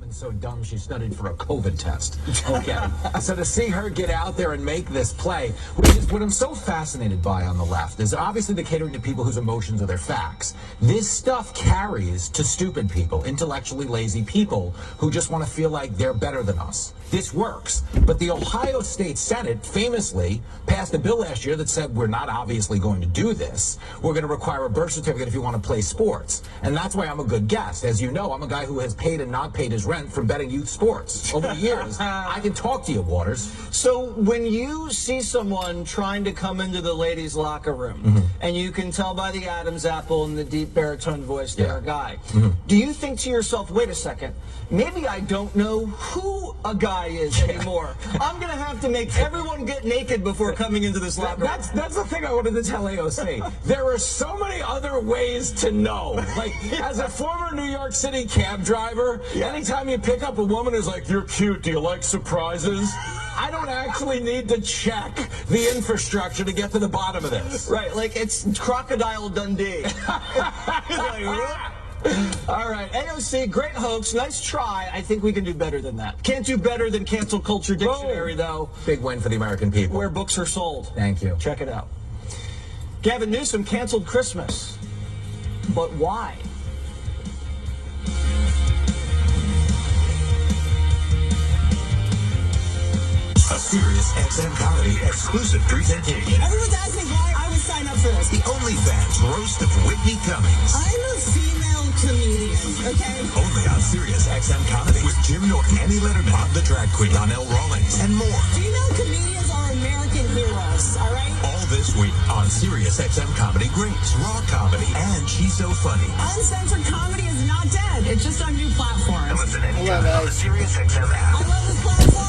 Gavin's so dumb she studied for a COVID test. Okay. So to see her get out there and make this play, which is what I'm so fascinated by on the left, is obviously they're catering to people whose emotions are their facts. This stuff carries to stupid people, intellectually lazy people who just want to feel like they're better than us. This works. But the Ohio State Senate famously passed a bill last year that said we're not obviously going to do this. We're going to require a birth certificate if you want to play sports. And that's why I'm a good guest. As you know, I'm a guy who has paid and not paid his rent from betting youth sports over the years. I can talk to you, Waters. So when you see someone trying to come into the ladies' locker room, and you can tell by the Adam's apple and the deep baritone voice they're a guy, do you think to yourself, wait a second, maybe I don't know who a guy is anymore. I'm going to have to make everyone get naked before coming into this locker room. That's the thing I wanted to tell AOC. There are so many other ways to know. Like, as a former New York City cab driver, anytime you pick up a woman who's like, you're cute, do you like surprises? I don't actually need to check the infrastructure to get to the bottom of this. Right, like it's Crocodile Dundee. All right, AOC, great hoax, nice try. I think we can do better than that. Can't do better than Cancel Culture Dictionary, though. Big win for the American people. Where books are sold. Thank you. Check it out. Gavin Newsom canceled Christmas. But why? A Sirius XM comedy exclusive presentation. Everyone's asking why I would sign up for this. The OnlyFans roast of Whitney Cummings. I'm a female comedian, okay? Only on Sirius XM comedy with Jim Norton, Annie Letterman, Bob the Drag Queen, Donnell Rawlings, and more. Female comedians are American heroes, all right? All this week on Sirius XM comedy greats, raw comedy, and She's So Funny. Uncensored comedy is not dead. It's just on new platforms. And listen anytime on the Sirius XM app. I love this platform.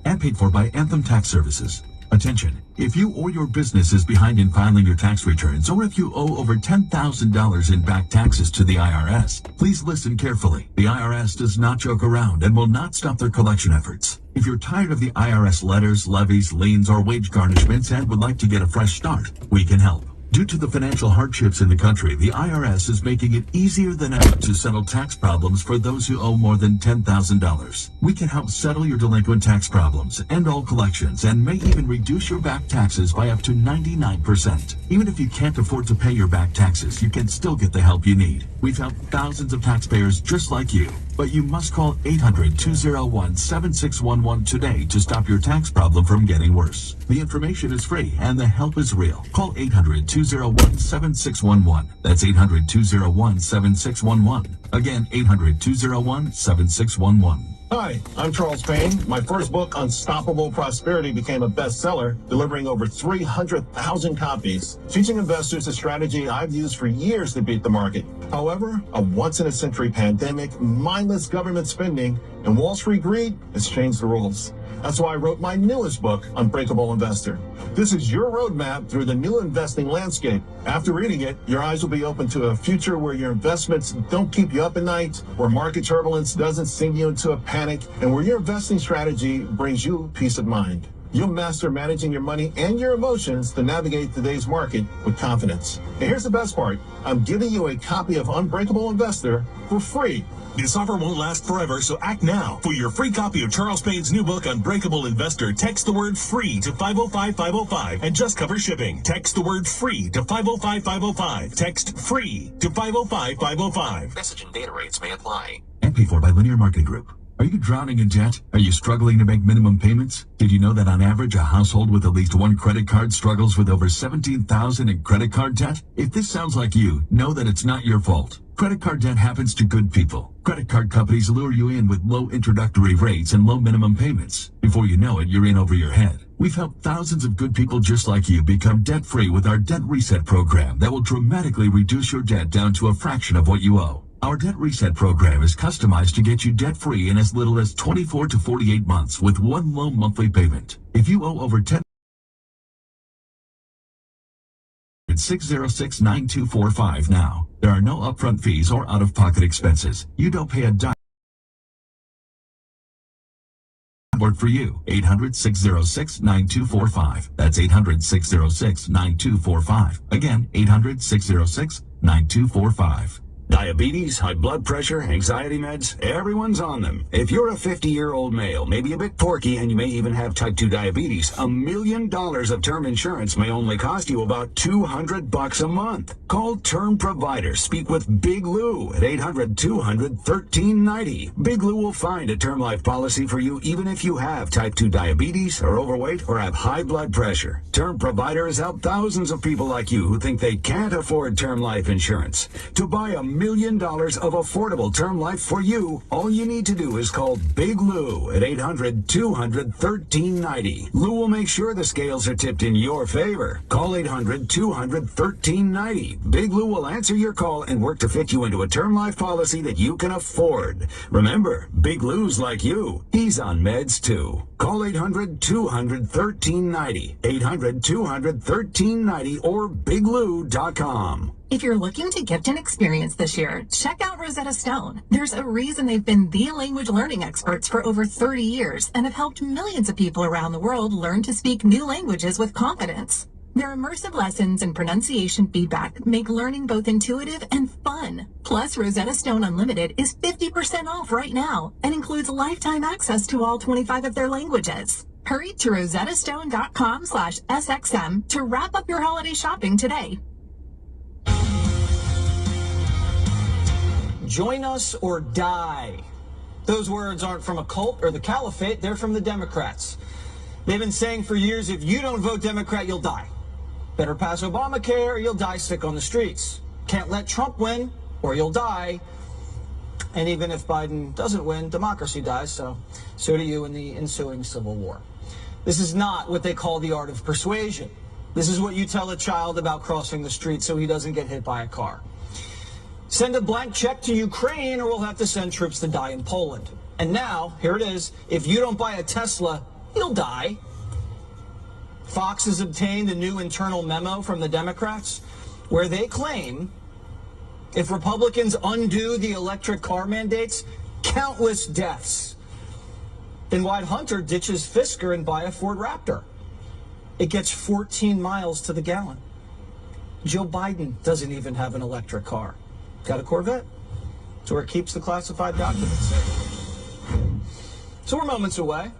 And paid for by Anthem Tax Services. Attention, if you or your business is behind in filing your tax returns, or if you owe over $10,000 in back taxes to the IRS, please listen carefully. The IRS does not joke around and will not stop their collection efforts. If you're tired of the IRS letters, levies, liens, or wage garnishments and would like to get a fresh start, we can help. Due to the financial hardships in the country, the IRS is making it easier than ever to settle tax problems for those who owe more than $10,000. We can help settle your delinquent tax problems, end all collections, and may even reduce your back taxes by up to 99%. Even if you can't afford to pay your back taxes, you can still get the help you need. We've helped thousands of taxpayers just like you. But you must call 800-201-7611 today to stop your tax problem from getting worse. The information is free and the help is real. Call 800-201-7611. That's 800-201-7611. Again, 800-201-7611. Hi, I'm Charles Payne. My first book, Unstoppable Prosperity, became a bestseller, delivering over 300,000 copies, teaching investors a strategy I've used for years to beat the market. However, a once-in-a-century pandemic, mindless government spending, and Wall Street greed has changed the rules. That's why I wrote my newest book, Unbreakable Investor. This is your roadmap through the new investing landscape. After reading it, your eyes will be open to a future where your investments don't keep you up at night, where market turbulence doesn't send you into a panic, and where your investing strategy brings you peace of mind. You'll master managing your money and your emotions to navigate today's market with confidence. And here's the best part. I'm giving you a copy of Unbreakable Investor for free. This offer won't last forever, so act now. For your free copy of Charles Payne's new book, Unbreakable Investor, text the word FREE to 505-505 and just cover shipping. Text the word FREE to 505-505. Text FREE to 505-505. Message and data rates may apply. And paid for by Linear Marketing Group. Are you drowning in debt? Are you struggling to make minimum payments? Did you know that on average, a household with at least one credit card struggles with over $17,000 in credit card debt? If this sounds like you, know that it's not your fault. Credit card debt happens to good people. Credit card companies lure you in with low introductory rates and low minimum payments. Before you know it, you're in over your head. We've helped thousands of good people just like you become debt-free with our Debt Reset program that will dramatically reduce your debt down to a fraction of what you owe. Our Debt Reset program is customized to get you debt-free in as little as 24 to 48 months with one low monthly payment. If you owe over $606-9245 now. There are no upfront fees or out-of-pocket expenses. You don't pay a dime. Work for you. 800-606-9245. That's 800-606-9245. Again, 800-606-9245. Diabetes, high blood pressure, anxiety meds, everyone's on them. If you're a 50-year-old male, maybe a bit porky, and you may even have type 2 diabetes, $1 million of term insurance may only cost you about $200 a month. Call Term Provider. Speak with Big Lou at 800-200-1390. Big Lou will find a term life policy for you even if you have type 2 diabetes, are overweight, or have high blood pressure. Term Provider has helped thousands of people like you who think they can't afford term life insurance. To buy $1 million of affordable term life for you, all you need to do is call Big Lou at 800-200-1390. Lou will make sure the scales are tipped in your favor. Call 800-200-1390. Big Lou will answer your call and work to fit you into a term life policy that you can afford. Remember, Big Lou's like you. He's on meds too. Call 800-200-1390. 800-200-1390 or biglou.com. If you're looking to gift an experience this year, check out Rosetta Stone. There's a reason they've been the language learning experts for over 30 years and have helped millions of people around the world learn to speak new languages with confidence. Their immersive lessons and pronunciation feedback make learning both intuitive and fun. Plus, Rosetta Stone Unlimited is 50% off right now and includes lifetime access to all 25 of their languages. Hurry to rosettastone.com/SXM to wrap up your holiday shopping today. Join us or die. Those words aren't from a cult or the caliphate, they're from the Democrats. They've been saying for years, if you don't vote Democrat, you'll die. Better pass Obamacare or you'll die sick on the streets. Can't let Trump win or you'll die. And even if Biden doesn't win, democracy dies, so do you in the ensuing civil war. This is not what they call the art of persuasion. This is what you tell a child about crossing the street so he doesn't get hit by a car. Send a blank check to Ukraine or we'll have to send troops to die in Poland. And now, here it is, if you don't buy a Tesla, you'll die. Fox has obtained a new internal memo from the Democrats where they claim if Republicans undo the electric car mandates, countless deaths. Then Wyatt Hunter ditches Fisker and buy a Ford Raptor. It gets 14 miles to the gallon. Joe Biden doesn't even have an electric car. Got a Corvette. It's where it keeps the classified documents. So we're moments away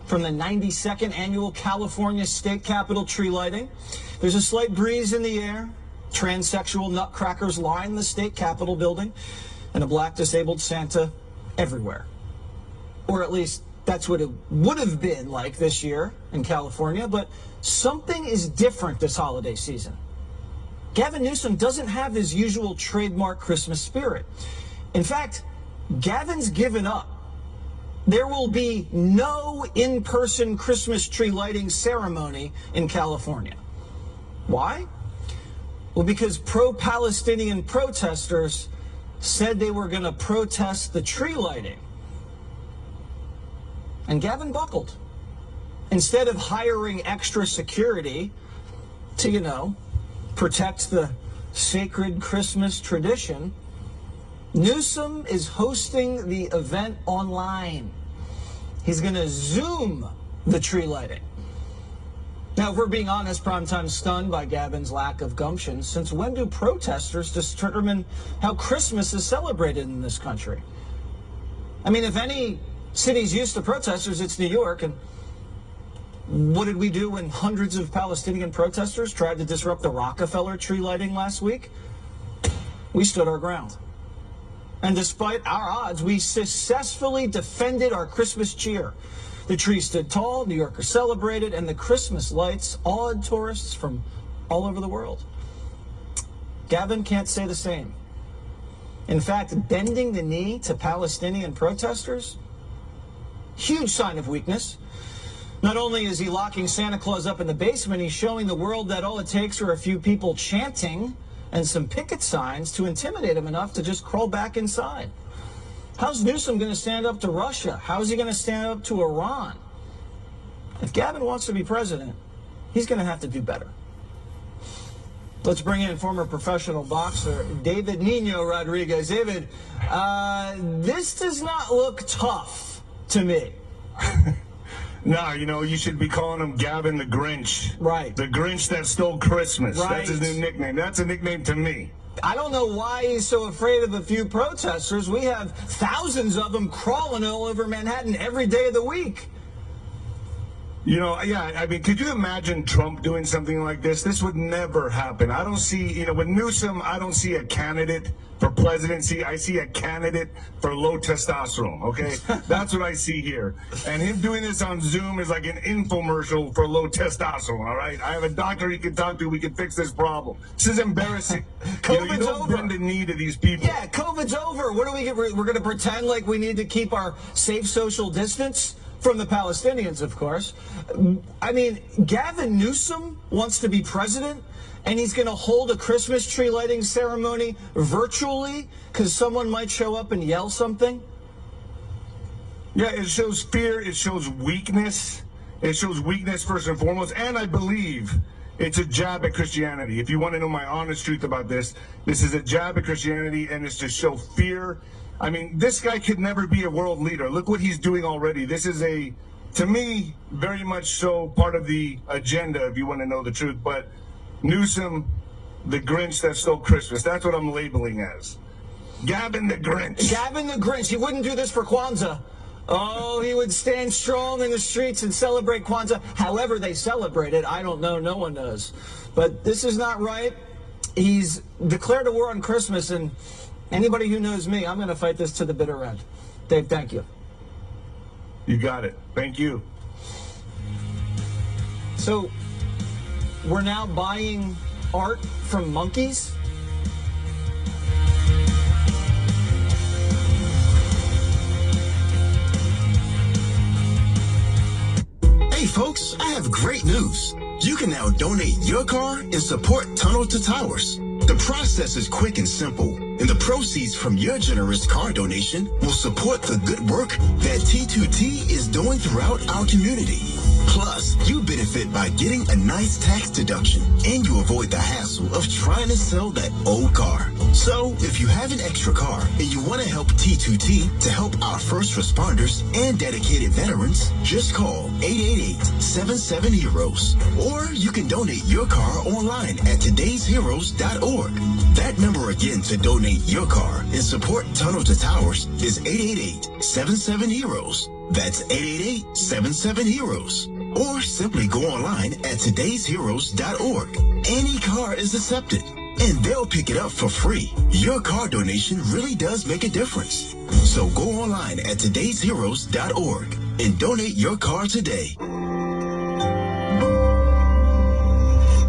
from the 92nd annual California State Capitol tree lighting. There's a slight breeze in the air. Transsexual nutcrackers line the state Capitol building, and a black disabled Santa everywhere. Or at least that's what it would have been like this year in California, but something is different this holiday season. Gavin Newsom doesn't have his usual trademark Christmas spirit. In fact, Gavin's given up. There will be no in-person Christmas tree lighting ceremony in California. Why? Well, because pro-Palestinian protesters said they were going to protest the tree lighting. And Gavin buckled. Instead of hiring extra security to, protect the sacred Christmas tradition, Newsom is hosting the event online. He's going to Zoom the tree lighting. Now, if we're being honest, Primetime's stunned by Gavin's lack of gumption. Since when do protesters determine how Christmas is celebrated in this country? I mean, if any city's used to protesters, it's New York. And what did we do when hundreds of Palestinian protesters tried to disrupt the Rockefeller tree lighting last week? We stood our ground. And despite our odds, we successfully defended our Christmas cheer. The tree stood tall, New Yorkers celebrated, and the Christmas lights awed tourists from all over the world. Gavin can't say the same. In fact, bending the knee to Palestinian protesters, huge sign of weakness. Not only is he locking Santa Claus up in the basement, he's showing the world that all it takes are a few people chanting and some picket signs to intimidate him enough to just crawl back inside. How's Newsom going to stand up to Russia? How's he going to stand up to Iran? If Gavin wants to be president, he's going to have to do better. Let's bring in former professional boxer David Nino Rodriguez. David, this does not look tough to me. No, you should be calling him Gavin the Grinch. Right. The Grinch that stole Christmas. Right. That's his new nickname. That's a nickname to me. I don't know why he's so afraid of a few protesters. We have thousands of them crawling all over Manhattan every day of the week. You know, yeah, I mean, could you imagine Trump doing something like this? This would never happen. I don't see, you know, with Newsom, I don't see a candidate for presidency. I see a candidate for low testosterone, okay? That's what I see here. And him doing this on Zoom is like an infomercial for low testosterone, all right? I have a doctor he can talk to. We can fix this problem. This is embarrassing. COVID's you don't over. bend the knee to these people. Yeah, COVID's over. What do we get? We're going to pretend like we need to keep our safe social distance? From the Palestinians, of course. I mean, Gavin Newsom wants to be president, and he's going to hold a Christmas tree lighting ceremony virtually because someone might show up and yell something. Yeah, it shows fear. It shows weakness. It shows weakness first and foremost. And I believe it's a jab at Christianity. If you want to know my honest truth about this, this is a jab at Christianity, and it's to show fear. I mean, this guy could never be a world leader. Look what he's doing already. This is to me, very much so part of the agenda, if you want to know the truth. But Newsom, the Grinch that stole Christmas, that's what I'm labeling as. Gavin the Grinch. Gavin the Grinch. He wouldn't do this for Kwanzaa. Oh, he would stand strong in the streets and celebrate Kwanzaa. However they celebrate it, I don't know. No one knows. But this is not right. He's declared a war on Christmas, and anybody who knows me, I'm going to fight this to the bitter end. Dave, thank you. You got it. Thank you. So, we're now buying art from monkeys? Hey folks, I have great news. You can now donate your car and support Tunnel to Towers. The process is quick and simple, and the proceeds from your generous car donation will support the good work that T2T is doing throughout our community. Plus, you benefit by getting a nice tax deduction, and you avoid the hassle of trying to sell that old car. So, if you have an extra car and you want to help T2T to help our first responders and dedicated veterans, just call 888-77-HEROES. Or you can donate your car online at todaysheroes.org. That number again to donate your car and support Tunnel to Towers is 888-77-HEROES. That's 888-77-HEROES. Or simply go online at todaysheroes.org. Any car is accepted, and they'll pick it up for free. Your car donation really does make a difference. So go online at todaysheroes.org and donate your car today.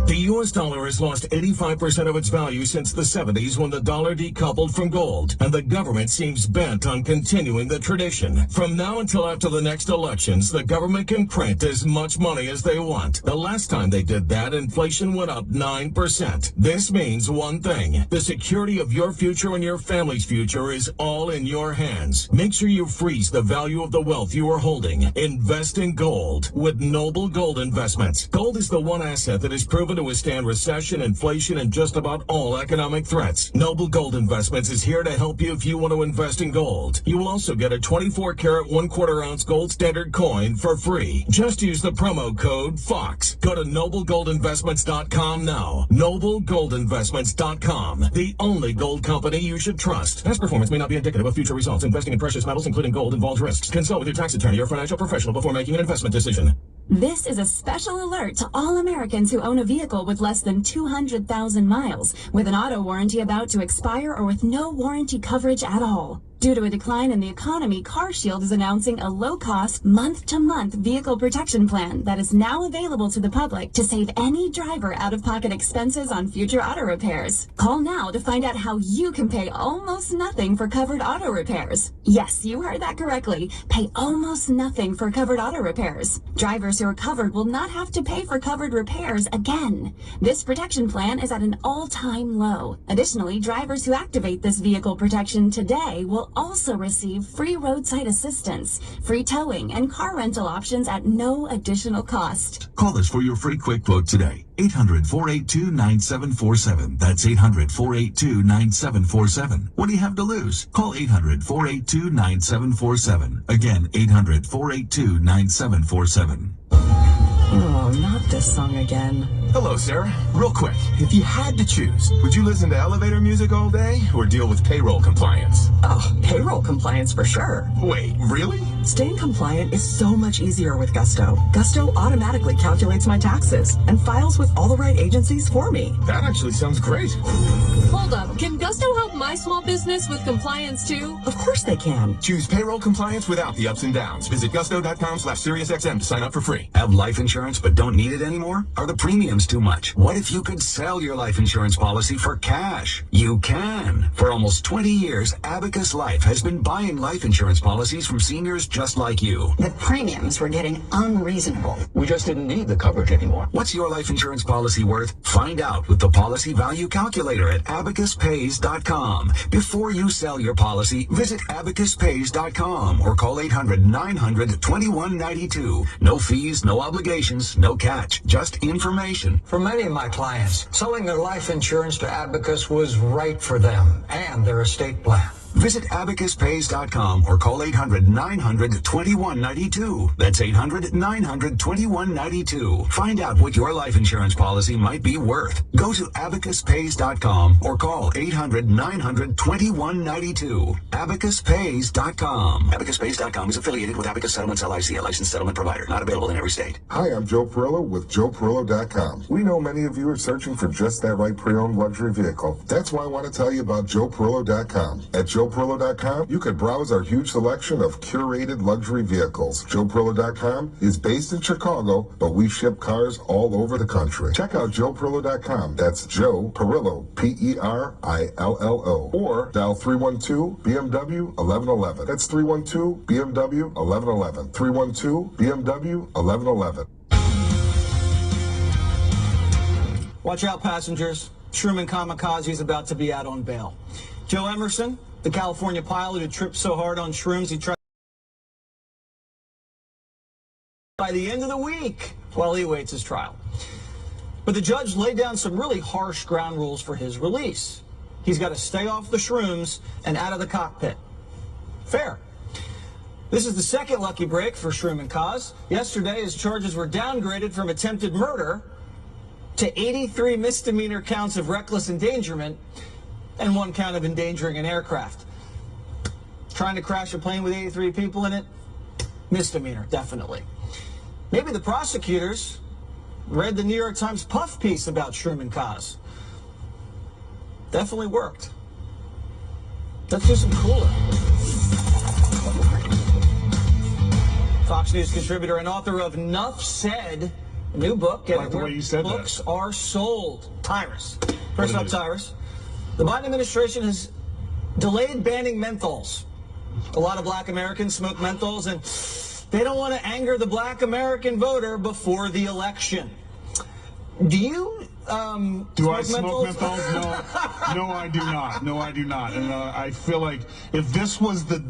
The U.S. dollar has lost 85% of its value since the 70s when the dollar decoupled from gold, and the government seems bent on continuing the tradition. From now until after the next elections, the government can print as much money as they want. The last time they did that, inflation went up 9%. This means one thing: the security of your future and your family's future is all in your hands. Make sure you freeze the value of the wealth you are holding. Invest in gold with Noble Gold Investments. Gold is the one asset that is proven to withstand recession, inflation, and just about all economic threats. Noble Gold Investments is here to help you if you want to invest in gold. You will also get a 24-karat 1/4 ounce gold standard coin for free. Just use the promo code FOX. Go to noblegoldinvestments.com now. Noblegoldinvestments.com. The only gold company you should trust. Past performance may not be indicative of future results. Investing in precious metals, including gold, involves risks. Consult with your tax attorney or financial professional before making an investment decision. This is a special alert to all Americans who own a vehicle with less than 200,000 miles, with an auto warranty about to expire or with no warranty coverage at all. Due to a decline in the economy, CarShield is announcing a low-cost, month-to-month vehicle protection plan that is now available to the public to save any driver out-of-pocket expenses on future auto repairs. Call now to find out how you can pay almost nothing for covered auto repairs. Yes, you heard that correctly. Pay almost nothing for covered auto repairs. Drivers who are covered will not have to pay for covered repairs again. This protection plan is at an all-time low. Additionally, drivers who activate this vehicle protection today will also receive free roadside assistance, free towing, and car rental options at no additional cost. Call us for your free quick quote today. 800-482-9747. That's 800-482-9747. What do you have to lose? Call 800-482-9747. Again, 800-482-9747. Oh, not this song again. Hello, Sarah. Real quick, if you had to choose, would you listen to elevator music all day or deal with payroll compliance? Oh, payroll compliance for sure. Wait, really? Staying compliant is so much easier with Gusto. Gusto automatically calculates my taxes and files with all the right agencies for me. That actually sounds great. Hold up. Can Gusto help my small business with compliance too? Of course they can. Choose payroll compliance without the ups and downs. Visit gusto.com/SiriusXM to sign up for free. Have life insurance but don't need it anymore? Are the premiums too much? What if you could sell your life insurance policy for cash? You can. For almost 20 years, Abacus Life has been buying life insurance policies from seniors just like you. The premiums were getting unreasonable. We just didn't need the coverage anymore. What's your life insurance policy worth? Find out with the Policy Value Calculator at abacuspays.com. Before you sell your policy, visit abacuspays.com or call 800-900-2192. No fees, no obligations, no catch, just information. For many of my clients, selling their life insurance to Abacus was right for them and their estate plan. Visit abacuspays.com or call 800-900-2192. That's 800-900-2192. Find out what your life insurance policy might be worth. Go to abacuspays.com or call 800-900-2192. abacuspays.com. Abacuspays.com is affiliated with Abacus Settlements LIC, a licensed settlement provider. Not available in every state. Hi, I'm Joe Perillo with JoePerillo.com. We know many of you are searching for just that right pre-owned luxury vehicle. That's why I want to tell you about JoePerillo.com. At JoePerillo.com, you can browse our huge selection of curated luxury vehicles. JoePerillo.com is based in Chicago, but we ship cars all over the country. Check out JoePerillo.com. That's Joe Perillo, Perillo, or dial 312-BMW-1111. That's 312-BMW-1111. 312-BMW-1111. Watch out, passengers. Truman Kamikaze is about to be out on bail. Joe Emerson, the California pilot who tripped so hard on shrooms he tried by the end of the week while he awaits his trial. But the judge laid down some really harsh ground rules for his release. He's got to stay off the shrooms and out of the cockpit. Fair. This is the second lucky break for Shroom and Kaz. Yesterday, his charges were downgraded from attempted murder to 83 misdemeanor counts of reckless endangerment and 1 count of endangering an aircraft. Trying to crash a plane with 83 people in it? Misdemeanor, definitely. Maybe the prosecutors read the New York Times puff piece about Shroom and Kaz. Definitely worked. Let's do some cooler. Fox News contributor and author of Nuff Said, a new book. Get like the way you said books that. are sold. Tyrus. First up, Tyrus. The Biden administration has delayed banning menthols. A lot of black Americans smoke menthols, and they don't want to anger the black American voter before the election. Do you do I smoke menthols? No, I do not. No, I do not. And I feel like if this was the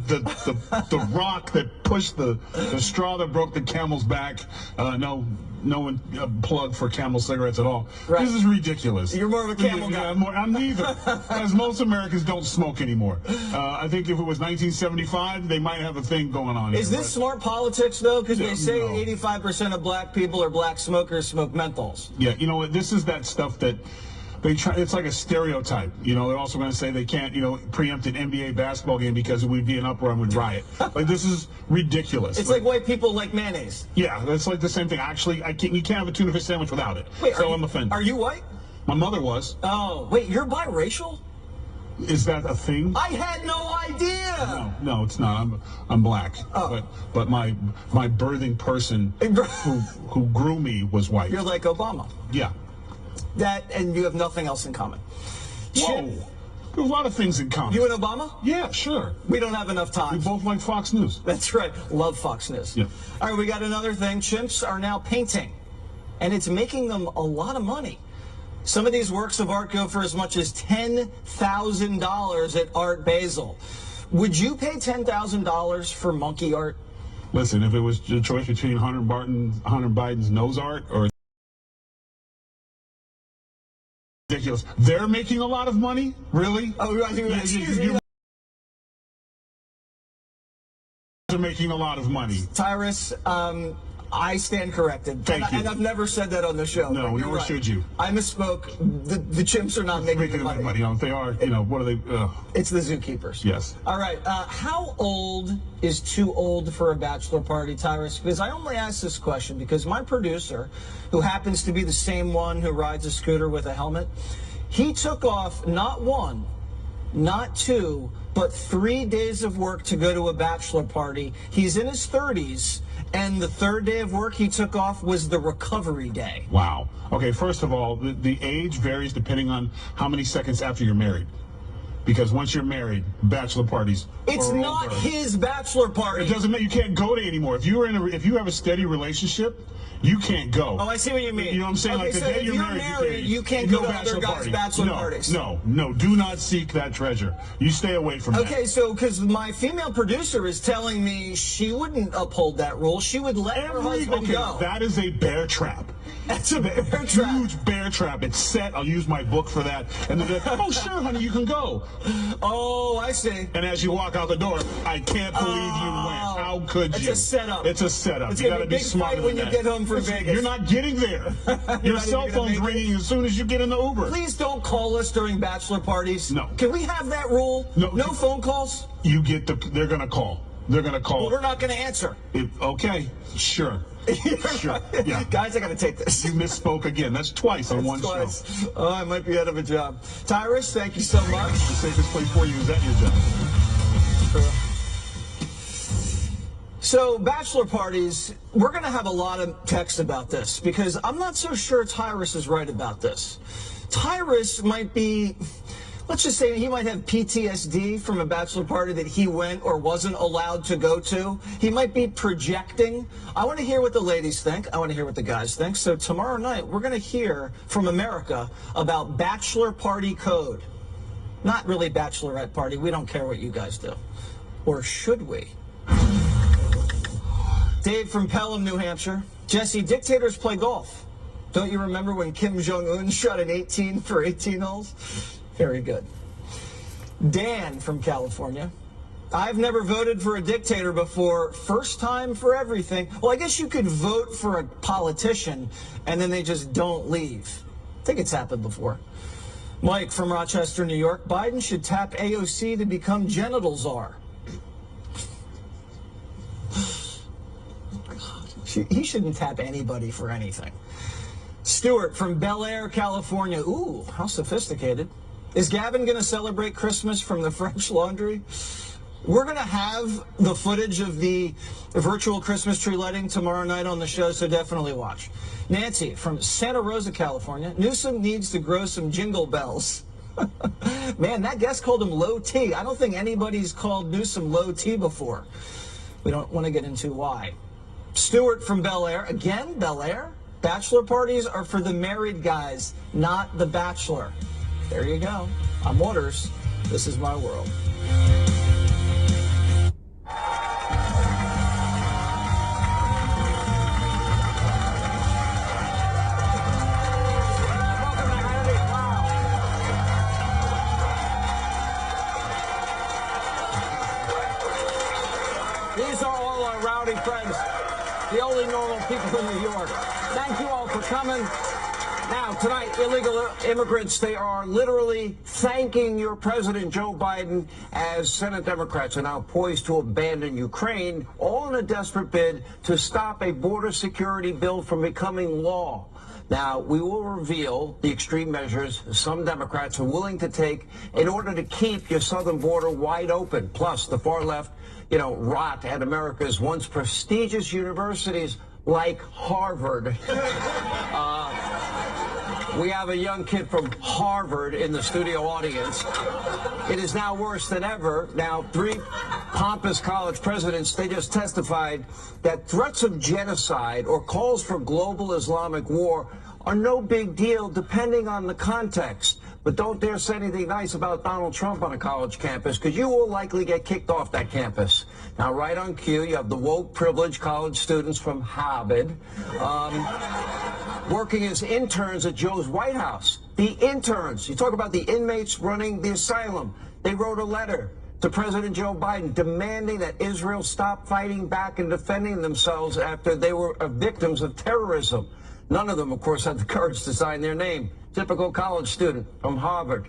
rock that pushed the straw that broke the camel's back, no one plug for Camel cigarettes at all. Right. This is ridiculous. You're more of a Camel guy. I'm neither, as most Americans don't smoke anymore. I think if it was 1975, they might have a thing going on. Is this smart politics, though? Because they say no. 85% of black people or black smokers smoke menthols. Yeah, you know what? This is that stuff that they try. It's like a stereotype. You know, they're also going to say they can't, preempt an NBA basketball game because it would be an uproar and would riot. Like, this is ridiculous. It's like white people like mayonnaise. Yeah, that's like the same thing. Actually, you can't have a tuna fish sandwich without it. Wait, so I'm offended. Are you white? My mother was. Oh, wait, you're biracial? Is that a thing? I had no idea. No, it's not. I'm black. Oh. But my birthing person who grew me was white. You're like Obama. Yeah. That, and you have nothing else in common. Whoa. There's a lot of things in common. You and Obama? Yeah, sure. We don't have enough time. We both like Fox News. That's right. Love Fox News. Yeah. All right, we got another thing. Chimps are now painting, and it's making them a lot of money. Some of these works of art go for as much as $10,000 at Art Basel. Would you pay $10,000 for monkey art? Listen, if it was the choice between Hunter Biden's nose art or ridiculous. They're making a lot of money? Really? Oh, excuse me. They're making a lot of money. Tyrus, I stand corrected. Thank you. And I've never said that on the show. No, You're nor right. should you. I misspoke. The chimps are not making the money. You know, if they are, you know, what are they? It's the zookeepers. Yes. All right. How old is too old for a bachelor party, Tyrus? Because I only ask this question because my producer, who happens to be the same one who rides a scooter with a helmet, he took off not one, not two, but 3 days of work to go to a bachelor party. He's in his 30s, and the third day of work he took off was the recovery day. Wow. Okay, first of all, the age varies depending on how many seconds after you're married. Because once you're married, bachelor parties It's are not over. his bachelor party. It doesn't matter. You can't go to anymore. If you have a steady relationship, you can't go. Oh, I see what you mean. You know what I'm saying? Okay, like the so day if you're you're married, you can't go to bachelor other guys' party. bachelor no, parties. No, do not seek that treasure. You stay away from that. Okay, so because my female producer is telling me she wouldn't uphold that rule, she would let her husband go. That is a bear trap. That's a bear trap. Huge bear trap. It's set. I'll use my book for that. And they're like, oh, sure, honey, you can go. Oh, I see. And as you walk out the door, I can't believe you went. How could you? It's a setup. It's a setup. It's You gonna got to be be big smarter fight when than you that. get home from Vegas. You're not getting there. Your not cell even gonna phone's make it. ringing as soon as you get in the Uber. Please don't call us during bachelor parties. No. Can we have that rule? No. No phone calls? You get they're going to call. They're going to call. Well, we're not going to answer. Okay, sure. Sure. Yeah. Guys, I got to take this. You misspoke again. That's twice on one show. Oh, I might be out of a job. Tyrus, thank you so much. The safest place for you is at your job. So, bachelor parties, we're going to have a lot of text about this because I'm not so sure Tyrus is right about this. Tyrus might be, let's just say he might have PTSD from a bachelor party that he went or wasn't allowed to go to. He might be projecting. I want to hear what the ladies think. I want to hear what the guys think. So tomorrow night, we're going to hear from America about bachelor party code. Not really bachelorette party. We don't care what you guys do. Or should we? Dave from Pelham, New Hampshire. Jesse, dictators play golf. Don't you remember when Kim Jong-un shot an 18 for 18 holes? Very good. Dan from California. I've never voted for a dictator before. First time for everything. Well, I guess you could vote for a politician and then they just don't leave. I think it's happened before. Mike from Rochester, New York. Biden should tap AOC to become genital czar. He shouldn't tap anybody for anything. Stuart from Bel Air, California. Ooh, how sophisticated. Is Gavin going to celebrate Christmas from the French Laundry? We're going to have the footage of the virtual Christmas tree lighting tomorrow night on the show, so definitely watch. Nancy from Santa Rosa, California. Newsom needs to grow some jingle bells. Man, that guest called him low T. I don't think anybody's called Newsom low T before. We don't want to get into why. Stuart from Bel Air. Again, Bel Air? Bachelor parties are for the married guys, not the bachelor. There you go. I'm Waters. This is my world. These are all our rowdy friends, the only normal people in New York. Thank you all for coming. Now, tonight, illegal immigrants, they are literally thanking your President Joe Biden as Senate Democrats are now poised to abandon Ukraine, all in a desperate bid to stop a border security bill from becoming law. Now, we will reveal the extreme measures some Democrats are willing to take in order to keep your southern border wide open. Plus, the far left, rot at America's once prestigious universities like Harvard. We have a young kid from Harvard in the studio audience. It is now worse than ever. Now, 3 pompous college presidents, they just testified that threats of genocide or calls for global Islamic war are no big deal depending on the context. But don't dare say anything nice about Donald Trump on a college campus, because you will likely get kicked off that campus. Now, right on cue, you have the woke, privileged college students from Harvard working as interns at Joe's White House. The interns, you talk about the inmates running the asylum. They wrote a letter to President Joe Biden, demanding that Israel stop fighting back and defending themselves after they were victims of terrorism. None of them, of course, had the courage to sign their name. Typical college student from Harvard.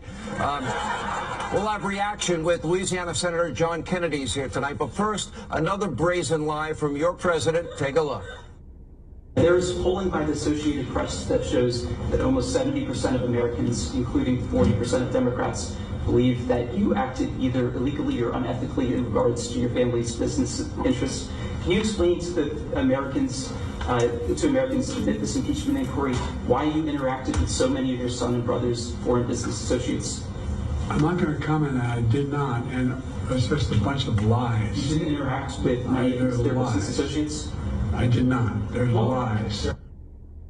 We'll have reaction with Louisiana Senator John Kennedy's here tonight. But first, another brazen lie from your president. Take a look. There's polling by the Associated Press that shows that almost 70% of Americans, including 40% of Democrats, believe that you acted either illegally or unethically in regards to your family's business interests. Can you explain to the Americans, amid this impeachment inquiry, why you interacted with so many of your son and brother's foreign business associates? I'm not going to comment on that. I did not, and it's just a bunch of lies. You didn't interact with many of their business associates? I did not. There's lies.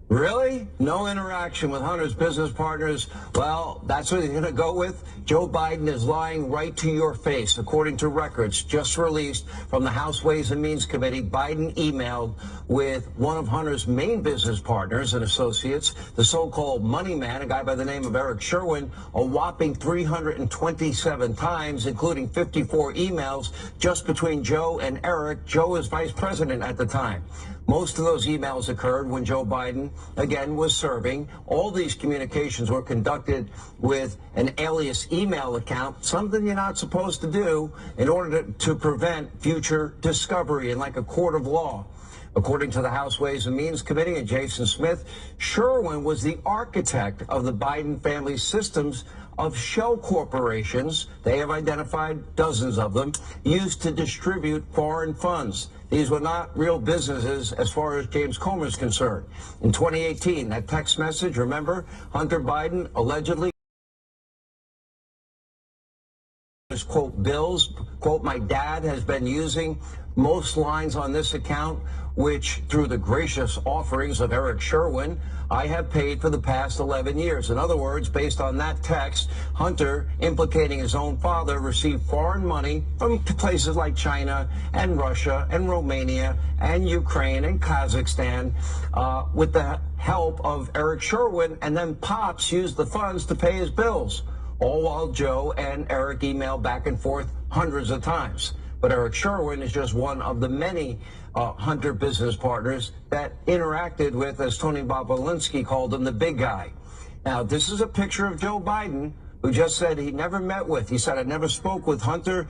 Really? No interaction with Hunter's business partners? Well, that's what he's going to go with? Joe Biden is lying right to your face. According to records just released from the House Ways and Means Committee, Biden emailed with one of Hunter's main business partners and associates, the so-called money man, a guy by the name of Eric Sherwin, a whopping 327 times, including 54 emails just between Joe and Eric. Joe was vice president at the time. Most of those emails occurred when Joe Biden, again, was serving. All these communications were conducted with an alias email account, something you're not supposed to do in order to prevent future discovery in like a court of law. According to the House Ways and Means Committee and Jason Smith, Sherwin was the architect of the Biden family systems of shell corporations, they have identified dozens of them, used to distribute foreign funds. These were not real businesses as far as James Comer is concerned. In 2018, that text message, remember, Hunter Biden allegedly quote, bills, quote, my dad has been using most lines on this account, which through the gracious offerings of Eric Sherwin, I have paid for the past 11 years. In other words, based on that text, Hunter, implicating his own father, received foreign money from places like China and Russia and Romania and Ukraine and Kazakhstan with the help of Eric Sherwin, and then Pops used the funds to pay his bills. All while Joe and Eric emailed back and forth hundreds of times. But Eric Sherwin is just one of the many Hunter business partners that interacted with, as Tony Bobolinsky called him, the big guy. Now, this is a picture of Joe Biden, who just said he never met with. He said, I never spoke with Hunter,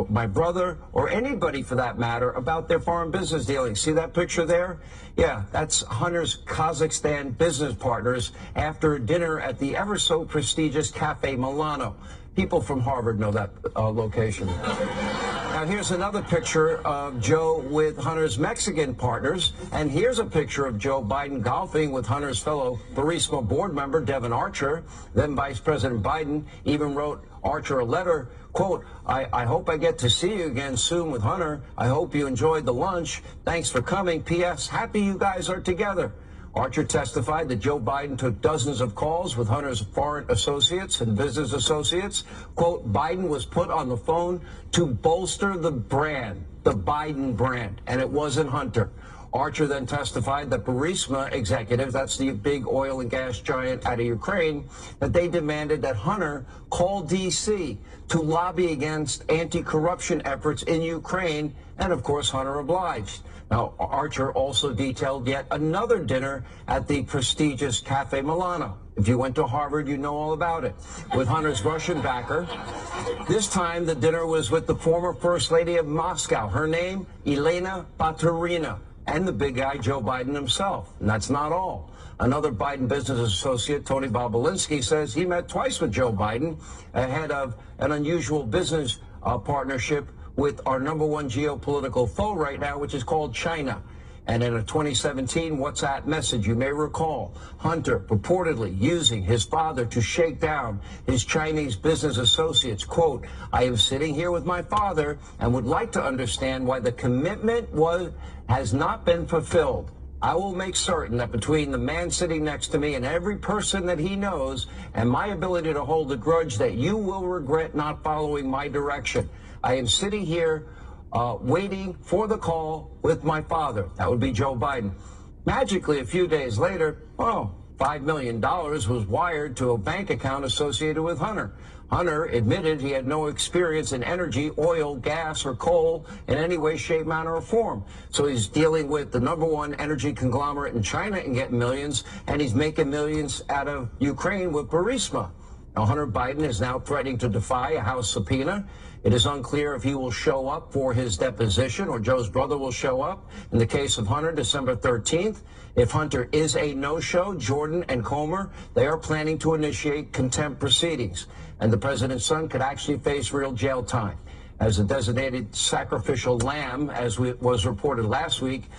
my brother, or anybody for that matter, about their foreign business dealings. See that picture there? Yeah, that's Hunter's Kazakhstan business partners after dinner at the ever so prestigious Cafe Milano. People from Harvard know that location. Now, here's another picture of Joe with Hunter's Mexican partners. And here's a picture of Joe Biden golfing with Hunter's fellow Burisma board member, Devin Archer. Then Vice President Biden even wrote Archer a letter, quote, I hope I get to see you again soon with Hunter. I hope you enjoyed the lunch. Thanks for coming. P.S. Happy you guys are together. Archer testified that Joe Biden took dozens of calls with Hunter's foreign associates and business associates. Quote, Biden was put on the phone to bolster the brand, the Biden brand, and it wasn't Hunter. Archer then testified that Burisma executives, that's the big oil and gas giant out of Ukraine, that they demanded that Hunter call D.C. to lobby against anti-corruption efforts in Ukraine, and of course Hunter obliged. Now, Archer also detailed yet another dinner at the prestigious Cafe Milano. If you went to Harvard, you know all about it. With Hunter's Russian backer. This time, the dinner was with the former First Lady of Moscow. Her name, Elena Baturina, and the big guy, Joe Biden himself. And that's not all. Another Biden business associate, Tony Bobolinsky, says he met twice with Joe Biden ahead of an unusual business partnership with our number one geopolitical foe right now, which is called China. And in a 2017 WhatsApp message, you may recall, Hunter purportedly using his father to shake down his Chinese business associates. Quote, I am sitting here with my father and would like to understand why the commitment has not been fulfilled. I will make certain that between the man sitting next to me and every person that he knows and my ability to hold a grudge, that you will regret not following my direction. I am sitting here waiting for the call with my father. That would be Joe Biden. Magically, a few days later, $5 million was wired to a bank account associated with Hunter. Hunter admitted he had no experience in energy, oil, gas, or coal in any way, shape, manner, or form. So he's dealing with the #1 energy conglomerate in China and getting millions, and he's making millions out of Ukraine with Burisma. Now, Hunter Biden is now threatening to defy a House subpoena. It is unclear if he will show up for his deposition or Joe's brother will show up. In the case of Hunter, December 13th. If Hunter is a no-show, Jordan and Comer, they are planning to initiate contempt proceedings. And the president's son could actually face real jail time. As a designated sacrificial lamb, as was reported last week,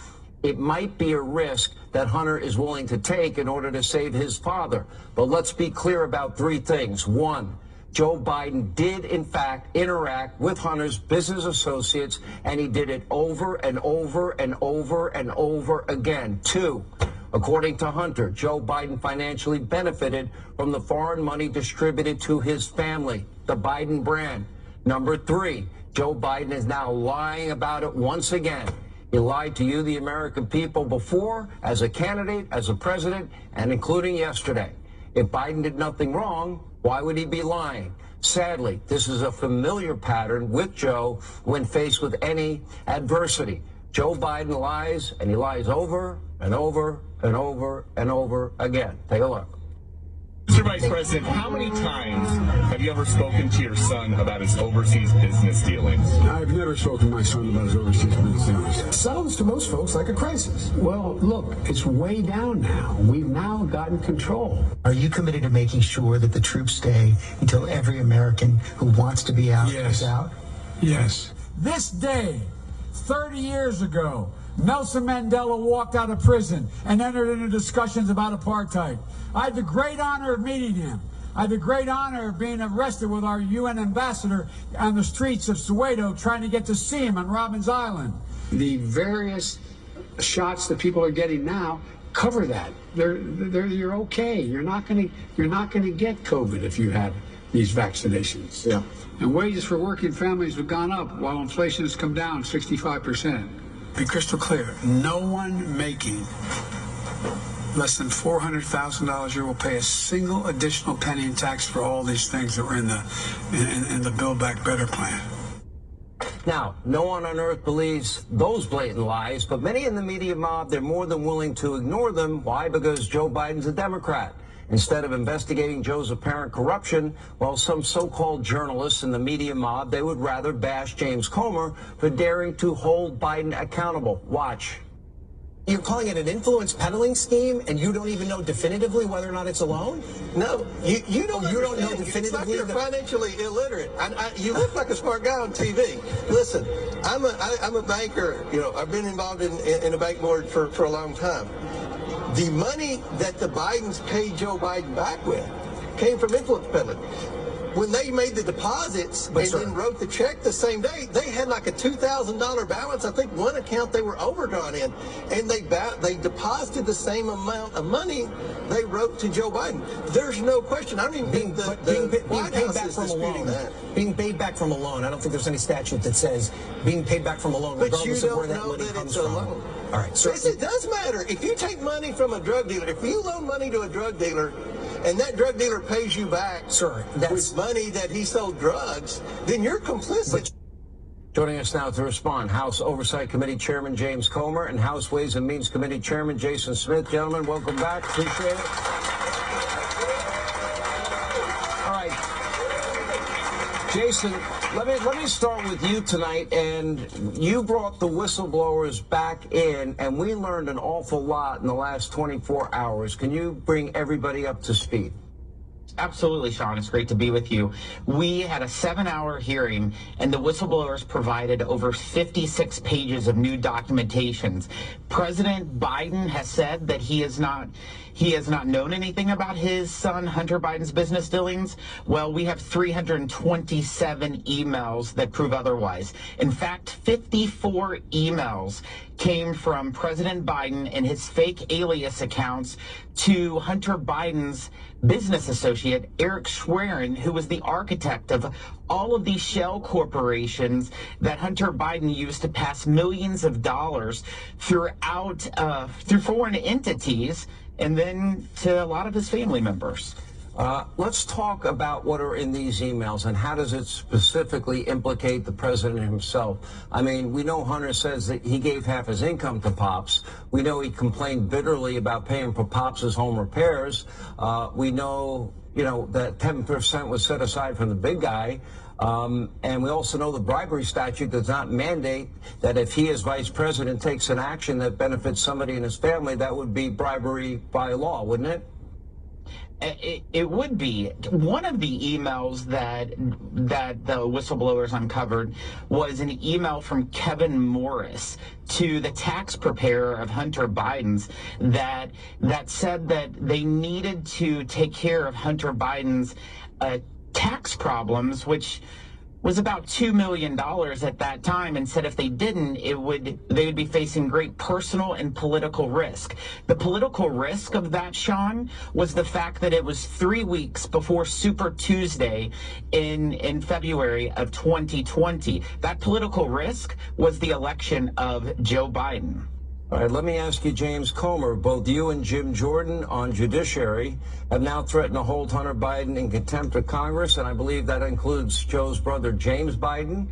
it might be a risk that Hunter is willing to take in order to save his father. But let's be clear about 3 things. 1, Joe Biden did, in fact, interact with Hunter's business associates, and he did it over and over and over and over again. 2, according to Hunter, Joe Biden financially benefited from the foreign money distributed to his family, the Biden brand. Number 3, Joe Biden is now lying about it once again. He lied to you, the American people, before, as a candidate, as a president, and including yesterday. If Biden did nothing wrong, why would he be lying? Sadly, this is a familiar pattern with Joe when faced with any adversity. Joe Biden lies, and he lies over and over and over and over again. Take a look. Mr. Vice President, how many times have you ever spoken to your son about his overseas business dealings? I've never spoken to my son about his overseas business dealings. Sounds to most folks like a crisis. Well, look, it's way down now. We've now gotten control. Are you committed to making sure that the troops stay until every American who wants to be out is out? Yes. This day, 30 years ago, Nelson Mandela walked out of prison and entered into discussions about apartheid. I had the great honor of meeting him. I had the great honor of being arrested with our UN ambassador on the streets of Soweto trying to get to see him on Robbins Island. The various shots that people are getting now cover that. You're okay. You're not going to get COVID if you have these vaccinations. Yeah. And wages for working families have gone up while inflation has come down 65%. Be crystal clear, no one making less than $400,000 a year will pay a single additional penny in tax for all these things that were in the Build Back Better plan. Now, no one on earth believes those blatant lies, but many in the media mob, they're more than willing to ignore them. Why? Because Joe Biden's a Democrat. Instead of investigating Joe's apparent corruption, well, some so-called journalists in the media mob, they would rather bash James Comer for daring to hold Biden accountable. Watch. You're calling it an influence peddling scheme, and you don't even know definitively whether or not it's a loan? No, you don't know definitively. It's like you're financially illiterate. You look like a smart guy on TV. Listen, I'm a banker. You know, I've been involved in a bank board for a long time. The money that the Bidens paid Joe Biden back with came from influence peddling. When they made the deposits then wrote the check the same day, they had like a $2,000 balance. I think one account they were overdrawn in, and they deposited the same amount of money they wrote to Joe Biden. There's no question. I don't even think the White House is disputing that. Being paid back from a loan, I don't think there's any statute that says being paid back from a loan, regardless of where that money comes from. All right, so yes, it does matter. If you take money from a drug dealer, if you loan money to a drug dealer, and that drug dealer pays you back with money that he sold drugs, then you're complicit. Joining us now to respond, House Oversight Committee Chairman James Comer and House Ways and Means Committee Chairman Jason Smith. Gentlemen, welcome back. Appreciate it. All right. Jason, let me start with you tonight. And you brought the whistleblowers back in, and we learned an awful lot in the last 24 hours. Can you bring everybody up to speed? Absolutely, Sean. It's great to be with you. We had a 7-hour hearing, and the whistleblowers provided over 56 pages of new documentations. President Biden has said that he has not known anything about his son Hunter Biden's business dealings. Well, we have 327 emails that prove otherwise. In fact, 54 emails came from President Biden and his fake alias accounts to Hunter Biden's business associate, Eric Schwerin, who was the architect of all of these shell corporations that Hunter Biden used to pass millions of dollars throughout through foreign entities and then to a lot of his family members. Let's talk about what are in these emails and how does it specifically implicate the president himself. I mean, we know Hunter says that he gave half his income to Pops. We know he complained bitterly about paying for Pops' home repairs. We know, that 10% was set aside from the big guy. And we also know the bribery statute does not mandate that if he as vice president takes an action that benefits somebody in his family, that would be bribery by law, wouldn't it? It would be. One of the emails that the whistleblowers uncovered was an email from Kevin Morris to the tax preparer of Hunter Biden's that said that they needed to take care of Hunter Biden's tax problems, which was about $2 million at that time, and said if they didn't, they would be facing great personal and political risk. The political risk of that, Sean, was the fact that it was 3 weeks before Super Tuesday in February of 2020. That political risk was the election of Joe Biden. All right, let me ask you, James Comer, both you and Jim Jordan on Judiciary have now threatened to hold Hunter Biden in contempt of Congress, and I believe that includes Joe's brother, James Biden,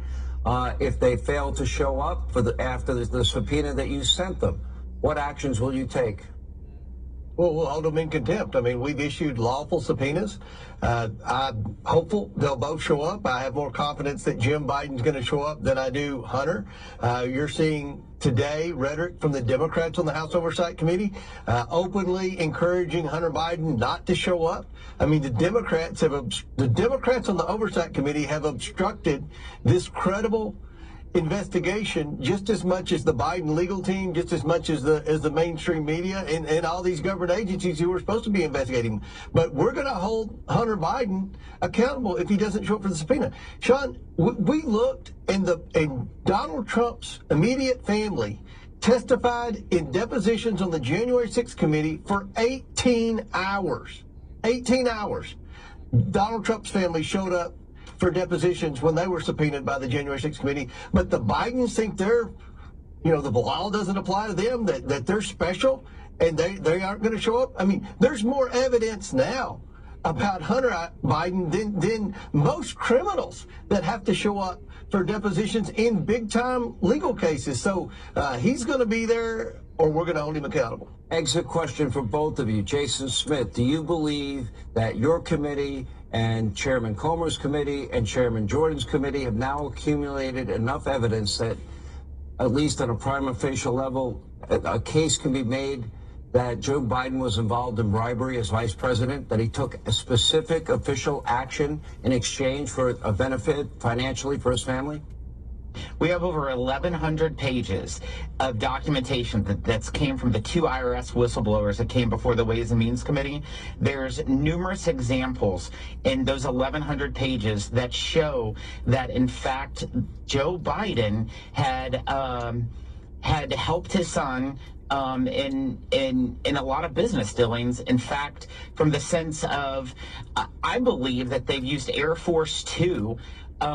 if they fail to show up after the subpoena that you sent them. What actions will you take? Well, we'll hold them in contempt. I mean, we've issued lawful subpoenas. I'm hopeful they'll both show up. I have more confidence that Jim Biden's going to show up than I do Hunter. You're seeing today rhetoric from the Democrats on the House Oversight Committee openly encouraging Hunter Biden not to show up. I mean, the Democrats on the Oversight Committee have obstructed this credible investigation just as much as the Biden legal team, just as much as the mainstream media and all these government agencies who are supposed to be investigating. But we're going to hold Hunter Biden accountable if he doesn't show up for the subpoena. Sean, we looked, and Donald Trump's immediate family testified in depositions on the January 6th committee for 18 hours. 18 hours. Donald Trump's family showed up for depositions when they were subpoenaed by the January 6th committee. But the Bidens think the law doesn't apply to them, that they're special and they aren't going to show up. I mean, there's more evidence now about Hunter Biden than most criminals that have to show up for depositions in big-time legal cases. So he's going to be there, or we're going to hold him accountable. Exit question for both of you. Jason Smith, do you believe that your committee and Chairman Comer's committee and Chairman Jordan's committee have now accumulated enough evidence that, at least on a prima facie level, a case can be made that Joe Biden was involved in bribery as vice president, that he took a specific official action in exchange for a benefit financially for his family? We have over 1,100 pages of documentation that's came from the 2 IRS whistleblowers that came before the Ways and Means Committee. There's numerous examples in those 1,100 pages that show that, in fact, Joe Biden had helped his son in a lot of business dealings. In fact, from the sense of, I believe that they've used Air Force 2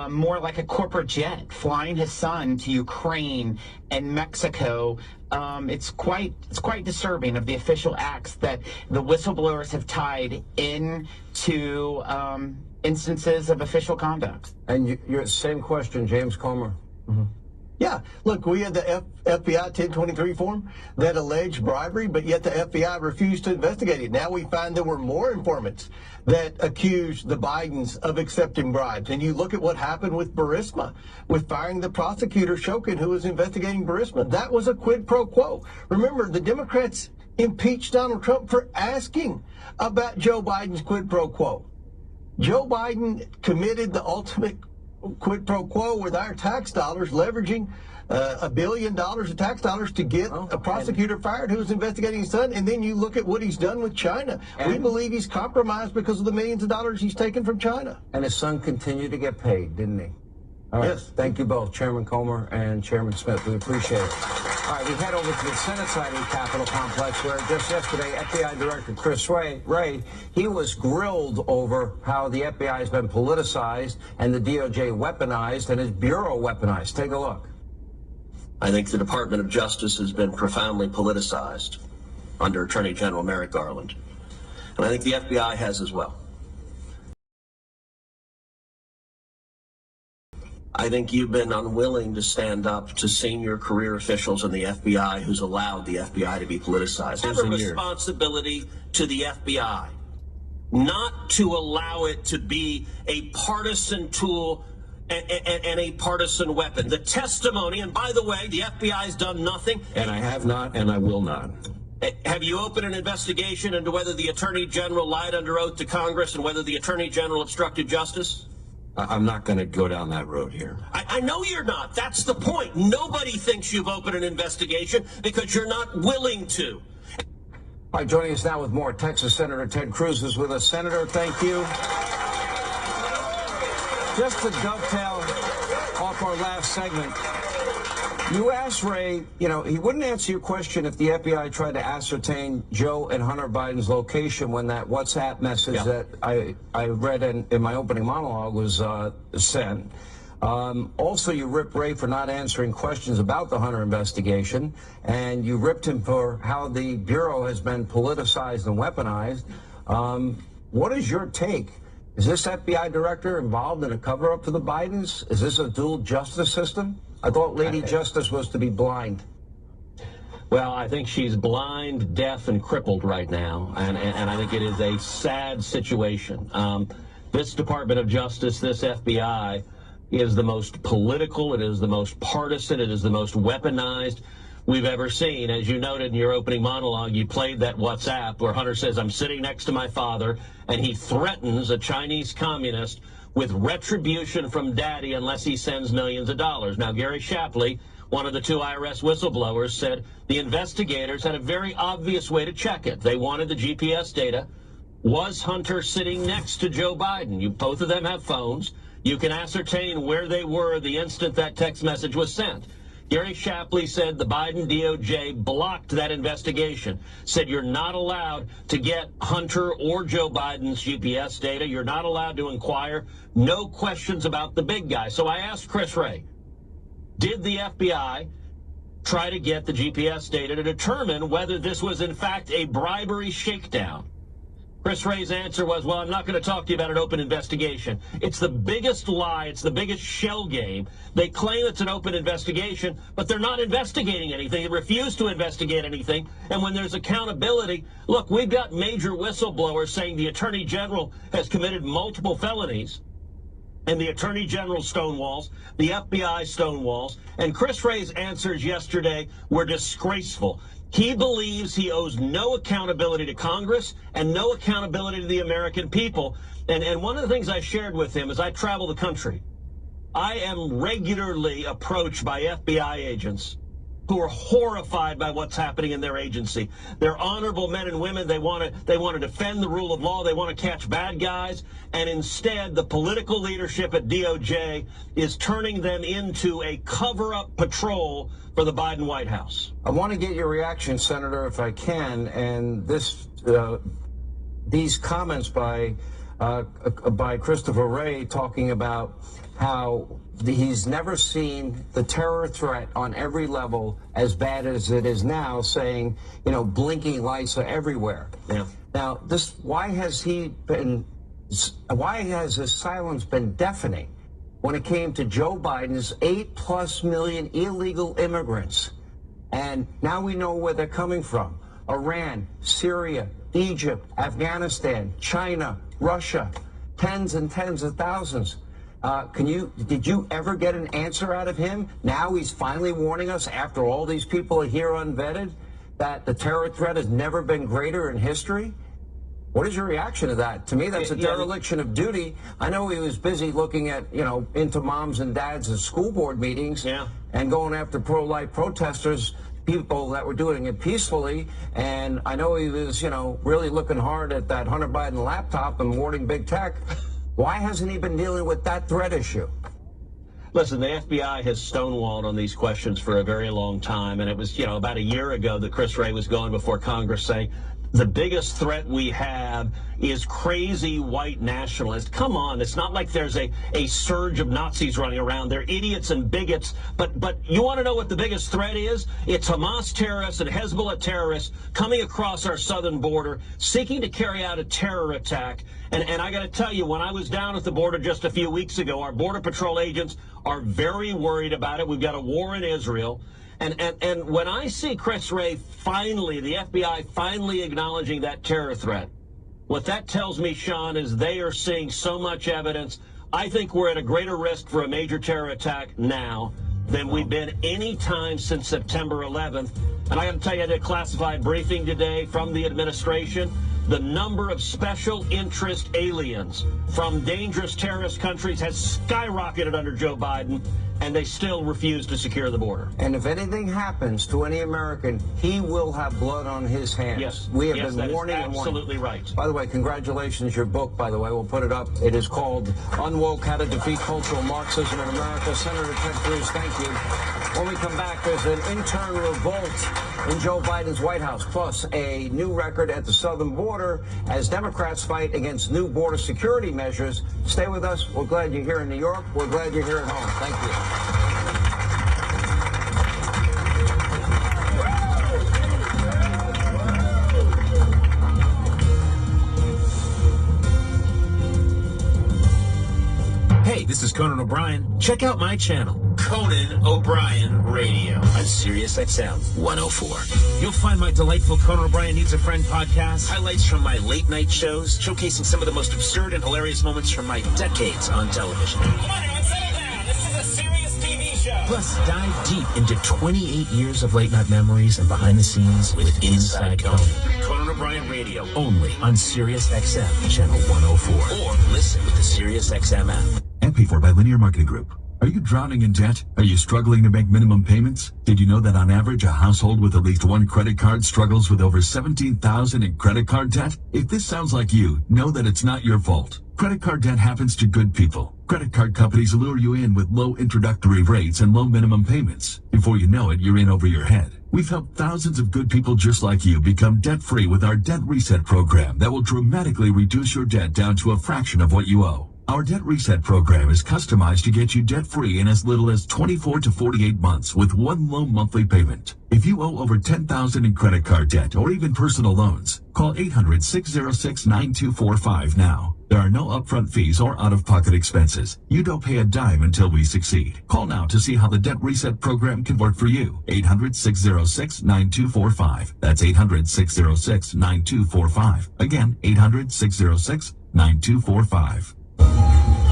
more like a corporate jet, flying his son to Ukraine and Mexico. It's quite disturbing of the official acts that the whistleblowers have tied into instances of official conduct. And your same question, James Comer. Mm-hmm. Yeah, look, we had the FBI 1023 form that alleged bribery, but yet the FBI refused to investigate it. Now we find there were more informants that accused the Bidens of accepting bribes. And you look at what happened with Burisma, with firing the prosecutor, Shokin, who was investigating Burisma. That was a quid pro quo. Remember, the Democrats impeached Donald Trump for asking about Joe Biden's quid pro quo. Joe Biden committed the ultimate quid pro quo with our tax dollars, leveraging $1 billion of tax dollars to get a prosecutor fired who was investigating his son. And then you look at what he's done with China. We believe he's compromised because of the millions of dollars he's taken from China. And his son continued to get paid, didn't he? All right. Yes. Thank you both, Chairman Comer and Chairman Smith. We appreciate it. All right, we head over to the Senate side of the Capitol complex, where just yesterday, FBI Director Chris Wray, he was grilled over how the FBI has been politicized and the DOJ weaponized and his bureau weaponized. Take a look. I think the Department of Justice has been profoundly politicized. under Attorney General Merrick Garland. And I think the FBI has as well. I think you've been unwilling to stand up to senior career officials in the FBI who's allowed the FBI to be politicized. There's a responsibility to the FBI not to allow it to be a partisan tool and a partisan weapon. The testimony, and by the way, the FBI's done nothing. And I have not, and I will not. Have you opened an investigation into whether the Attorney General lied under oath to Congress and whether the Attorney General obstructed justice? I'm not going to go down that road here. I know you're not. That's the point. Nobody thinks you've opened an investigation because you're not willing to. All right, joining us now with more, Texas Senator Ted Cruz is with us. Senator, thank you. Just to dovetail off our last segment, you asked Ray, he wouldn't answer your question if the FBI tried to ascertain Joe and Hunter Biden's location when that WhatsApp message that I read in my opening monologue was sent. Also, you ripped Ray for not answering questions about the Hunter investigation, and you ripped him for how the Bureau has been politicized and weaponized. What is your take? Is this FBI director involved in a cover-up for the Bidens? Is this a dual justice system? I thought Lady Justice was to be blind. Well, I think she's blind, deaf, and crippled right now, and I think it is a sad situation. This Department of Justice, this FBI, is the most political, it is the most partisan, it is the most weaponized we've ever seen. As you noted in your opening monologue, you played that WhatsApp where Hunter says, "I'm sitting next to my father," and he threatens a Chinese communist with retribution from daddy unless he sends millions of dollars. Now, Gary Shapley, one of the two IRS whistleblowers, said the investigators had a very obvious way to check it. They wanted the GPS data. Was Hunter sitting next to Joe Biden? Both of them have phones. You can ascertain where they were the instant that text message was sent. Gary Shapley said the Biden DOJ blocked that investigation, said you're not allowed to get Hunter or Joe Biden's GPS data. You're not allowed to inquire. No questions about the big guy. So I asked Chris Wray, did the FBI try to get the GPS data to determine whether this was in fact a bribery shakedown? Chris Wray's answer was, well, I'm not going to talk to you about an open investigation. It's the biggest lie. It's the biggest shell game. They claim it's an open investigation, but they're not investigating anything. They refuse to investigate anything. And when there's accountability, look, we've got major whistleblowers saying the Attorney General has committed multiple felonies, and the Attorney General stonewalls, the FBI stonewalls, and Chris Wray's answers yesterday were disgraceful. He believes he owes no accountability to Congress and no accountability to the American people. And one of the things I shared with him as I travel the country, I am regularly approached by FBI agents who are horrified by what's happening in their agency. They're honorable men and women. They want to defend the rule of law. They want to catch bad guys. And instead, the political leadership at DOJ is turning them into a cover-up patrol for the Biden White House. I want to get your reaction, Senator, if I can. And these comments by Christopher Wray talking about how he's never seen the terror threat on every level as bad as it is now, saying, blinking lights are everywhere. Yeah. Now, why has his silence been deafening when it came to Joe Biden's 8+ million illegal immigrants? And now we know where they're coming from. Iran, Syria, Egypt, Afghanistan, China, Russia, tens and tens of thousands. Did you ever get an answer out of him? Now he's finally warning us, after all these people are here unvetted, that the terror threat has never been greater in history? What is your reaction to that? To me, that's a dereliction of duty. I know he was busy looking at, into moms and dads at school board meetings and going after pro-life protesters, people that were doing it peacefully. And I know he was, really looking hard at that Hunter Biden laptop and warning big tech. Why hasn't he been dealing with that threat issue? Listen, the FBI has stonewalled on these questions for a very long time, and it was, about a year ago that Chris Wray was going before Congress saying the biggest threat we have is crazy white nationalists. Come on, it's not like there's a surge of Nazis running around. They're idiots and bigots. But you want to know what the biggest threat is? It's Hamas terrorists and Hezbollah terrorists coming across our southern border, seeking to carry out a terror attack. And I got to tell you, when I was down at the border just a few weeks ago, our Border Patrol agents are very worried about it. We've got a war in Israel. And when I see Chris Wray finally, the FBI finally acknowledging that terror threat, what that tells me, Sean, is they are seeing so much evidence. I think we're at a greater risk for a major terror attack now than we've been any time since September 11th. And I got to tell you, I did a classified briefing today from the administration. The number of special interest aliens from dangerous terrorist countries has skyrocketed under Joe Biden, and they still refuse to secure the border. And if anything happens to any American, he will have blood on his hands. Yes. We have yes, been warning and warning. Absolutely right. By the way, congratulations. Your book, by the way, we'll put it up. It is called Unwoke: How to Defeat Cultural Marxism in America. Senator Ted Cruz, thank you. When we come back, there's an intern revolt in Joe Biden's White House, plus a new record at the southern border as Democrats fight against new border security measures. Stay with us. We're glad you're here in New York. We're glad you're here at home. Thank you. Hey, this is Conan O'Brien. Check out my channel, Conan O'Brien Radio, on Sirius XM 104. You'll find my delightful Conan O'Brien Needs a Friend podcast, highlights from my late night shows, showcasing some of the most absurd and hilarious moments from my decades on television. Come on, everyone, settle down. This is a serious TV show. Plus, dive deep into 28 years of late night memories and behind the scenes with Inside Conan. Conan O'Brien Radio, only on Sirius XM Channel 104. Or listen with the Sirius XM app. And paid for by Linear Marketing Group. Are you drowning in debt? Are you struggling to make minimum payments? Did you know that on average, a household with at least one credit card struggles with over $17,000 in credit card debt? If this sounds like you, know that it's not your fault. Credit card debt happens to good people. Credit card companies lure you in with low introductory rates and low minimum payments. Before you know it, you're in over your head. We've helped thousands of good people just like you become debt-free with our Debt Reset program that will dramatically reduce your debt down to a fraction of what you owe. Our Debt Reset program is customized to get you debt-free in as little as 24 to 48 months with one low monthly payment. If you owe over $10,000 in credit card debt or even personal loans, call 800-606-9245 now. There are no upfront fees or out-of-pocket expenses. You don't pay a dime until we succeed. Call now to see how the Debt Reset program can work for you. 800-606-9245. That's 800-606-9245. Again, 800-606-9245.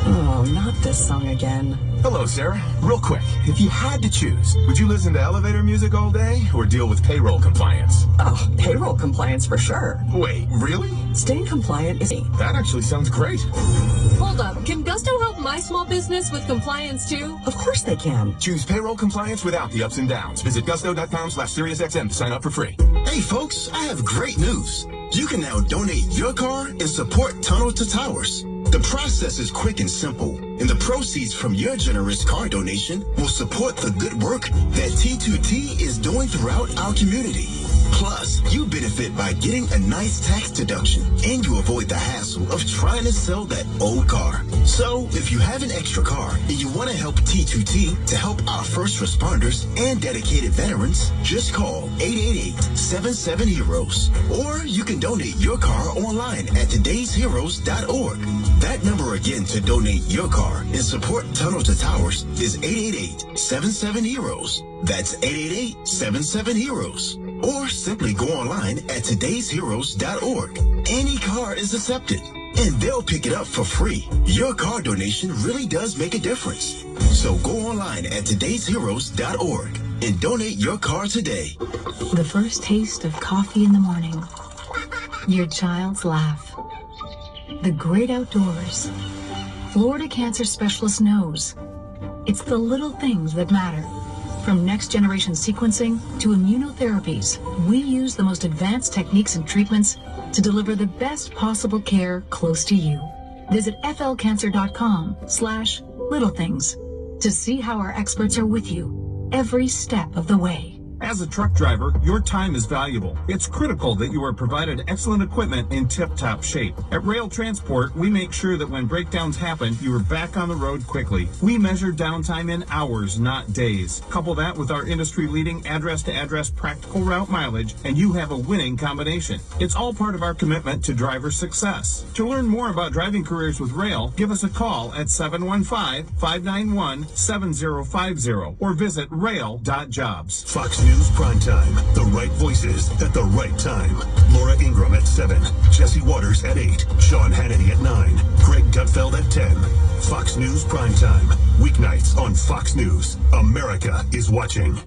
Oh, not this song again. Hello, Sarah. Real quick, if you had to choose, would you listen to elevator music all day or deal with payroll compliance? Oh, payroll compliance for sure. Wait, really? Staying compliant is... That actually sounds great. Hold up. Can Gusto help my small business with compliance too? Of course they can. Choose payroll compliance without the ups and downs. Visit gusto.com/SiriusXM to sign up for free. Hey, folks, I have great news. You can now donate your car and support Tunnel to Towers. The process is quick and simple, and the proceeds from your generous car donation will support the good work that T2T is doing throughout our community. Plus, you benefit by getting a nice tax deduction, and you avoid the hassle of trying to sell that old car. So, if you have an extra car and you want to help T2T to help our first responders and dedicated veterans, just call 888-77-HEROES. Or you can donate your car online at todaysheroes.org. That number again to donate your car and support Tunnel to Towers is 888-77-HEROES. That's 888-77-HEROES. Or simply go online at todaysheroes.org. Any car is accepted, and they'll pick it up for free. Your car donation really does make a difference. So go online at todaysheroes.org and donate your car today. The first taste of coffee in the morning. Your child's laugh. The great outdoors. Florida Cancer Specialist knows. It's the little things that matter. From next-generation sequencing to immunotherapies, we use the most advanced techniques and treatments to deliver the best possible care close to you. Visit flcancer.com/littlethings to see how our experts are with you every step of the way. As a truck driver, your time is valuable. It's critical that you are provided excellent equipment in tip-top shape. At Rail Transport, we make sure that when breakdowns happen, you are back on the road quickly. We measure downtime in hours, not days. Couple that with our industry-leading address-to-address practical route mileage, and you have a winning combination. It's all part of our commitment to driver success. To learn more about driving careers with Rail, give us a call at 715-591-7050 or visit rail.jobs. Fox News Primetime. The right voices at the right time. Laura Ingraham at 7. Jesse Waters at 8. Sean Hannity at 9. Greg Gutfeld at 10. Fox News Primetime. Weeknights on Fox News. America is watching.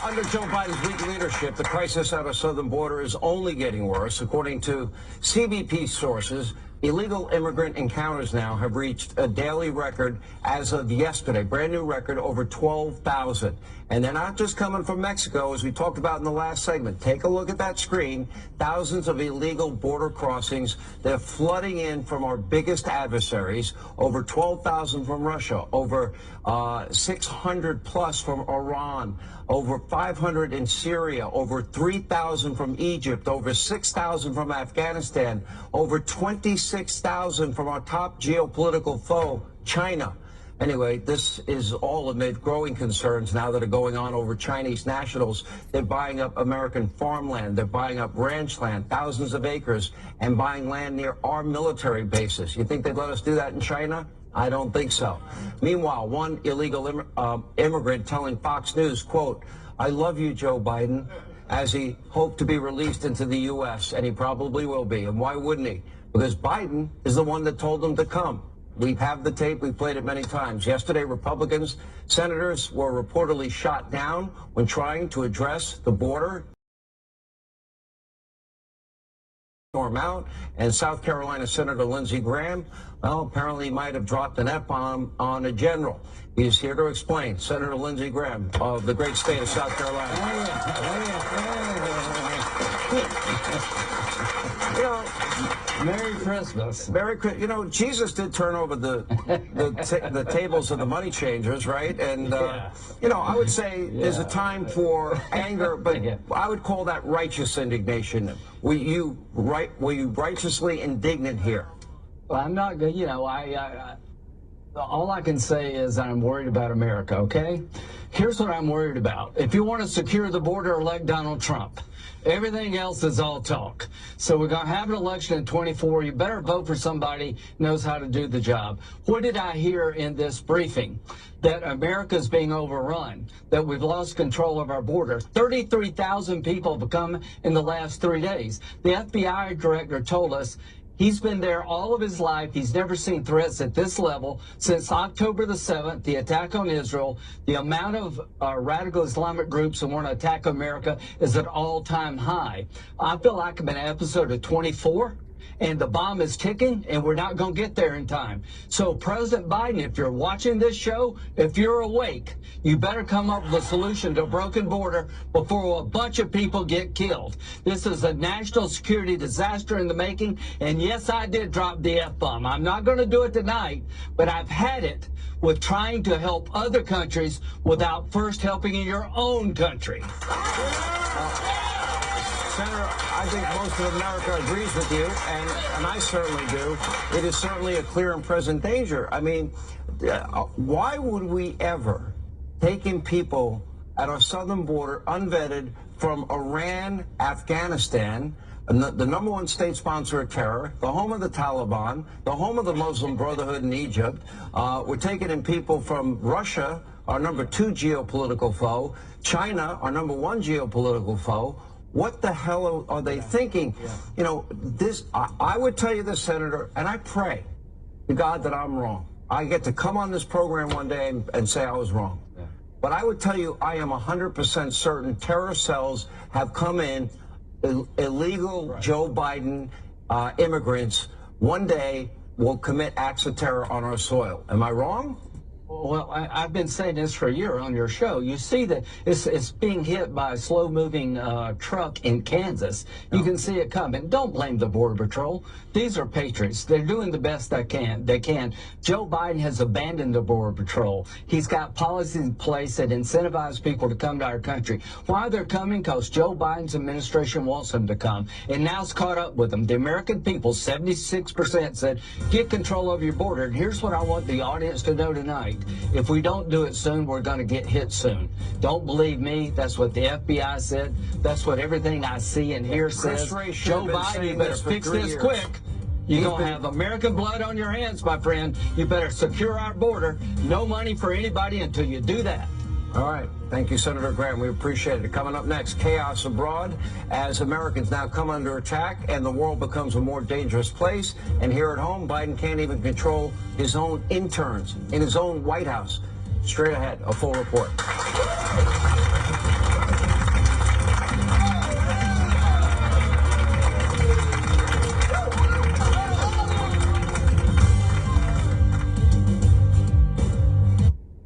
Under Joe Biden's weak leadership, the crisis at our southern border is only getting worse. According to CBP sources, illegal immigrant encounters now have reached a daily record as of yesterday, brand new record, over 12,000. And they're not just coming from Mexico, as we talked about in the last segment. Take a look at that screen. Thousands of illegal border crossings. They're flooding in from our biggest adversaries. Over 12,000 from Russia, over 600 plus from Iran, over 500 in Syria, over 3,000 from Egypt, over 6,000 from Afghanistan, over 26,000 from our top geopolitical foe, China. Anyway, this is all amid growing concerns now that are going on over Chinese nationals. They're buying up American farmland. They're buying up ranch land, thousands of acres, and buying land near our military bases. You think they'd let us do that in China? I don't think so. Meanwhile, one illegal immigrant telling Fox News, quote, "I love you, Joe Biden," as he hoped to be released into the U.S., and he probably will be. And why wouldn't he? Because Biden is the one that told him to come. We have the tape. We've played it many times. Yesterday, Republicans, senators were reportedly shot down when trying to address the border. Storm out. And South Carolina Senator Lindsey Graham, well, apparently might have dropped an F-bomb on a general. He's here to explain. Senator Lindsey Graham of the great state of South Carolina. You know, Merry Christmas. You know, Jesus did turn over the tables of the money changers, right? And, you know, I would say there's a time for anger, but I would call that righteous indignation. Were you righteously indignant here? Well, I'm not good. You know, all I can say is I'm worried about America, okay? Here's what I'm worried about. If you want to secure the border, elect Donald Trump. Everything else is all talk. So we're going to have an election in 24. You better vote for somebody who knows how to do the job. What did I hear in this briefing? That America's being overrun, that we've lost control of our border. 33,000 people have come in the last 3 days. The FBI director told us he's been there all of his life. He's never seen threats at this level since October the 7th, the attack on Israel. The amount of radical Islamic groups who want to attack America is at all-time high. I feel like I'm in an episode of 24, and the bomb is ticking, and we're not going to get there in time. So, President Biden, if you're watching this show, if you're awake, you better come up with a solution to a broken border before a bunch of people get killed. This is a national security disaster in the making, and yes, I did drop the F-bomb. I'm not going to do it tonight, but I've had it with trying to help other countries without first helping in your own country. Senator, I think most of America agrees with you, and I certainly do. It is certainly a clear and present danger. I mean, why would we ever take in people at our southern border unvetted from Iran, Afghanistan, the number one state sponsor of terror, the home of the Taliban, the home of the Muslim Brotherhood in Egypt? We're taking in people from Russia, our number 2 geopolitical foe, China, our number 1 geopolitical foe. What the hell are they thinking? You know, I would tell you this, Senator, and I pray to God that I'm wrong. I get to come on this program one day and say I was wrong. But I would tell you I am 100% certain terror cells have come in, illegal Joe Biden immigrants one day will commit acts of terror on our soil. Am I wrong? Well, I've been saying this for a year on your show. You see that it's being hit by a slow-moving truck in Kansas. You can see it coming. Don't blame the Border Patrol. These are patriots. They're doing the best they can. Joe Biden has abandoned the Border Patrol. He's got policies in place that incentivize people to come to our country. Why they're coming? Because Joe Biden's administration wants them to come. And now it's caught up with them. The American people, 76% said, get control of your border. And here's what I want the audience to know tonight. If we don't do it soon, we're going to get hit soon. Don't believe me. That's what the FBI said. That's what everything I see and hear says. Joe Biden, you better fix this quick. You're going to have American blood on your hands, my friend. You better secure our border. No money for anybody until you do that. All right. Thank you, Senator Graham. We appreciate it. Coming up next, chaos abroad as Americans now come under attack and the world becomes a more dangerous place. And here at home, Biden can't even control his own interns in his own White House. Straight ahead, a full report.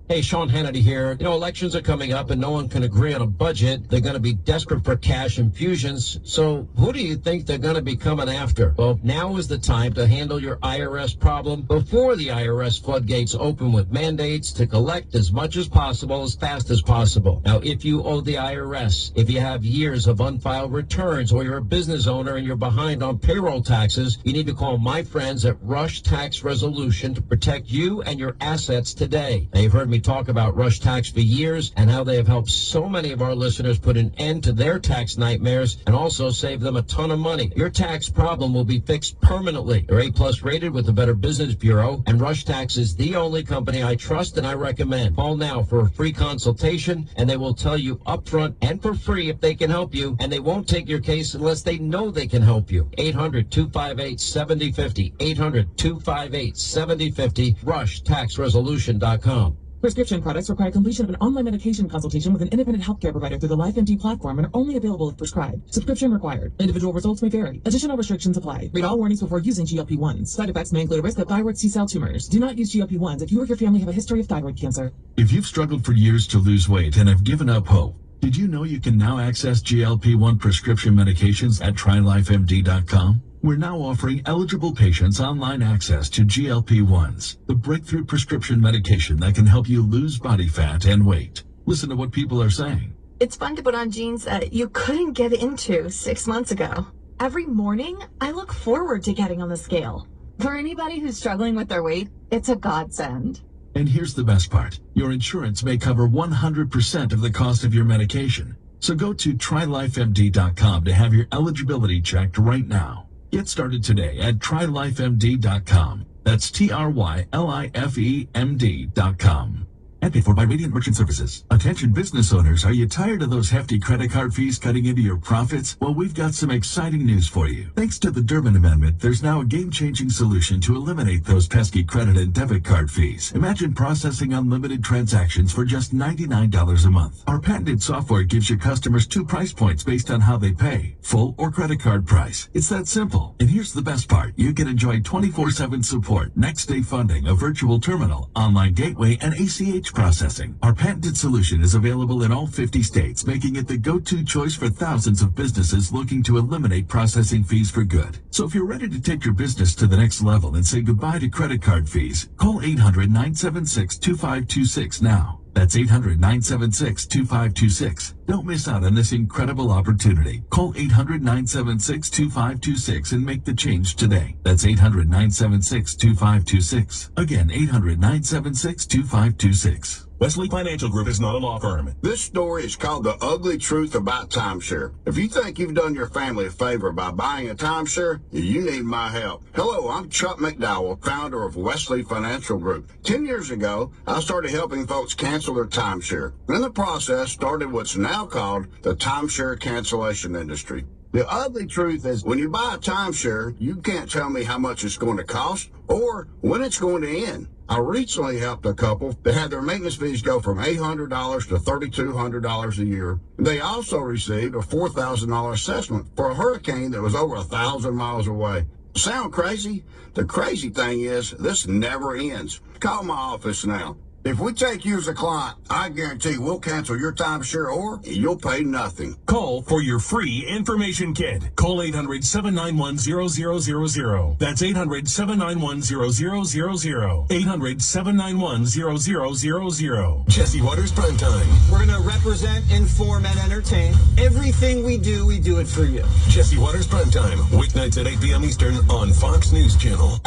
Hey, Sean Hannity here. You know, elections are coming up and no one can agree on a budget. They're going to be desperate for cash infusions. So who do you think they're going to be coming after? Well, now is the time to handle your IRS problem before the IRS floodgates open with mandates to collect as much as possible as fast as possible. Now, if you owe the IRS, if you have years of unfiled returns, or you're a business owner and you're behind on payroll taxes, you need to call my friends at Rush Tax Resolution to protect you and your assets today. Now, you've heard me talk about Rush Tax for years and how they have helped so many of our listeners put an end to their tax nightmares and also save them a ton of money. Your tax problem will be fixed permanently. They're A+ rated with the Better Business Bureau, and Rush Tax is the only company I trust and I recommend. Call now for a free consultation, and they will tell you upfront and for free if they can help you, and they won't take your case unless they know they can help you. 800-258-7050. 800-258-7050. RushTaxResolution.com. Prescription products require completion of an online medication consultation with an independent healthcare provider through the LifeMD platform and are only available if prescribed. Subscription required. Individual results may vary. Additional restrictions apply. Read all warnings before using GLP-1s. Side effects may include a risk of thyroid C-cell tumors. Do not use GLP-1s if you or your family have a history of thyroid cancer. If you've struggled for years to lose weight and have given up hope, did you know you can now access GLP-1 prescription medications at TryLifeMD.com? We're now offering eligible patients online access to GLP-1s, the breakthrough prescription medication that can help you lose body fat and weight. Listen to what people are saying. It's fun to put on jeans that you couldn't get into 6 months ago. Every morning, I look forward to getting on the scale. For anybody who's struggling with their weight, it's a godsend. And here's the best part. Your insurance may cover 100% of the cost of your medication. So go to TryLifeMD.com to have your eligibility checked right now. Get started today at TryLifeMD.com. That's TryLifeMD.com. And paid for by Radiant Merchant Services. Attention business owners, are you tired of those hefty credit card fees cutting into your profits? Well, we've got some exciting news for you. Thanks to the Durbin Amendment, there's now a game-changing solution to eliminate those pesky credit and debit card fees. Imagine processing unlimited transactions for just $99 a month. Our patented software gives your customers 2 price points based on how they pay, full or credit card price. It's that simple. And here's the best part. You can enjoy 24/7 support, next-day funding, a virtual terminal, online gateway, and ACH processing. Our patented solution is available in all 50 states, making it the go-to choice for thousands of businesses looking to eliminate processing fees for good. So if you're ready to take your business to the next level and say goodbye to credit card fees, call 800-976-2526 now. That's 800-976-2526. Don't miss out on this incredible opportunity. Call 800-976-2526 and make the change today. That's 800-976-2526. Again, 800-976-2526. Wesley Financial Group is not a law firm. This story is called The Ugly Truth About Timeshare. If you think you've done your family a favor by buying a timeshare, you need my help. Hello, I'm Chuck McDowell, founder of Wesley Financial Group. 10 years ago, I started helping folks cancel their timeshare. In the process, started what's now called the timeshare cancellation industry. The ugly truth is when you buy a timeshare, you can't tell me how much it's going to cost or when it's going to end. I recently helped a couple that had their maintenance fees go from $800 to $3,200 a year. They also received a $4,000 assessment for a hurricane that was over 1,000 miles away. Sound crazy? The crazy thing is this never ends. Call my office now. If we take you as a client, I guarantee we'll cancel your timeshare or you'll pay nothing. Call for your free information kit. Call 800-791-0000. That's 800-791-0000. 800-791-0000. Jesse Waters Primetime. We're going to represent, inform, and entertain. Everything we do it for you. Jesse Waters Primetime. Weeknights at 8 p.m. Eastern on Fox News Channel.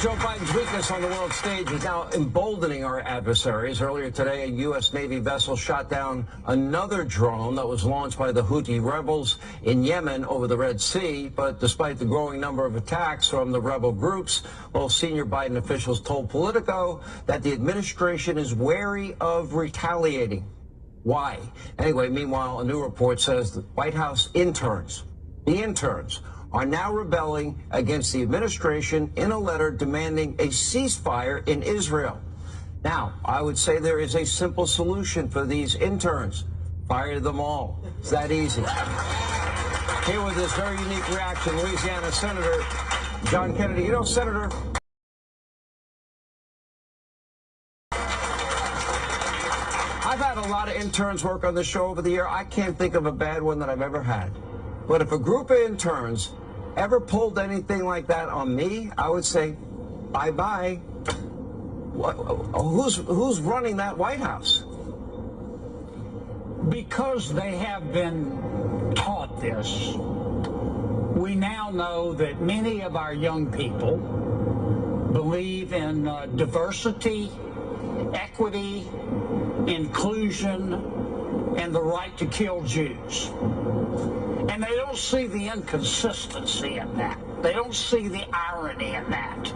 Joe Biden's weakness on the world stage is now emboldening our adversaries. Earlier today, a U.S. Navy vessel shot down another drone that was launched by the Houthi rebels in Yemen over the Red Sea. But despite the growing number of attacks from the rebel groups, well, senior Biden officials told Politico that the administration is wary of retaliating. Why? Anyway, meanwhile, a new report says the White House interns, are now rebelling against the administration in a letter demanding a ceasefire in Israel. Now, I would say there is a simple solution for these interns. Fire them all. It's that easy. Here with this very unique reaction, Louisiana Senator John Kennedy. You know, Senator, I've had a lot of interns work on the show over the year. I can't think of a bad one that I've ever had. But if a group of interns ever pulled anything like that on me, I would say, bye-bye. Who's running that White House? Because they have been taught this, we now know that many of our young people believe in diversity, equity, inclusion, and the right to kill Jews. And they don't see the inconsistency in that. They don't see the irony in that.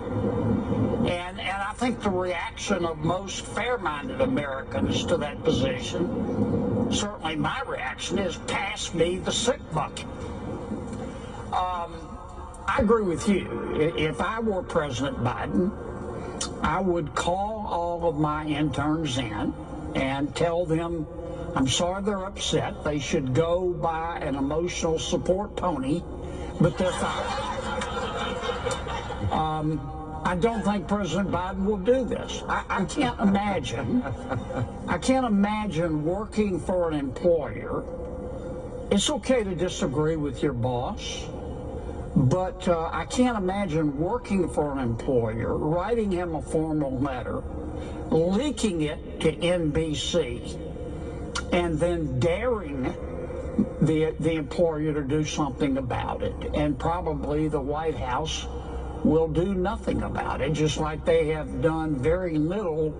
And I think the reaction of most fair-minded Americans to that position, certainly my reaction, is pass me the sick bucket. I agree with you. If I were President Biden, I would call all of my interns in and tell them, I'm sorry they're upset. They should go buy an emotional support pony, but they're fired. I don't think President Biden will do this. I can't imagine. I can't imagine working for an employer. It's okay to disagree with your boss, but I can't imagine working for an employer, writing him a formal letter, leaking it to NBC, and then daring the employer to do something about it. And probably the White House will do nothing about it, just like they have done very little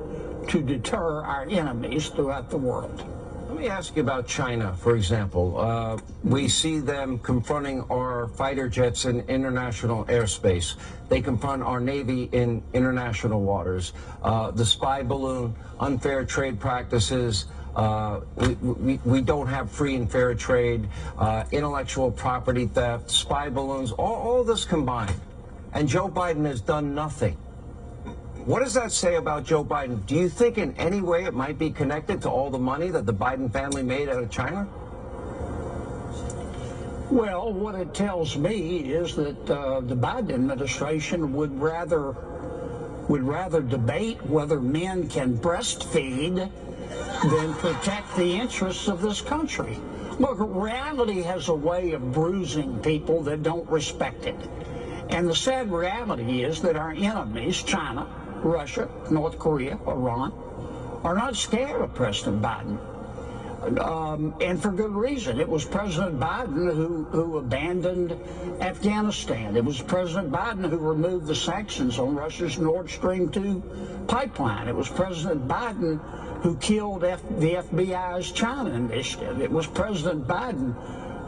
to deter our enemies throughout the world. Let me ask you about China, for example. We see them confronting our fighter jets in international airspace. They confront our Navy in international waters. The spy balloon, unfair trade practices, we don't have free and fair trade, intellectual property theft, spy balloons, all this combined. And Joe Biden has done nothing. What does that say about Joe Biden? Do you think in any way it might be connected to all the money that the Biden family made out of China? Well, what it tells me is that the Biden administration would rather debate whether men can breastfeed than protect the interests of this country. Look, reality has a way of bruising people that don't respect it. And the sad reality is that our enemies, China, Russia, North Korea, Iran, are not scared of President Biden. And for good reason. It was President Biden who abandoned Afghanistan. It was President Biden who removed the sanctions on Russia's Nord Stream 2 pipeline. It was President Biden who killed the FBI's China initiative. It was President Biden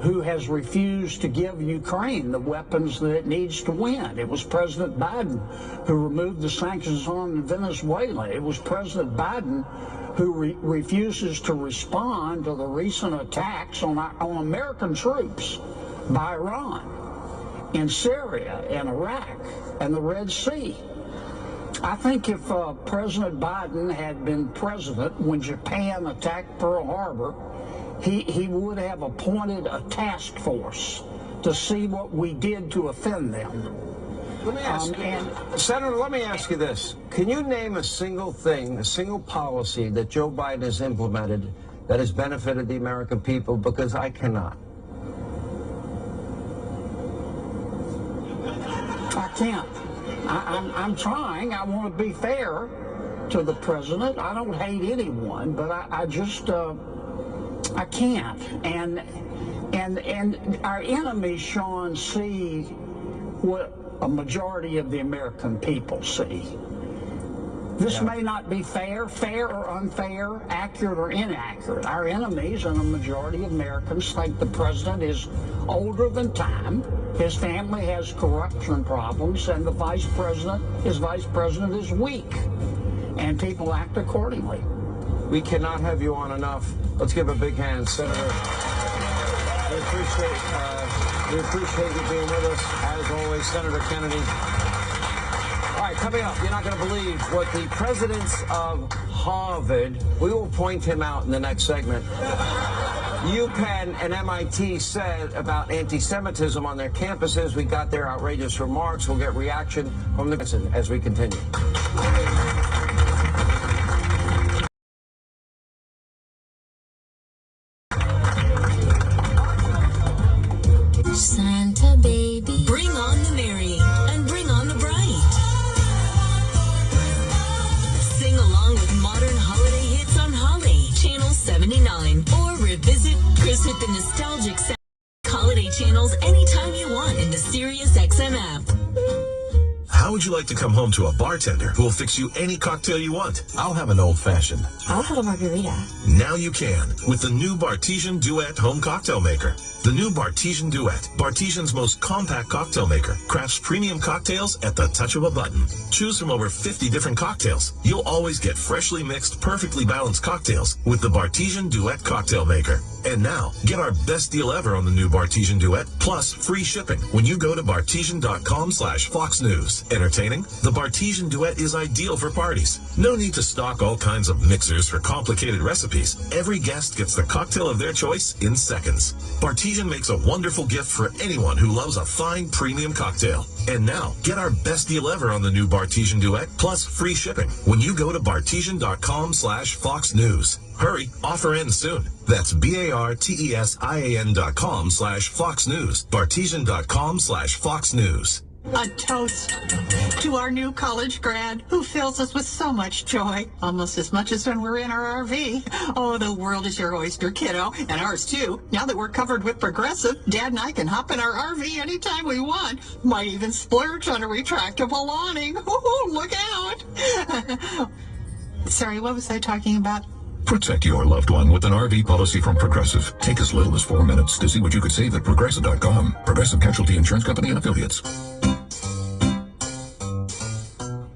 who has refused to give Ukraine the weapons that it needs to win. It was President Biden who removed the sanctions on Venezuela. It was President Biden who refuses to respond to the recent attacks on American troops by Iran in Syria and Iraq and the Red Sea. I think if President Biden had been president when Japan attacked Pearl Harbor, he would have appointed a task force to see what we did to offend them. Let me ask Senator, let me ask you this. Can you name a single thing, a single policy that Joe Biden has implemented that has benefited the American people? Because I cannot. I can't. I'm trying. I want to be fair to the president. I don't hate anyone, but I just I can't. And our enemies, Sean, see what a majority of the American people see. This may not be fair or unfair, accurate or inaccurate. Our enemies and a majority of Americans think the president is older than time, his family has corruption problems, and his vice president is weak. And people act accordingly. We cannot have you on enough. Let's give a big hand, Senator. We appreciate you being with us, as always, Senator Kennedy. All right, coming up, you're not going to believe what the presidents of Harvard, we will point him out in the next segment, UPenn and MIT said about anti-Semitism on their campuses. We got their outrageous remarks. We'll get reaction from the president as we continue. Santa baby, bring on the merry and bring on the bright. Sing along with modern holiday hits on Holly, Channel 79, or revisit Chris with the nostalgic holiday channels anytime you want in the Sirius XM app. How would you like to come home to a bartender who will fix you any cocktail you want? I'll have an old-fashioned. I'll have a margarita. Now you can with the new Bartesian Duet home cocktail maker. The new Bartesian Duet, Bartesian's most compact cocktail maker, crafts premium cocktails at the touch of a button. Choose from over 50 different cocktails. You'll always get freshly mixed, perfectly balanced cocktails with the Bartesian Duet cocktail maker. And now, get our best deal ever on the new Bartesian Duet, plus free shipping when you go to Bartesian.com/Fox News. Entertaining? The Bartesian Duet is ideal for parties. No need to stock all kinds of mixers for complicated recipes. Every guest gets the cocktail of their choice in seconds. Bartesian makes a wonderful gift for anyone who loves a fine premium cocktail. And now, get our best deal ever on the new Bartesian Duet, plus free shipping when you go to Bartesian.com/Fox News. Hurry, offer ends soon. That's BARTESIAN.com/Fox News. Bartesian.com/Fox News. A toast to our new college grad who fills us with so much joy, almost as much as when we're in our RV. Oh, the world is your oyster, kiddo, and ours too. Now that we're covered with Progressive, Dad and I can hop in our RV anytime we want. Might even splurge on a retractable awning. Ooh, look out. Sorry, what was I talking about? Protect your loved one with an RV policy from Progressive. Take as little as 4 minutes to see what you could save at Progressive.com. Progressive Casualty Insurance Company and Affiliates.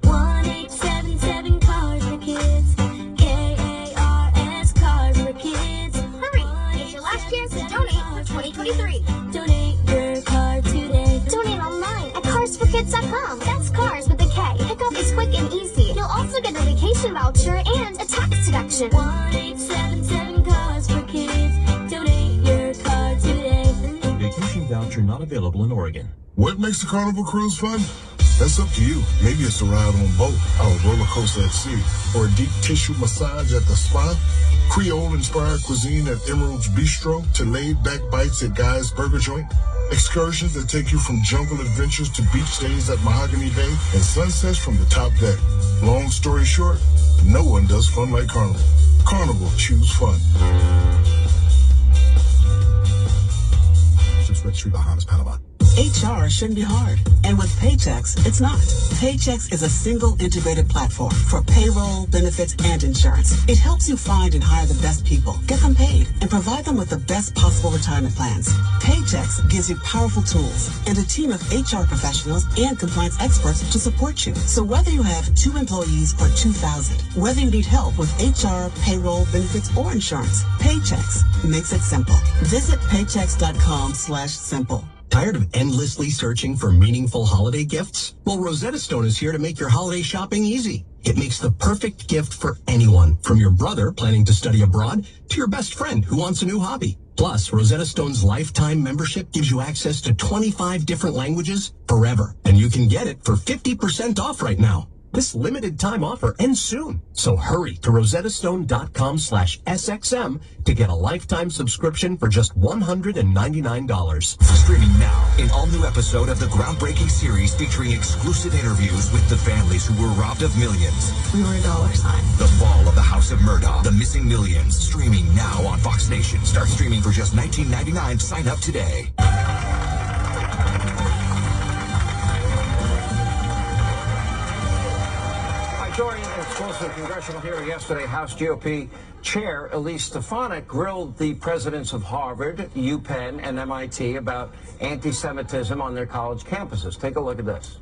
1877 Cars for Kids. KARS Cars for Kids. Hurry! It's your last chance to donate for 2023. Donate your car today. Donate online at carsforkids.com. That's cars with a K. Pickup is quick and easy. You'll also get a vacation voucher and a tax deduction. 1877 Cars for Kids. Donate your car today. Vacation voucher not available in Oregon. What makes the Carnival cruise fun? That's up to you. Maybe it's a ride on a boat, or a roller coaster at sea, or a deep tissue massage at the spa. Creole-inspired cuisine at Emerald's Bistro to laid-back bites at Guy's Burger Joint. Excursions that take you from jungle adventures to beach stays at Mahogany Bay and sunsets from the top deck. Long story short, no one does fun like Carnival. Carnival, choose fun. Registry, Bahamas, Panama. HR shouldn't be hard. And with Paychex, it's not. Paychex is a single integrated platform for payroll, benefits, and insurance. It helps you find and hire the best people, get them paid, and provide them with the best possible retirement plans. Paychex gives you powerful tools and a team of HR professionals and compliance experts to support you. So whether you have 2 employees or 2,000, whether you need help with HR, payroll, benefits, or insurance, Paychex makes it simple. Visit paychex.com/simple. Tired of endlessly searching for meaningful holiday gifts? Well, Rosetta Stone is here to make your holiday shopping easy. It makes the perfect gift for anyone, from your brother planning to study abroad to your best friend who wants a new hobby. Plus, Rosetta Stone's lifetime membership gives you access to 25 different languages forever. And you can get it for 50% off right now. This limited time offer ends soon. So hurry to rosettastone.com/SXM to get a lifetime subscription for just $199. Streaming now, an all-new episode of the groundbreaking series featuring exclusive interviews with the families who were robbed of millions. We were a dollar sign. The Fall of the House of Murdoch, The Missing Millions, streaming now on Fox Nation. Start streaming for just $19.99. Sign up today. During an explosive congressional hearing yesterday, House GOP Chair Elise Stefanik grilled the presidents of Harvard, UPenn, and MIT about anti-Semitism on their college campuses. Take a look at this.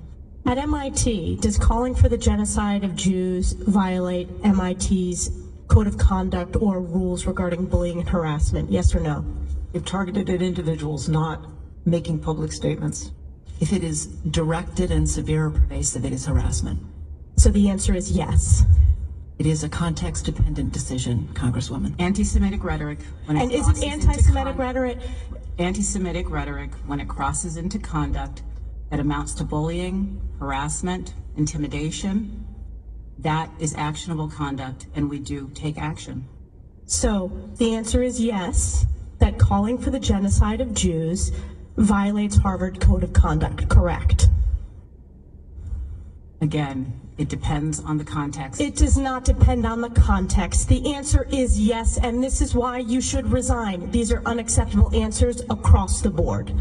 At MIT, does calling for the genocide of Jews violate MIT's code of conduct or rules regarding bullying and harassment? Yes or no? If targeted at individuals, not making public statements. If it is directed and severe or pervasive, it is harassment. So the answer is yes. It is a context-dependent decision, Congresswoman. Anti-Semitic rhetoric. And is it anti-Semitic rhetoric? Anti-Semitic rhetoric, when it crosses into conduct that amounts to bullying, harassment, intimidation, that is actionable conduct, and we do take action. So the answer is yes, that calling for the genocide of Jews violates Harvard Code of Conduct, correct? Again, it depends on the context. It does not depend on the context. The answer is yes, and this is why you should resign. These are unacceptable answers across the board.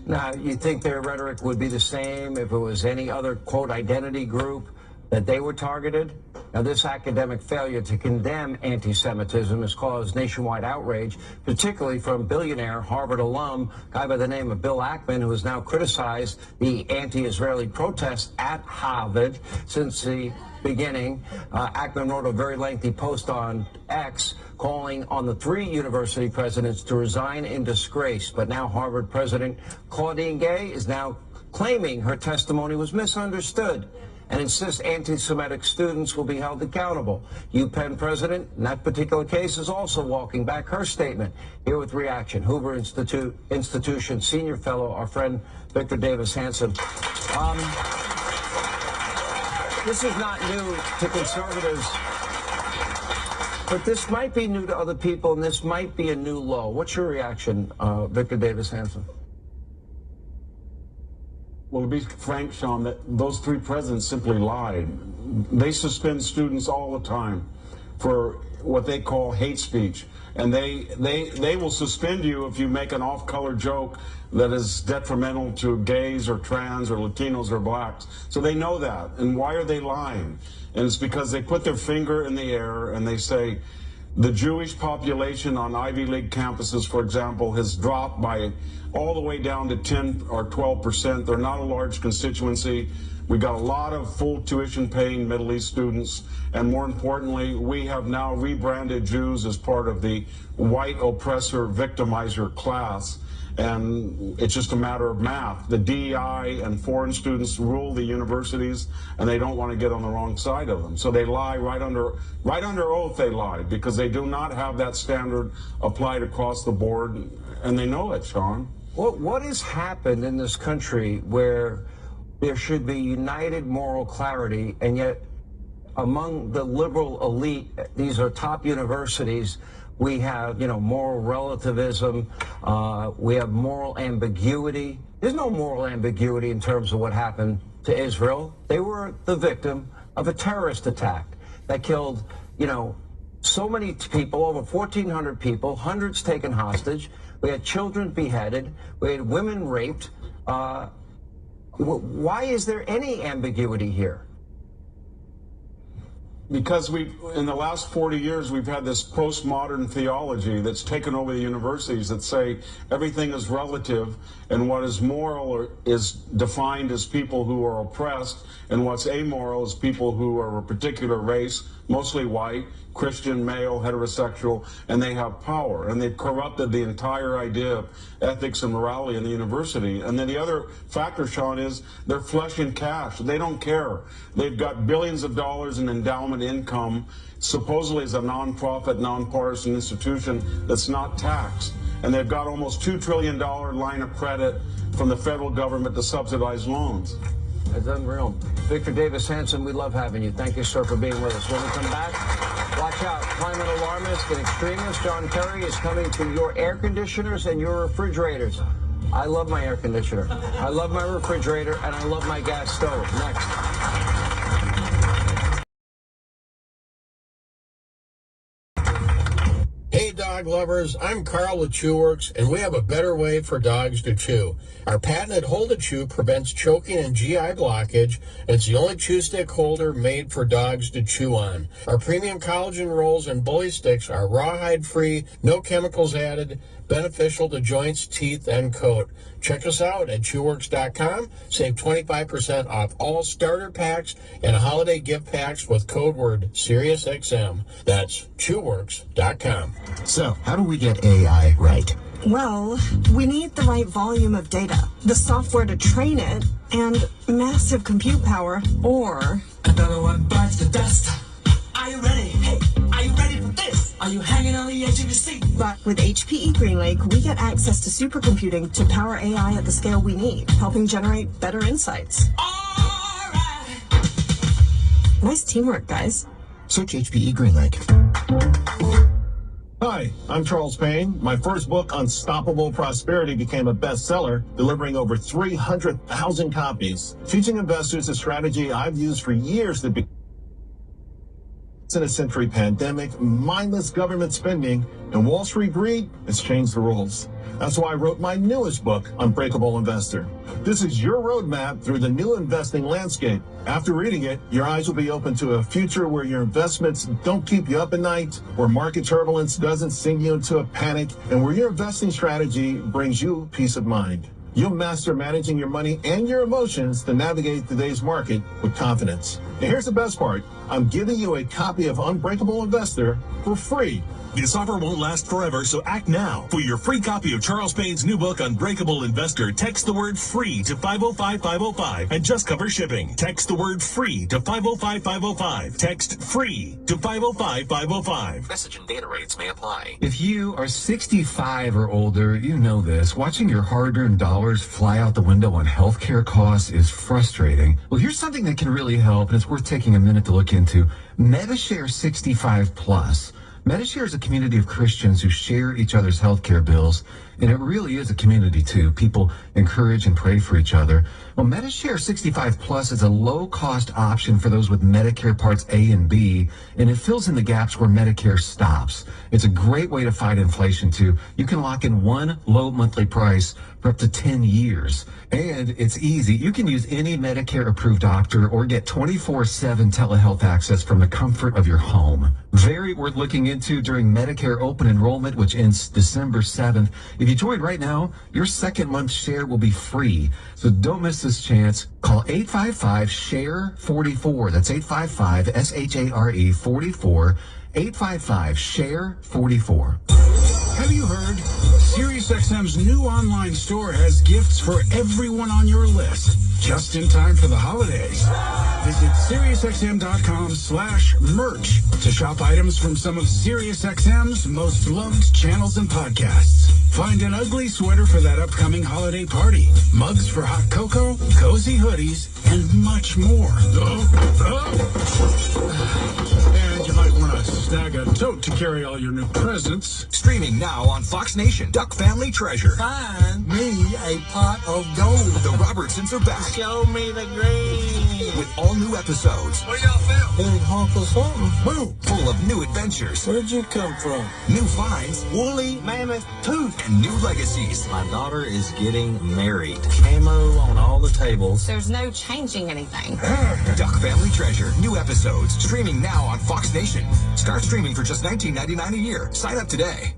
Now, you think their rhetoric would be the same if it was any other, quote, identity group that they were targeted? Now, this academic failure to condemn anti-Semitism has caused nationwide outrage, particularly from billionaire Harvard alum, a guy by the name of Bill Ackman, who has now criticized the anti-Israeli protests at Harvard since the beginning. Ackman wrote a very lengthy post on X calling on the three university presidents to resign in disgrace. But now Harvard President Claudine Gay is now claiming her testimony was misunderstood and insists anti-Semitic students will be held accountable. UPenn president, in that particular case, is also walking back her statement. Here with reaction, Hoover Institution senior fellow, our friend Victor Davis Hanson. This is not new to conservatives, but this might be new to other people, and this might be a new low. What's your reaction, Victor Davis Hanson? Well, to be frank, Sean, that those three presidents simply lied. They suspend students all the time for what they call hate speech. And they will suspend you if you make an off-color joke that is detrimental to gays or trans or Latinos or blacks. So they know that. And why are they lying? And it's because they put their finger in the air and they say, the Jewish population on Ivy League campuses, for example, has dropped by all the way down to 10 or 12%. They're not a large constituency. We got a lot of full tuition paying Middle East students. And more importantly, we have now rebranded Jews as part of the white oppressor victimizer class. And it's just a matter of math. The DEI and foreign students rule the universities, and they don't want to get on the wrong side of them. So they lie right under oath. They lie because they do not have that standard applied across the board, and they know it, Sean. What has happened in this country where there should be united moral clarity, and yet among the liberal elite, these are top universities, we have, moral relativism. We have moral ambiguity. There's no moral ambiguity in terms of what happened to Israel. They were the victim of a terrorist attack that killed, so many people, over 1,400 people, hundreds taken hostage. We had children beheaded. We had women raped. Why is there any ambiguity here? Because in the last 40 years, we've had this postmodern theology that's taken over the universities that say everything is relative, and what is moral is defined as people who are oppressed, and what's amoral is people who are a particular race, mostly white, Christian, male, heterosexual, and they have power. And they've corrupted the entire idea of ethics and morality in the university. And then the other factor, Sean, is they're flush in cash. They don't care. They've got billions of dollars in endowment income, supposedly as a nonprofit, nonpartisan institution that's not taxed. and they've got almost $2 trillion line of credit from the federal government to subsidize loans. That's unreal. Victor Davis Hanson, we love having you. Thank you, sir, for being with us. When we come back, watch out. Climate alarmist and extremist John Kerry is coming to your air conditioners and your refrigerators. I love my air conditioner. I love my refrigerator, and I love my gas stove. Next. Hey dog lovers, I'm Carl with ChewWorks, and we have a better way for dogs to chew. Our patented Hold It Chew prevents choking and GI blockage, and it's the only chew stick holder made for dogs to chew on. Our premium collagen rolls and bully sticks are rawhide free, no chemicals added, beneficial to joints, teeth, and coat. Check us out at chewworks.com. Save 25% off all starter packs and holiday gift packs with code word SiriusXM. That's chewworks.com. So, how do we get AI right? Well, we need the right volume of data, the software to train it, and massive compute power, or... Another one bites the dust. Are you ready? Hey, are you ready for this? Are you hanging on the edge of your seat? But with HPE GreenLake, we get access to supercomputing to power AI at the scale we need, helping generate better insights. All right. Nice teamwork, guys. Search HPE GreenLake. Hi, I'm Charles Payne. My first book, Unstoppable Prosperity, became a bestseller, delivering over 300,000 copies. Teaching investors a strategy I've used for years to be in a century pandemic, mindless government spending, and Wall Street greed has changed the rules. That's why I wrote my newest book, Unbreakable Investor. This is your roadmap through the new investing landscape. After reading it, your eyes will be open to a future where your investments don't keep you up at night, where market turbulence doesn't sink you into a panic, and where your investing strategy brings you peace of mind. You'll master managing your money and your emotions to navigate today's market with confidence. And here's the best part. I'm giving you a copy of Unbreakable Investor for free. This offer won't last forever, so act now. For your free copy of Charles Payne's new book, Unbreakable Investor, text the word FREE to 505-505 and just cover shipping. Text the word FREE to 505-505. Text FREE to 505-505. Message and data rates may apply. If you are 65 or older, you know this. Watching your hard-earned dollars fly out the window on healthcare costs is frustrating. Well, here's something that can really help, and it's worth taking a minute to look into. MediShare 65 Plus. MediShare is a community of Christians who share each other's healthcare bills, and it really is a community too. People encourage and pray for each other. Well, MediShare 65 Plus is a low-cost option for those with Medicare Parts A and B, and it fills in the gaps where Medicare stops. It's a great way to fight inflation too. You can lock in one low monthly price for up to 10 years. And it's easy. You can use any Medicare-approved doctor or get 24/7 telehealth access from the comfort of your home. Very worth looking into during Medicare open enrollment, which ends December 7th. If you join right now, your second month share will be free. So don't miss this chance. Call 855-SHARE-44. That's 855-SHARE 44. 855-SHARE-44. Have you heard? SiriusXM's new online store has gifts for everyone on your list, just in time for the holidays. Visit SiriusXM.com/merch to shop items from some of SiriusXM's most loved channels and podcasts. Find an ugly sweater for that upcoming holiday party, mugs for hot cocoa, cozy hoodies, and much more. And you might want to snag a tote to carry all your new presents. Streaming now on Fox Nation, Duck Family Treasure. Find me a pot of gold. The Robertsons are back. Show me the green. With all new episodes. What do y'all feel? Big hunk of something. Boom. Full of new adventures. Where'd you come from? New finds. Woolly mammoth tooth. And new legacies. My daughter is getting married. Camo on all the tables. There's no changing anything. Duck Family Treasure. New episodes. Streaming now on Fox Nation. Start streaming for just $19.99 a year. Sign up today.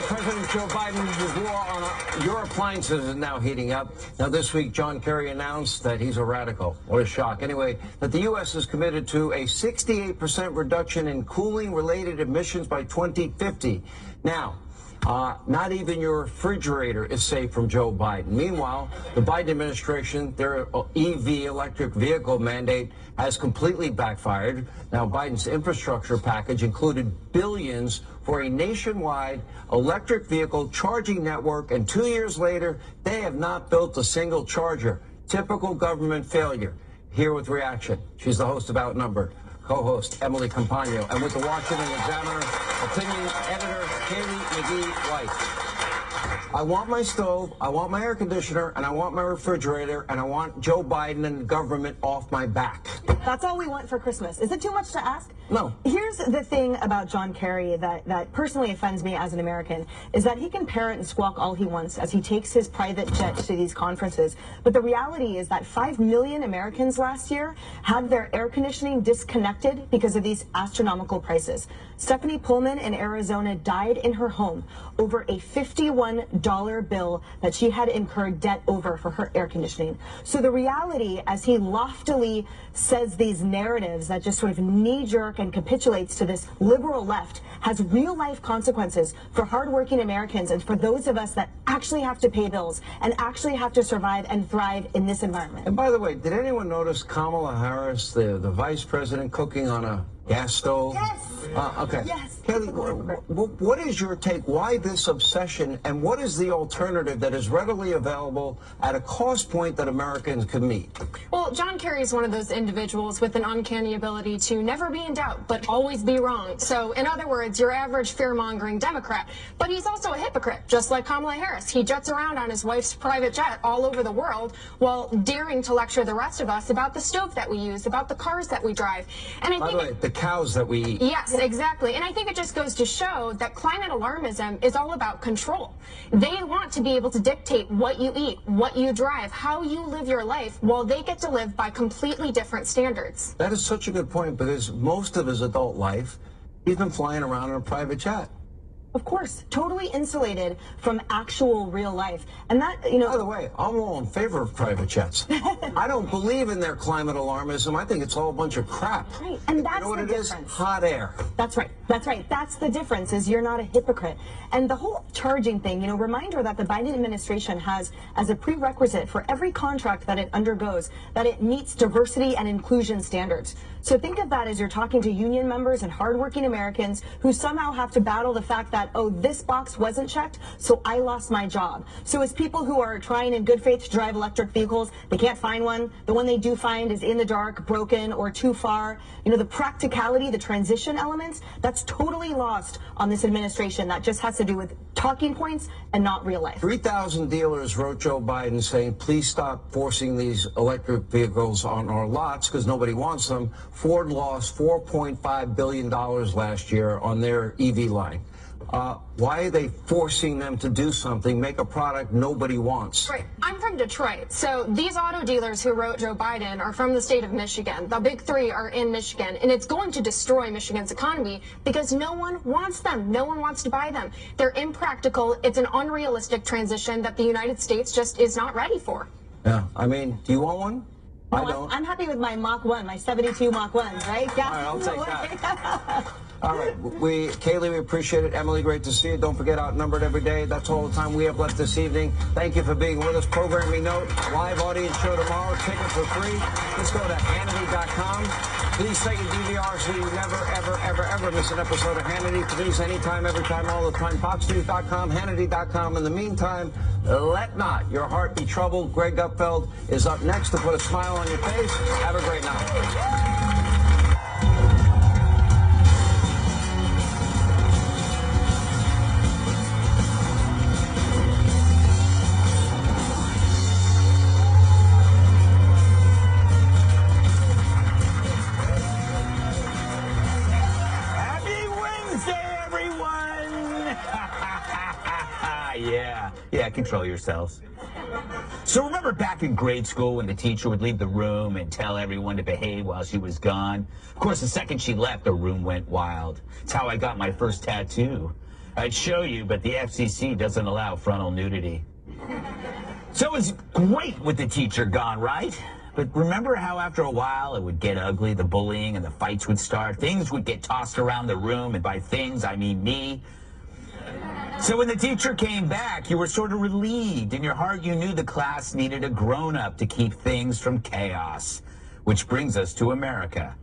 President Joe Biden's war on your appliances is now heating up. Now, this week, John Kerry announced that he's a radical. What a shock. Anyway, that the U.S. is committed to a 68% reduction in cooling-related emissions by 2050. Now, Not even your refrigerator is safe from Joe Biden. Meanwhile, the Biden administration, their EV, electric vehicle mandate, has completely backfired. Now, Biden's infrastructure package included billions for a nationwide electric vehicle charging network, and 2 years later, they have not built a single charger. Typical government failure. Here with reaction, she's the host of Outnumbered, co-host Emily Compagno, and with the Washington Examiner opinion editor Katie McGee-White. I want my stove, I want my air conditioner, and I want my refrigerator, and I want Joe Biden and the government off my back. That's all we want for Christmas. Is it too much to ask? No. Here's the thing about John Kerry that personally offends me as an American, is that he can parrot and squawk all he wants as he takes his private jet to these conferences. But the reality is that 5 million Americans last year had their air conditioning disconnected because of these astronomical prices. Stephanie Pullman in Arizona died in her home over a $51 bill that she had incurred debt over for her air conditioning. So the reality, as he loftily says these narratives that just sort of knee-jerk and capitulates to this liberal left, has real-life consequences for hardworking Americans and for those of us that actually have to pay bills and actually have to survive and thrive in this environment. And by the way, did anyone notice Kamala Harris, the vice president, cooking on a gas stove? Yes. Okay. Yes. Kelly, what is your take? Why this obsession, and what is the alternative that is readily available at a cost point that Americans can meet? Well, John Kerry is one of those individuals with an uncanny ability to never be in doubt, but always be wrong. So, in other words, your average fear-mongering Democrat. But he's also a hypocrite, just like Kamala Harris. He jets around on his wife's private jet all over the world while daring to lecture the rest of us about the stove that we use, about the cars that we drive. And I By the way, the cows that we eat. Yes, exactly. And I think it just goes to show that climate alarmism is all about control. They want to be able to dictate what you eat, what you drive, how you live your life, while they get to live by completely different standards. That is such a good point, because most of his adult life, he's been flying around in a private jet. Of course, totally insulated from actual real life. And that, you know... By the way, I'm all in favor of private jets. I don't believe in their climate alarmism. I think it's all a bunch of crap. Right, and that's you know what the it is? difference. Hot air. That's right. That's right. That's the difference, is you're not a hypocrite. And the whole charging thing, you know, reminder that the Biden administration has as a prerequisite for every contract that it undergoes, that it meets diversity and inclusion standards. So think of that as you're talking to union members and hardworking Americans who somehow have to battle the fact that, oh, this box wasn't checked, so I lost my job. So as people who are trying in good faith to drive electric vehicles, they can't find one. The one they do find is in the dark, broken, or too far. You know, the practicality, the transition elements, that's totally lost on this administration. That just has to do with talking points and not real life. 3,000 dealers wrote Joe Biden saying, please stop forcing these electric vehicles on our lots because nobody wants them. Ford lost $4.5 billion last year on their EV line. Why are they forcing them to do something, make a product nobody wants? Right. I'm from Detroit. So these auto dealers who wrote Joe Biden are from the state of Michigan. The big three are in Michigan. And it's going to destroy Michigan's economy because no one wants them. No one wants to buy them. They're impractical. It's an unrealistic transition that the United States just is not ready for. Yeah. I mean, do you want one? No, I don't. I'm happy with my Mach 1, my 72 Mach 1s, right? Yeah. All right, I'll take that. All right, Kaylee, we appreciate it. Emily, great to see you. Don't forget, Outnumbered every day. That's all the time we have left this evening. Thank you for being with us. Programming note, live audience show tomorrow. Tickets for free. Let's go to Hannity.com. Please set your DVR so you never, ever, ever, ever miss an episode of Hannity. Produce anytime, every time, all the time. FoxNews.com, Hannity.com. In the meantime, let not your heart be troubled. Greg Gutfeld is up next to put a smile on your face. Have a great night. Yeah, control yourselves. So remember back in grade school when the teacher would leave the room and tell everyone to behave while she was gone? Of course, the second she left, the room went wild. It's how I got my first tattoo. I'd show you, but the FCC doesn't allow frontal nudity. So it was great with the teacher gone, right? But remember how after a while it would get ugly, the bullying and the fights would start, things would get tossed around the room, and by things I mean me. So when the teacher came back, you were sort of relieved. In your heart, you knew the class needed a grown-up to keep things from chaos. Which brings us to America.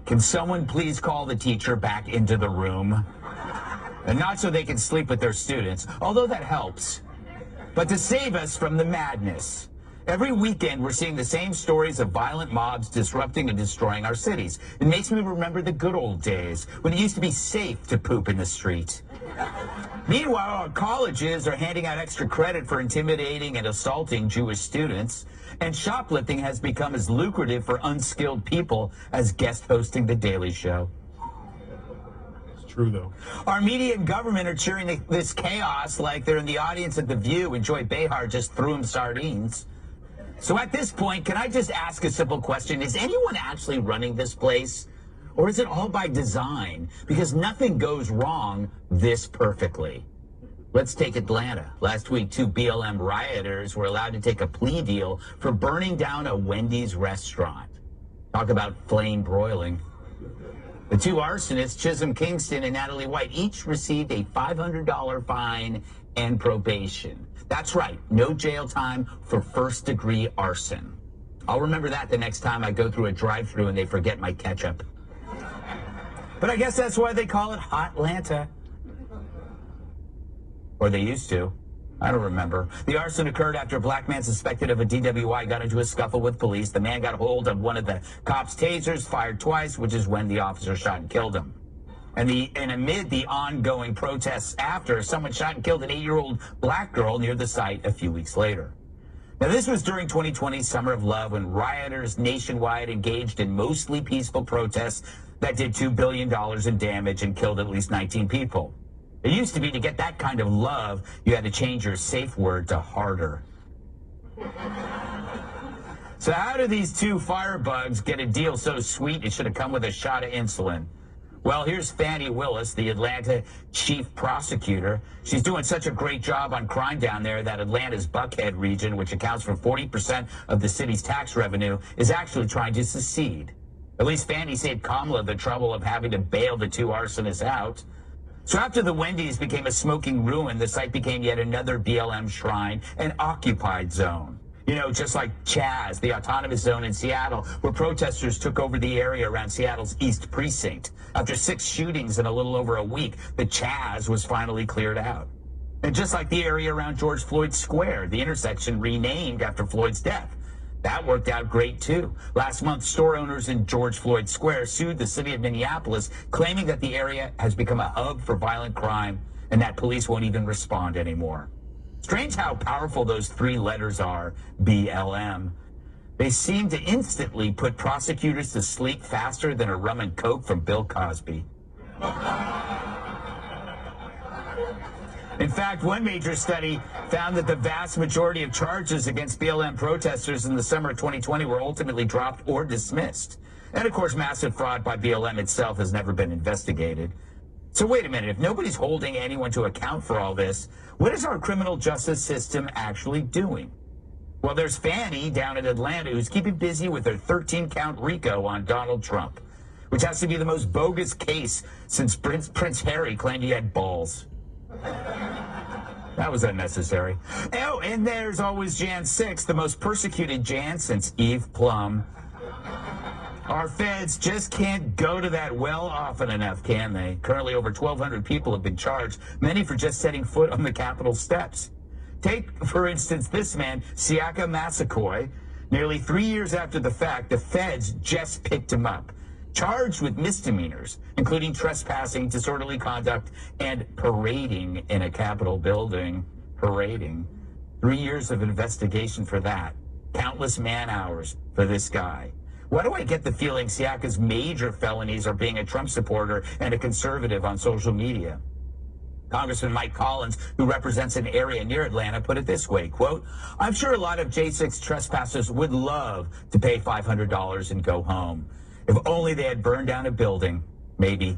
Can someone please call the teacher back into the room? And not so they can sleep with their students, although that helps, but to save us from the madness. Every weekend, we're seeing the same stories of violent mobs disrupting and destroying our cities. It makes me remember the good old days when it used to be safe to poop in the street. Meanwhile, our colleges are handing out extra credit for intimidating and assaulting Jewish students, and shoplifting has become as lucrative for unskilled people as guest hosting The Daily Show. True, though. Our media and government are cheering this chaos like they're in the audience at The View and Joy Behar just threw them sardines. So at this point, can I just ask a simple question? Is anyone actually running this place? Or is it all by design? Because nothing goes wrong this perfectly. Let's take Atlanta. Last week, 2 BLM rioters were allowed to take a plea deal for burning down a Wendy's restaurant. Talk about flame broiling. The 2 arsonists, Chisholm Kingston and Natalie White, each received a $500 fine and probation. That's right, no jail time for first-degree arson. I'll remember that the next time I go through a drive-thru and they forget my ketchup. But I guess that's why they call it Hotlanta. Or they used to. I don't remember. The arson occurred after a black man suspected of a DWI got into a scuffle with police. The man got hold of one of the cops' tasers, fired twice, which is when the officer shot and killed him. And amid the ongoing protests after, someone shot and killed an 8-year-old black girl near the site a few weeks later. Now, this was during 2020's Summer of Love when rioters nationwide engaged in mostly peaceful protests that did $2 billion in damage and killed at least 19 people. It used to be to get that kind of love, you had to change your safe word to harder. So how do these 2 firebugs get a deal so sweet it should have come with a shot of insulin? Well, here's Fani Willis, the Atlanta chief prosecutor. She's doing such a great job on crime down there that Atlanta's Buckhead region, which accounts for 40% of the city's tax revenue, is actually trying to secede. At least Fani saved Kamala the trouble of having to bail the 2 arsonists out. So after the Wendy's became a smoking ruin, the site became yet another BLM shrine, an occupied zone. You know, just like Chaz, the autonomous zone in Seattle, where protesters took over the area around Seattle's East Precinct. After 6 shootings in a little over a week, the Chaz was finally cleared out. And just like the area around George Floyd Square, the intersection renamed after Floyd's death. That worked out great, too. Last month, store owners in George Floyd Square sued the city of Minneapolis, claiming that the area has become a hub for violent crime and that police won't even respond anymore. Strange how powerful those 3 letters are, BLM. They seem to instantly put prosecutors to sleep faster than a rum and coke from Bill Cosby. In fact, one major study found that the vast majority of charges against BLM protesters in the summer of 2020 were ultimately dropped or dismissed. And of course, massive fraud by BLM itself has never been investigated. So wait a minute, if nobody's holding anyone to account for all this, what is our criminal justice system actually doing? Well, there's Fani down in Atlanta who's keeping busy with her 13-count RICO on Donald Trump, which has to be the most bogus case since Prince Harry claimed he had balls. That was unnecessary. Oh, and there's always Jan 6, the most persecuted Jan since Eve Plum. Our feds just can't go to that well often enough, can they? Currently, over 1,200 people have been charged, many for just setting foot on the Capitol steps. Take, for instance, this man, Siaka Massaquoi. Nearly 3 years after the fact, the feds just picked him up, charged with misdemeanors, including trespassing, disorderly conduct, and parading in a Capitol building. Parading. 3 years of investigation for that. Countless man-hours for this guy. Why do I get the feeling Siaka's major felonies are being a Trump supporter and a conservative on social media? Congressman Mike Collins, who represents an area near Atlanta, put it this way, quote, "I'm sure a lot of J6 trespassers would love to pay $500 and go home. If only they had burned down a building, maybe."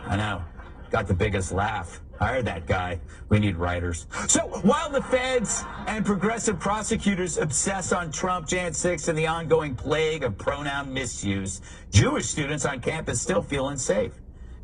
I know. Got the biggest laugh. Hire that guy. We need writers. So while the feds and progressive prosecutors obsess on Trump, Jan 6, and the ongoing plague of pronoun misuse, Jewish students on campus still feel unsafe.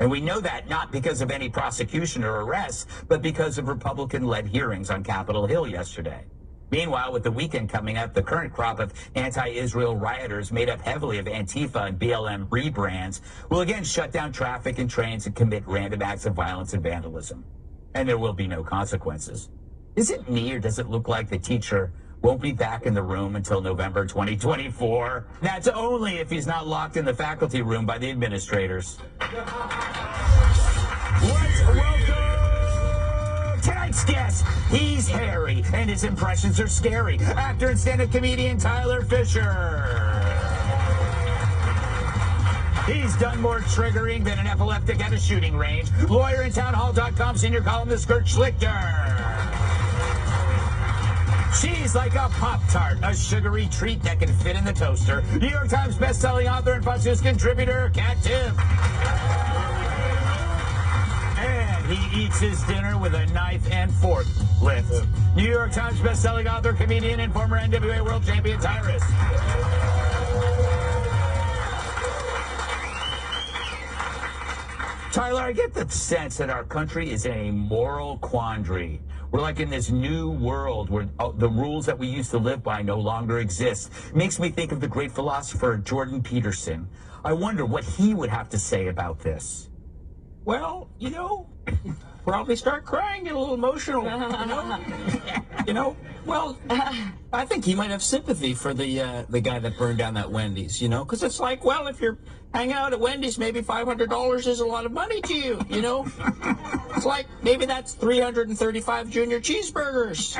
And we know that not because of any prosecution or arrests, but because of Republican-led hearings on Capitol Hill yesterday. Meanwhile, with the weekend coming up, the current crop of anti-Israel rioters made up heavily of Antifa and BLM rebrands will again shut down traffic and trains and commit random acts of violence and vandalism. And there will be no consequences. Is it me, or does it look like the teacher won't be back in the room until November 2024? That's only if he's not locked in the faculty room by the administrators. Welcome! Tonight's guest, he's hairy, and his impressions are scary. Actor and stand-up comedian Tyler Fisher. He's done more triggering than an epileptic at a shooting range. Lawyer and townhall.com senior columnist Kurt Schlichter. She's like a Pop-Tart, a sugary treat that can fit in the toaster. New York Times best-selling author and Fox News contributor, Kat Timm. And he eats his dinner with a knife and fork lift. New York Times best-selling author, comedian, and former NWA world champion, Tyrus. Tyler, I get the sense that our country is in a moral quandary. We're like in this new world where the rules that we used to live by no longer exist. It makes me think of the great philosopher Jordan Peterson. I wonder what he would have to say about this. Well, probably start crying, get a little emotional, well, I think he might have sympathy for the guy that burned down that Wendy's, because it's like, well, if you're hanging out at Wendy's, maybe $500 is a lot of money to you, It's like, maybe that's 335 junior cheeseburgers,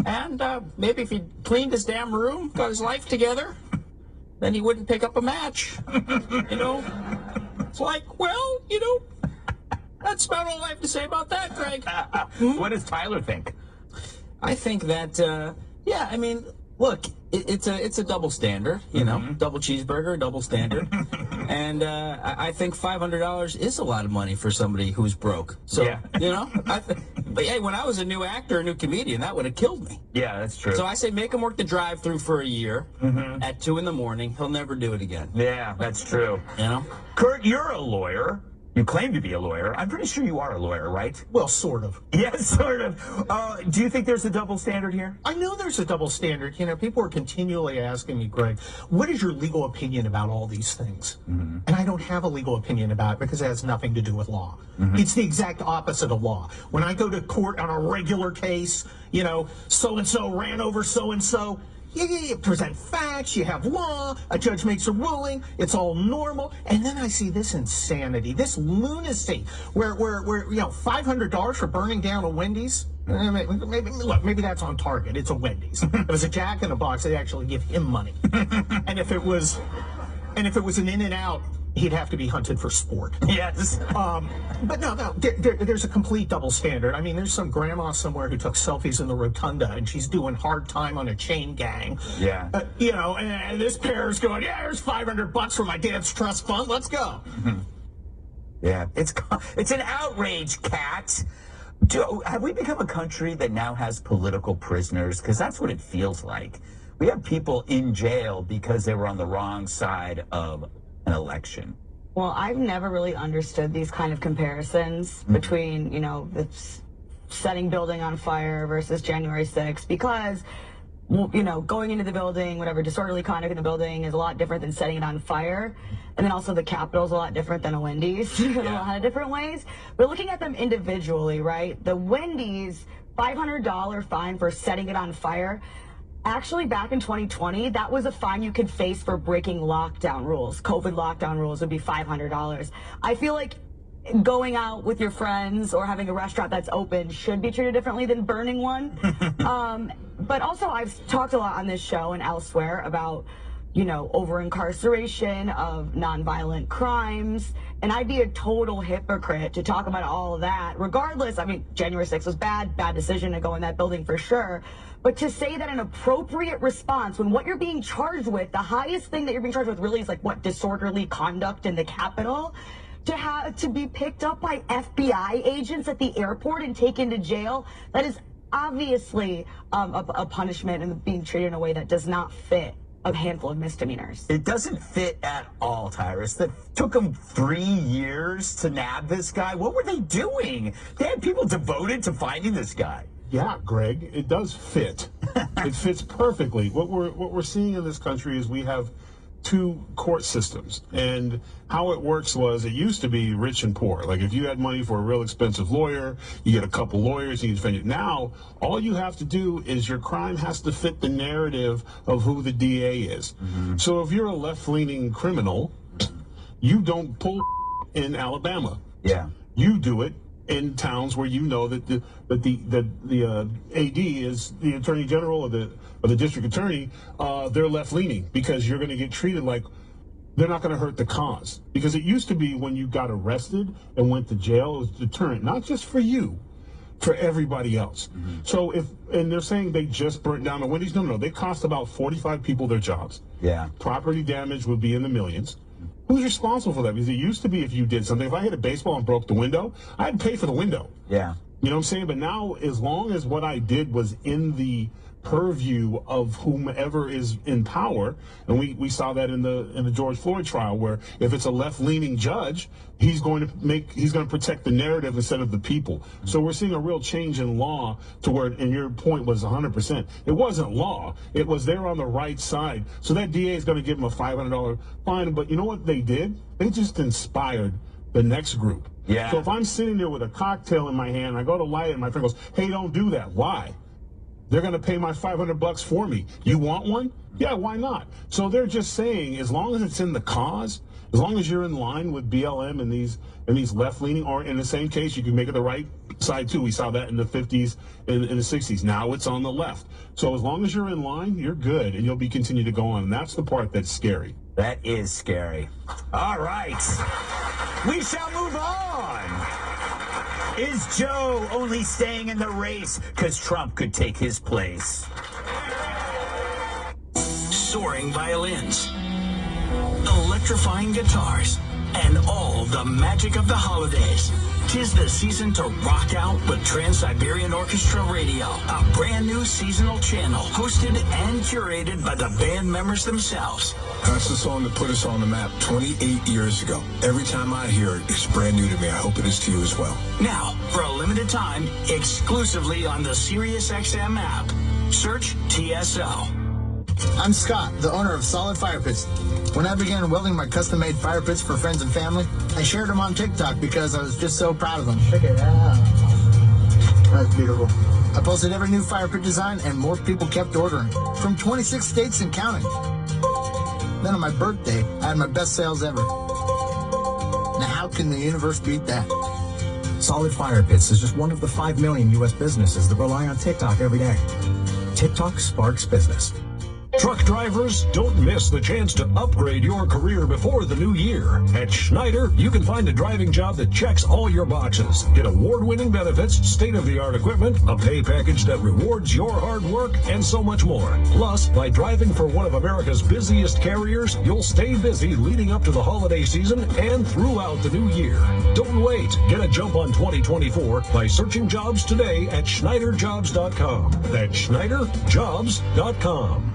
and maybe if he cleaned his damn room, got his life together, then he wouldn't pick up a match, It's like, well, that's about all I have to say about that, Greg. What does Tyler think? I think that, look, it's a double standard, double cheeseburger, double standard. And I think $500 is a lot of money for somebody who's broke. So, yeah. But hey, when I was a new actor, a new comedian, that would have killed me. Yeah, that's true. So I say make him work the drive-through for a year at 2 in the morning. He'll never do it again. Yeah, that's true. Kurt, you're a lawyer. You claim to be a lawyer. I'm pretty sure you are a lawyer, right? Well, sort of. Yes, sort of. Do you think there's a double standard here? I know there's a double standard. People are continually asking me, Greg, what is your legal opinion about all these things? And I don't have a legal opinion about it because it has nothing to do with law. It's the exact opposite of law. When I go to court on a regular case, so-and-so ran over so-and-so, you present facts, you have law, a judge makes a ruling, it's all normal, and then I see this insanity, this lunacy, where $500 for burning down a Wendy's. Maybe that's on target. It's a Wendy's. If it was a Jack in the Box, they'd actually give him money. And if it was an In-N-Out, he'd have to be hunted for sport. Yes. But no, there's a complete double standard. I mean, there's some grandma somewhere who took selfies in the rotunda, and she's doing hard time on a chain gang. Yeah. And this pair's going, yeah, here's $500 for my dad's trust fund. Let's go. Yeah, it's an outrage, Kat. Have we become a country that now has political prisoners? Because that's what it feels like. We have people in jail because they were on the wrong side of an election. Well, I've never really understood these kind of comparisons between, the setting building on fire versus January 6th, because, going into the building, whatever, disorderly conduct in the building is a lot different than setting it on fire. And then also the Capitol is a lot different than a Wendy's in a lot of different ways. But looking at them individually, right, the Wendy's $500 fine for setting it on fire, actually, back in 2020, that was a fine you could face for breaking lockdown rules. COVID lockdown rules would be $500. I feel like going out with your friends or having a restaurant that's open should be treated differently than burning one. But also, I've talked a lot on this show and elsewhere about, over-incarceration of nonviolent crimes. And I'd be a total hypocrite to talk about all of that. Regardless, I mean, January 6th was bad decision to go in that building for sure. But to say that an appropriate response, when what you're being charged with, the highest thing that you're being charged with really is like disorderly conduct in the Capitol, to be picked up by FBI agents at the airport and taken to jail, that is obviously a punishment and being treated in a way that does not fit a handful of misdemeanors. It doesn't fit at all, Tyrus. That took them 3 years to nab this guy. What were they doing? They had people devoted to finding this guy. Yeah, Greg, it does fit. It fits perfectly. What we're seeing in this country is we have two court systems, and how it works was it used to be rich and poor. Like if you had money for a real expensive lawyer, you get a couple lawyers and you defend it. Now all you have to do is your crime has to fit the narrative of who the DA is. So if you're a left-leaning criminal, you don't pull in Alabama. Yeah, you do it in towns where you know that the AD is the Attorney General or the District Attorney. They're left leaning because you're going to get treated like they're not going to hurt the cause. Because it used to be when you got arrested and went to jail, it was a deterrent, not just for you, for everybody else. So and they're saying they just burnt down the Wendy's. No, they cost about 45 people their jobs. Yeah. Property damage would be in the millions. Who's responsible for that? Because it used to be if you did something, if I hit a baseball and broke the window, I'd pay for the window. Yeah. You know what I'm saying? But now, as long as what I did was in the purview of whomever is in power, and we saw that in the George Floyd trial, where if it's a left-leaning judge, he's going to protect the narrative instead of the people. So we're seeing a real change in law to where, and your point was 100%. It wasn't law. It was they're on the right side. So that DA is going to give him a $500 fine. But you know what they did? They just inspired the next group. Yeah. So if I'm sitting there with a cocktail in my hand, I go to light it, and my friend goes, "Hey, don't do that." Why? They're going to pay my $500 for me. You want one? Yeah, why not? So they're just saying, as long as it's in the cause, as long as you're in line with BLM and these left-leaning, or in the same case, you can make it the right side too. We saw that in the 50s and in the 60s. Now it's on the left. So as long as you're in line, you're good, and you'll be continue to go on. And that's the part that's scary. That is scary. All right. We shall move on. Is Joe only staying in the race because Trump could take his place? Soaring violins, electrifying guitars, and all the magic of the holidays. 'Tis the season to rock out with Trans-Siberian Orchestra Radio, a brand new seasonal channel hosted and curated by the band members themselves. That's the song that put us on the map 28 years ago. Every time I hear it, it's brand new to me. I hope it is to you as well. Now, for a limited time, exclusively on the SiriusXM app. Search TSO. I'm Scott, the owner of Solid Fire Pits. When I began welding my custom-made fire pits for friends and family, I shared them on TikTok because I was just so proud of them. Check it out. That's beautiful. I posted every new fire pit design, and more people kept ordering, from 26 states and counting. Then on my birthday, I had my best sales ever. Now how can the universe beat that? Solid Fire Pits is just one of the 5 million U.S. businesses that rely on TikTok every day. TikTok sparks business. Truck drivers, don't miss the chance to upgrade your career before the new year. At Schneider, you can find a driving job that checks all your boxes. Get award-winning benefits, state-of-the-art equipment, a pay package that rewards your hard work, and so much more. Plus, by driving for one of America's busiest carriers, you'll stay busy leading up to the holiday season and throughout the new year. Don't wait. Get a jump on 2024 by searching jobs today at SchneiderJobs.com. That's SchneiderJobs.com.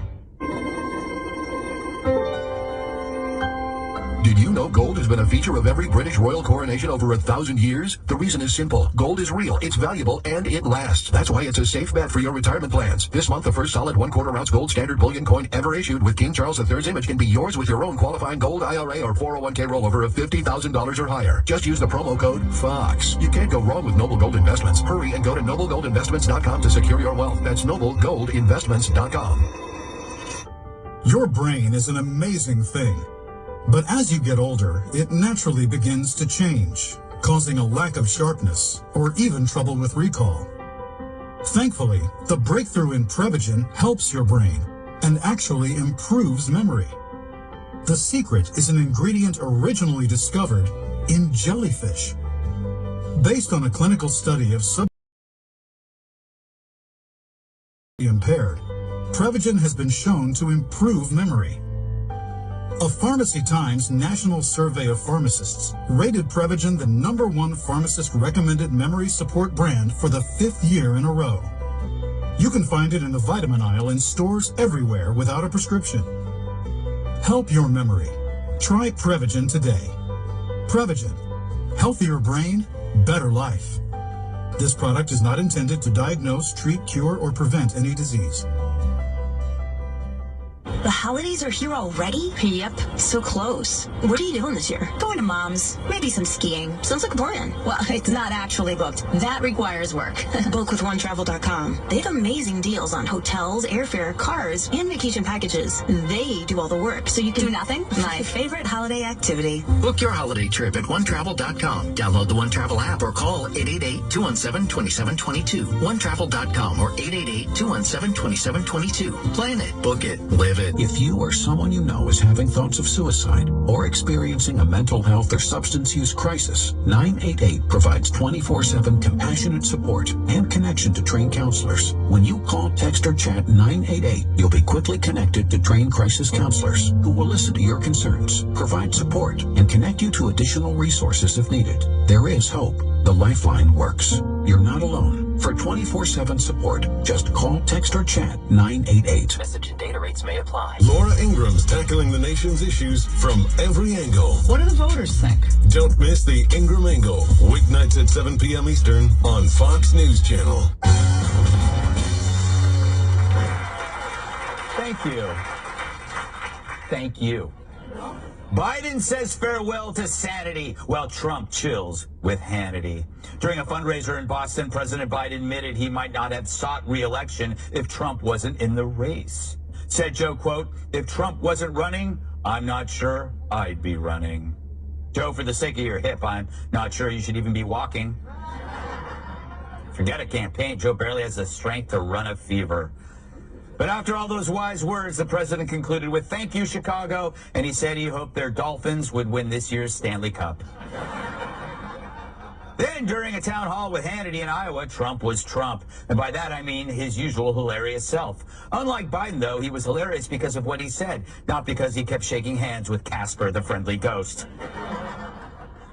Did you know gold has been a feature of every British royal coronation over 1,000 years? The reason is simple. Gold is real, it's valuable, and it lasts. That's why it's a safe bet for your retirement plans. This month, the first solid 1/4 ounce gold standard bullion coin ever issued with King Charles III's image can be yours with your own qualifying gold IRA or 401k rollover of $50,000 or higher. Just use the promo code FOX. You can't go wrong with Noble Gold Investments. Hurry and go to noblegoldinvestments.com to secure your wealth. That's noblegoldinvestments.com. Your brain is an amazing thing. But as you get older, it naturally begins to change, causing a lack of sharpness or even trouble with recall. Thankfully, the breakthrough in Prevagen helps your brain and actually improves memory. The secret is an ingredient originally discovered in jellyfish. Based on a clinical study of impaired, Prevagen has been shown to improve memory. A Pharmacy Times national survey of pharmacists rated Prevagen the #1 pharmacist-recommended memory support brand for the 5th year in a row. You can find it in the vitamin aisle in stores everywhere without a prescription. Help your memory. Try Prevagen today. Prevagen. Healthier brain, better life. This product is not intended to diagnose, treat, cure, or prevent any disease. The holidays are here already? Yep, so close. What are you doing this year? Going to Mom's. Maybe some skiing. Sounds like a plan. Well, it's not actually booked. That requires work. Book with OneTravel.com. They have amazing deals on hotels, airfare, cars, and vacation packages. They do all the work, so you can do nothing. My favorite holiday activity. Book your holiday trip at OneTravel.com. Download the OneTravel app or call 888-217-2722. OneTravel.com or 888-217-2722. Plan it, book it, live it. If you or someone you know is having thoughts of suicide or experiencing a mental health or substance use crisis, 988 provides 24/7 compassionate support and connection to trained counselors. When you call, text, or chat 988, you'll be quickly connected to trained crisis counselors who will listen to your concerns, provide support, and connect you to additional resources if needed. There is hope. The Lifeline works. You're not alone. For 24/7 support, just call, text, or chat 988. Message and data rates may apply. Laura Ingram's tackling the nation's issues from every angle. What do the voters think? Don't miss the Ingram Angle, weeknights at 7 p.m. Eastern on Fox News Channel. Thank you. Thank you. Biden says farewell to sanity while Trump chills with Hannity. During a fundraiser in Boston, President Biden admitted he might not have sought re-election if Trump wasn't in the race. Said Joe, quote, "If Trump wasn't running, I'm not sure I'd be running." Joe, for the sake of your hip, I'm not sure you should even be walking. Forget a campaign. Joe barely has the strength to run a fever. But after all those wise words, the president concluded with, "Thank you, Chicago," and he said he hoped their Dolphins would win this year's Stanley Cup. Then, during a town hall with Hannity in Iowa, Trump was Trump. And by that, I mean his usual hilarious self. Unlike Biden, though, he was hilarious because of what he said, not because he kept shaking hands with Casper, the friendly ghost.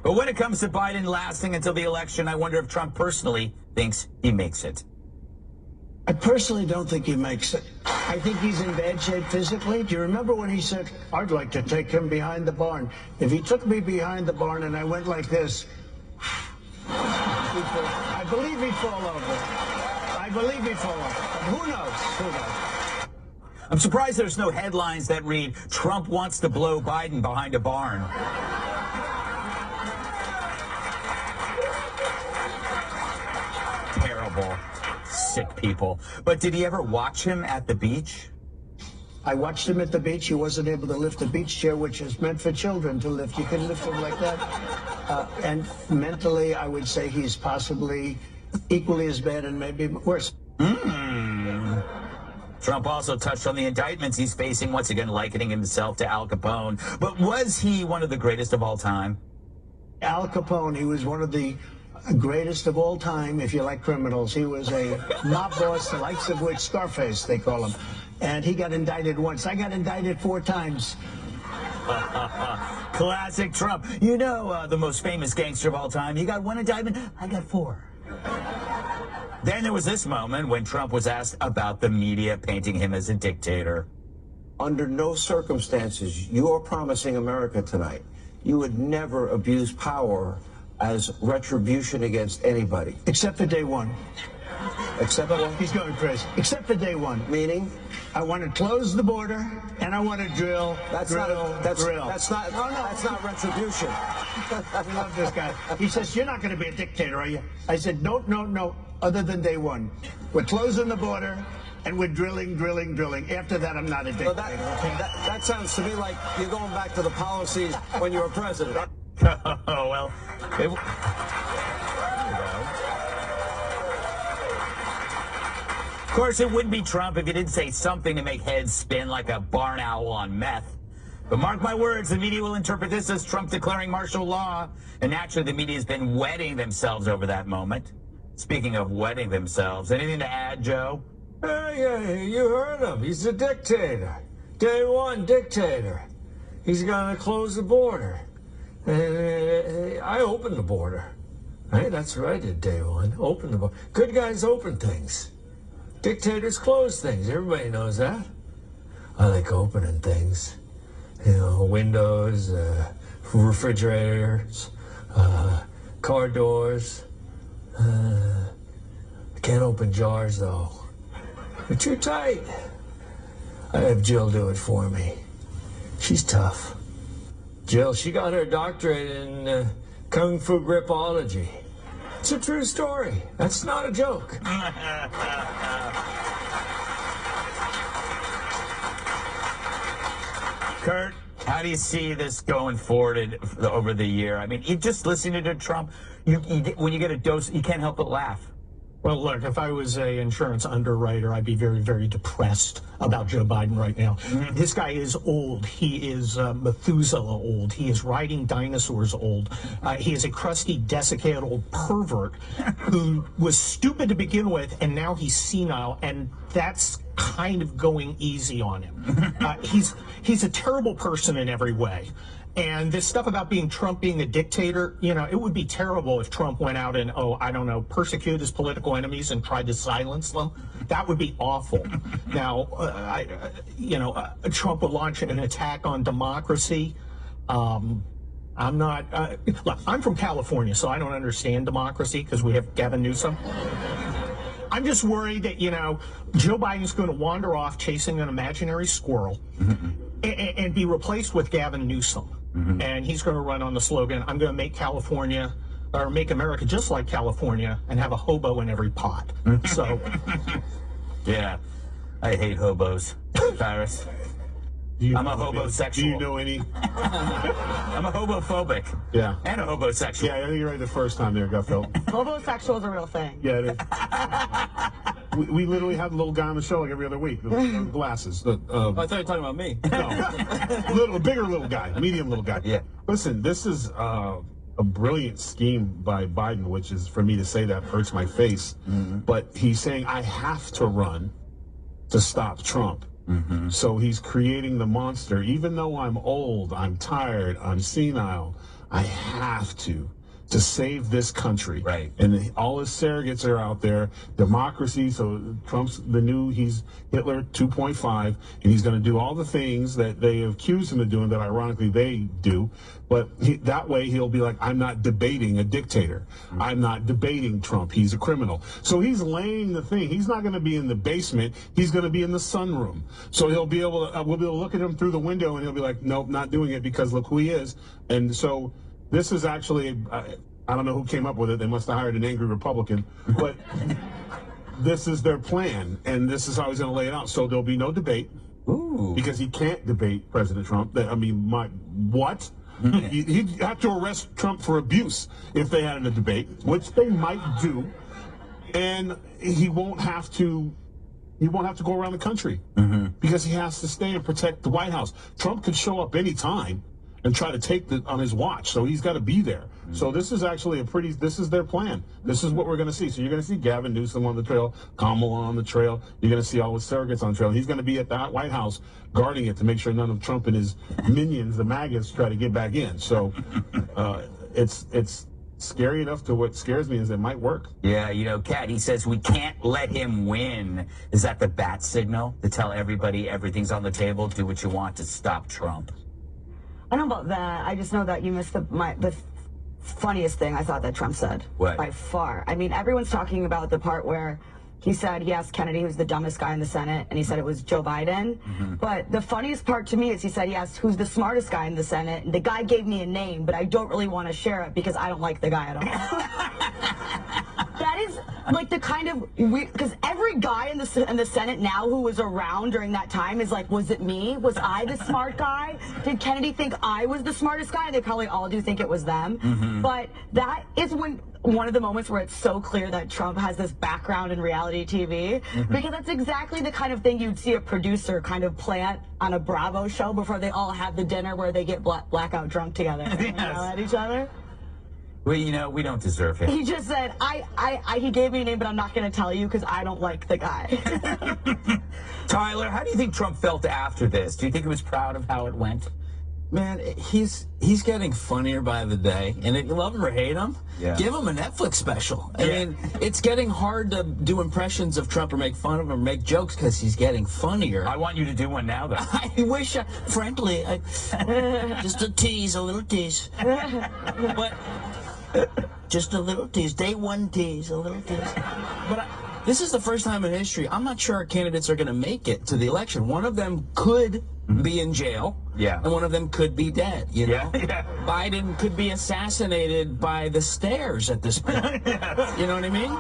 But when it comes to Biden lasting until the election, I wonder if Trump personally thinks he makes it. I personally don't think he makes it. I think he's in bad shape physically. Do you remember when he said, "I'd like to take him behind the barn"? If he took me behind the barn and I went like this, I believe he'd fall over. I believe he'd fall over. But who knows? Who knows? I'm surprised there's no headlines that read, "Trump wants to blow Biden behind a barn." Terrible. Sick people. But did he ever watch him at the beach? I watched him at the beach. He wasn't able to lift a beach chair, which is meant for children to lift. You can lift him like that. And mentally, I would say he's possibly equally as bad and maybe worse. Trump also touched on the indictments he's facing, once again likening himself to Al Capone. But was he one of the greatest of all time? Al Capone, he was one of the greatest of all time, if you like criminals. He was a mob boss, the likes of which Scarface, they call him. And he got indicted once. I got indicted 4 times. Classic Trump. You know, the most famous gangster of all time. He got 1 indictment, I got 4. Then there was this moment when Trump was asked about the media painting him as a dictator. Under no circumstances, you are promising America tonight, you would never abuse power as retribution against anybody. Except for day one. Except what? He's going crazy. Except for day one. Meaning? I want to close the border, and I want to drill, That's drill, not retribution. I love this guy. He says, "You're not going to be a dictator, are you?" I said, no, other than day one. We're closing the border, and we're drilling. After that, I'm not a dictator. That sounds to me like you're going back to the policies when you were president. Oh, well. Of course, it wouldn't be Trump if he didn't say something to make heads spin like a barn owl on meth. But mark my words, the media will interpret this as Trump declaring martial law. And naturally, the media has been wetting themselves over that moment. Speaking of wetting themselves, anything to add, Joe? Yeah, you heard him. He's a dictator. Day one dictator. He's going to close the border. I opened the border. Hey, that's what I did day one. Open the border. Good guys open things. Dictators close things. Everybody knows that. I like opening things. windows, refrigerators, car doors. I can't open jars, though. They're too tight. I have Jill do it for me. She's tough. Jill, she got her doctorate in Kung Fu Gripology. It's a true story. That's not a joke. Kurt, how do you see this going forward over the year? I mean, just listening to Trump, when you get a dose, you can't help but laugh. Well, look, if I was a insurance underwriter, I'd be very, very depressed about Joe Biden right now. This guy is old. He is Methuselah old. He is riding dinosaurs old. He is a crusty, desiccated old pervert who was stupid to begin with, and now he's senile, and that's kind of going easy on him. He's a terrible person in every way. And this stuff about Trump being a dictator, it would be terrible if Trump went out and, persecuted his political enemies and tried to silence them. That would be awful. Now, Trump would launch an attack on democracy. I'm not, look, I'm from California, so I don't understand democracy because we have Gavin Newsom. I'm just worried that, Joe Biden's going to wander off chasing an imaginary squirrel and be replaced with Gavin Newsom. And he's going to run on the slogan, I'm going to make California, or make America just like California, and have a hobo in every pot. So. Yeah, I hate hobos, Tyrus. I'm a hobosexual. Do you know any? I'm a hobophobic. Yeah. And a hobosexual. Yeah, I think you're right the first time there, Gutfeld. Homosexual is a real thing. Yeah, it is. we literally have a little guy on the show like every other week. The glasses. I thought you were talking about me. No. Bigger little guy. Medium little guy. Yeah. Listen, this is a brilliant scheme by Biden, which is, for me to say that hurts my face. But he's saying, I have to run to stop Trump. So he's creating the monster. Even though I'm old, I'm tired, I'm senile, I have to save this country. Right. And all his surrogates are out there. Democracy, so Trump's he's Hitler 2.5, and he's going to do all the things that they accuse him of doing that ironically they do. But that way he'll be like, I'm not debating a dictator. I'm not debating Trump. He's a criminal. So he's laying the thing. He's not going to be in the basement. He's going to be in the sunroom. So he'll be able to, we'll be able to look at him through the window, and he'll be like, nope, not doing it because look who he is. And so this is actually, I don't know who came up with it. They must have hired an angry Republican. But this is their plan, and this is how he's going to lay it out. So there'll be no debate. Ooh. Because he can't debate President Trump. I mean, what? He'd have to arrest Trump for abuse if they had a debate, which they might do. And he won't have to go around the country because he has to stay and protect the White House. Trump could show up any time and try to take on his watch, so he's got to be there. So this is actually this is their plan. This is what we're going to see. So you're going to see Gavin Newsom on the trail, Kamala on the trail. You're going to see all his surrogates on the trail. He's going to be at the White House guarding it to make sure none of Trump and his minions, the MAGAs, try to get back in. So it's scary enough to what scares me is it might work. Yeah, Kat, he says we can't let him win. Is that the bat signal to tell everybody everything's on the table, do what you want to stop Trump? I don't know about that. I just know that you missed the funniest thing I thought that Trump said. What? By far. I mean, everyone's talking about the part where he said he asked Kennedy who's the dumbest guy in the Senate, and he said it was Joe Biden. But the funniest part to me is he said he asked who's the smartest guy in the Senate, and the guy gave me a name, but I don't really want to share it because I don't like the guy at all. That is like the kind of weird, because every guy in the Senate now who was around during that time is like, was it me? Was I the smart guy? Did Kennedy think I was the smartest guy? They probably all do think it was them. But that is one of the moments where it's so clear that Trump has this background in reality TV, because that's exactly the kind of thing you'd see a producer kind of plant on a Bravo show before they all have the dinner where they get blackout drunk together and yell at each other. Well, we don't deserve him. He just said, he gave me a name, but I'm not going to tell you because I don't like the guy. Tyler, how do you think Trump felt after this? Do you think he was proud of how it went? Man, he's getting funnier by the day, and if you love him or hate him, give him a Netflix special. I mean, it's getting hard to do impressions of Trump or make fun of him or make jokes because he's getting funnier. I want you to do one now, though. I wish, frankly, just a tease, a little tease. But just a little tease, day one tease, a little tease. But this is the first time in history, I'm not sure our candidates are going to make it to the election. One of them could be in jail, and one of them could be dead, you know? Biden could be assassinated by the stairs at this point. You know what I mean?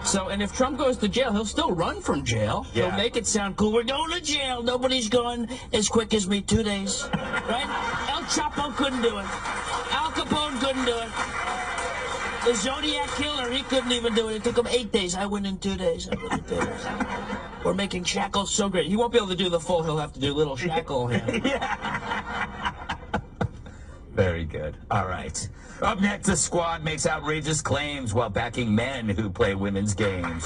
So, and if Trump goes to jail, he'll still run from jail. He'll make it sound cool. We're going to jail. Nobody's gone as quick as me. 2 days. Right? El Chapo couldn't do it. Al Capone couldn't do it. The Zodiac Killer, he couldn't even do it. It took him 8 days. I went in 2 days. We're making shackles so great. He won't be able to do the full. He'll have to do little shackle hand. Very good. All right. Up next, the squad makes outrageous claims while backing men who play women's games.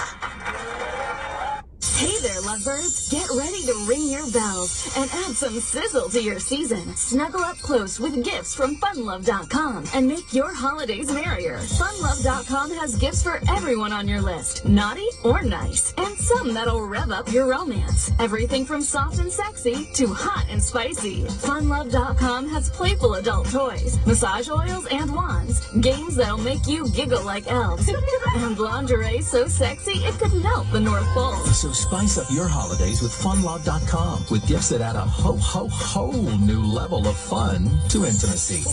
Hey there, lovebirds. Get ready to ring your bells and add some sizzle to your season. Snuggle up close with gifts from funlove.com and make your holidays merrier. Funlove.com has gifts for everyone on your list, naughty or nice, and some that'll rev up your romance. Everything from soft and sexy to hot and spicy. Funlove.com has playful adult toys, massage oils and wands, games that'll make you giggle like elves, and lingerie so sexy it could melt the North Pole. So spice up your holidays with funlove.com with gifts that add a whole new level of fun to intimacy.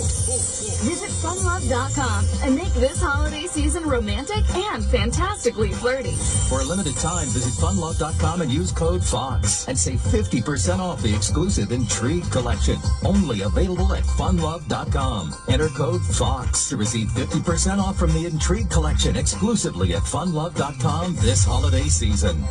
Visit funlove.com and make this holiday season romantic and fantastically flirty. For a limited time, visit funlove.com and use code FOX and save 50% off the exclusive Intrigue collection. Only available at funlove.com. Enter code FOX to receive 50% off from the Intrigue collection exclusively at funlove.com this holiday season.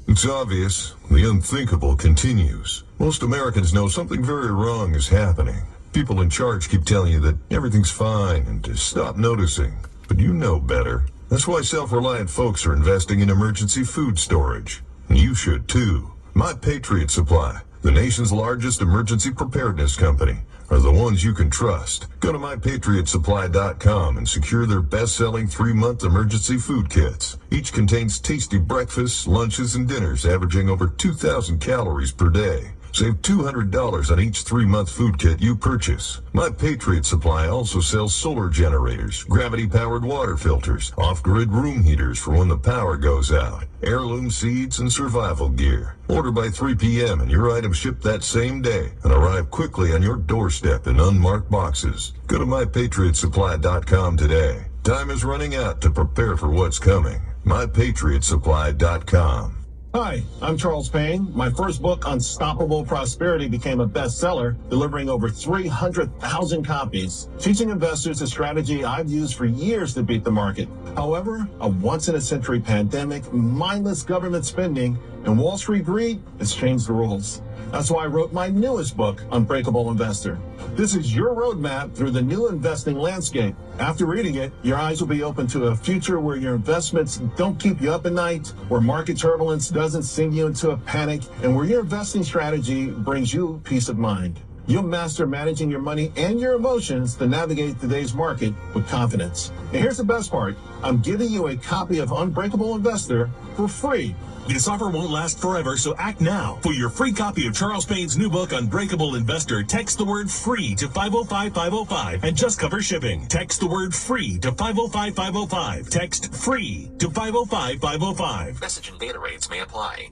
It's obvious. The unthinkable continues. Most Americans know something very wrong is happening. People in charge keep telling you that everything's fine and to stop noticing. But you know better. That's why self-reliant folks are investing in emergency food storage. And you should too. My Patriot Supply, the nation's largest emergency preparedness company, are the ones you can trust. Go to mypatriotsupply.com and secure their best-selling 3-month emergency food kits. Each contains tasty breakfasts, lunches, and dinners averaging over 2,000 calories per day. Save $200 on each 3-month food kit you purchase. My Patriot Supply also sells solar generators, gravity-powered water filters, off-grid room heaters for when the power goes out, heirloom seeds, and survival gear. Order by 3 p.m. and your items ship that same day and arrive quickly on your doorstep in unmarked boxes. Go to mypatriotsupply.com today. Time is running out to prepare for what's coming. mypatriotsupply.com. Hi, I'm Charles Payne. My first book, Unstoppable Prosperity, became a bestseller, delivering over 300,000 copies, teaching investors a strategy I've used for years to beat the market. However, a once-in-a-century pandemic, mindless government spending, and Wall Street greed has changed the rules. That's why I wrote my newest book, Unbreakable Investor. This is your roadmap through the new investing landscape. After reading it, your eyes will be open to a future where your investments don't keep you up at night, where market turbulence doesn't send you into a panic, and where your investing strategy brings you peace of mind. You'll master managing your money and your emotions to navigate today's market with confidence. And here's the best part. I'm giving you a copy of Unbreakable Investor for free. This offer won't last forever, so act now. For your free copy of Charles Payne's new book, Unbreakable Investor, text the word FREE to 505-505 and just cover shipping. Text the word FREE to 505-505. Text FREE to 505-505. Message and data rates may apply.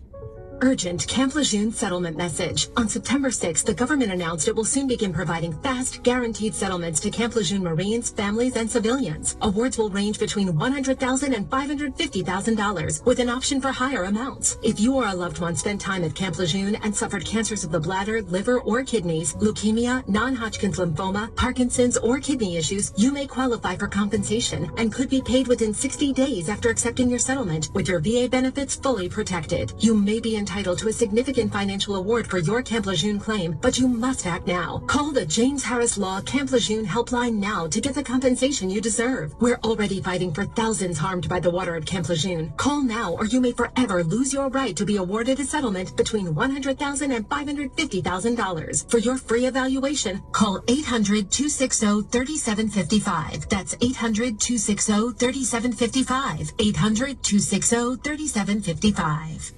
Urgent Camp Lejeune settlement message. On September 6th, the government announced it will soon begin providing fast, guaranteed settlements to Camp Lejeune Marines, families, and civilians. Awards will range between $100,000 and $550,000, with an option for higher amounts. If you or a loved one spent time at Camp Lejeune and suffered cancers of the bladder, liver, or kidneys, leukemia, non-Hodgkin's lymphoma, Parkinson's, or kidney issues, you may qualify for compensation and could be paid within 60 days after accepting your settlement, with your VA benefits fully protected. You may be entitled entitled to a significant financial award for your Camp Lejeune claim, but you must act now. Call the James Harris Law Camp Lejeune helpline now to get the compensation you deserve. We're already fighting for thousands harmed by the water at Camp Lejeune. Call now or you may forever lose your right to be awarded a settlement between $100,000 and $550,000. For your free evaluation, call 800-260-3755. That's 800-260-3755. 800-260-3755.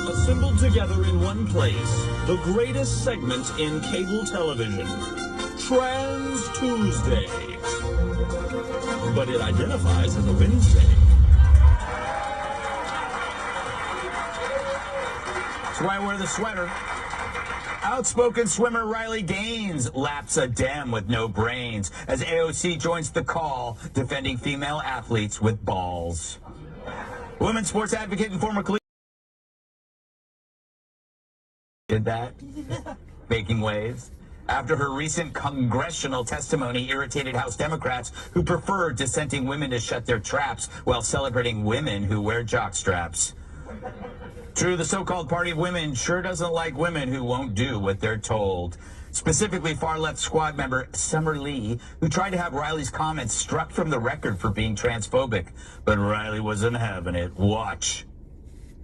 Assembled together in one place, the greatest segment in cable television, Trans Tuesday. But it identifies as a Wednesday. That's why I wear the sweater. Outspoken swimmer Riley Gaines laps a dem with no brains as AOC joins the call defending female athletes with balls. Women's sports advocate and former colleague did that, making waves. After her recent congressional testimony irritated House Democrats who prefer dissenting women to shut their traps while celebrating women who wear jockstraps. True, the so-called party of women sure doesn't like women who won't do what they're told. Specifically, far-left squad member Summer Lee, who tried to have Riley's comments struck from the record for being transphobic. But Riley wasn't having it. Watch.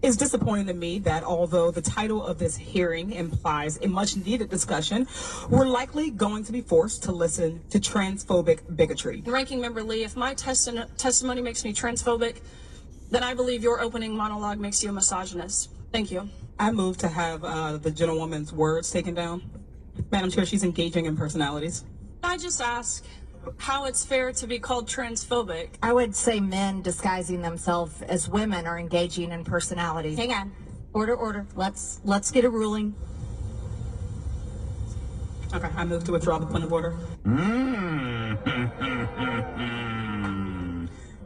It's disappointing to me that although the title of this hearing implies a much-needed discussion, we're likely going to be forced to listen to transphobic bigotry. Ranking Member Lee, if my testimony makes me transphobic, then I believe your opening monologue makes you a misogynist. Thank you. I move to have the gentlewoman's words taken down. Madam Chair, she's engaging in personalities. I just ask how it's fair to be called transphobic. I would say men disguising themselves as women are engaging in personalities. Hang on. Order. Let's get a ruling. Okay, I move to withdraw the point of order.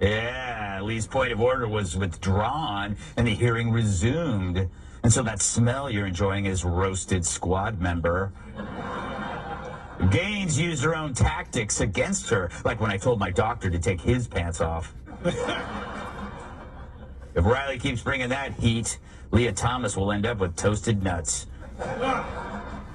Yeah, Lee's point of order was withdrawn and the hearing resumed. And so that smell you're enjoying is roasted squad member. Gaines used her own tactics against her, like when I told my doctor to take his pants off. If Riley keeps bringing that heat, Leah Thomas will end up with toasted nuts.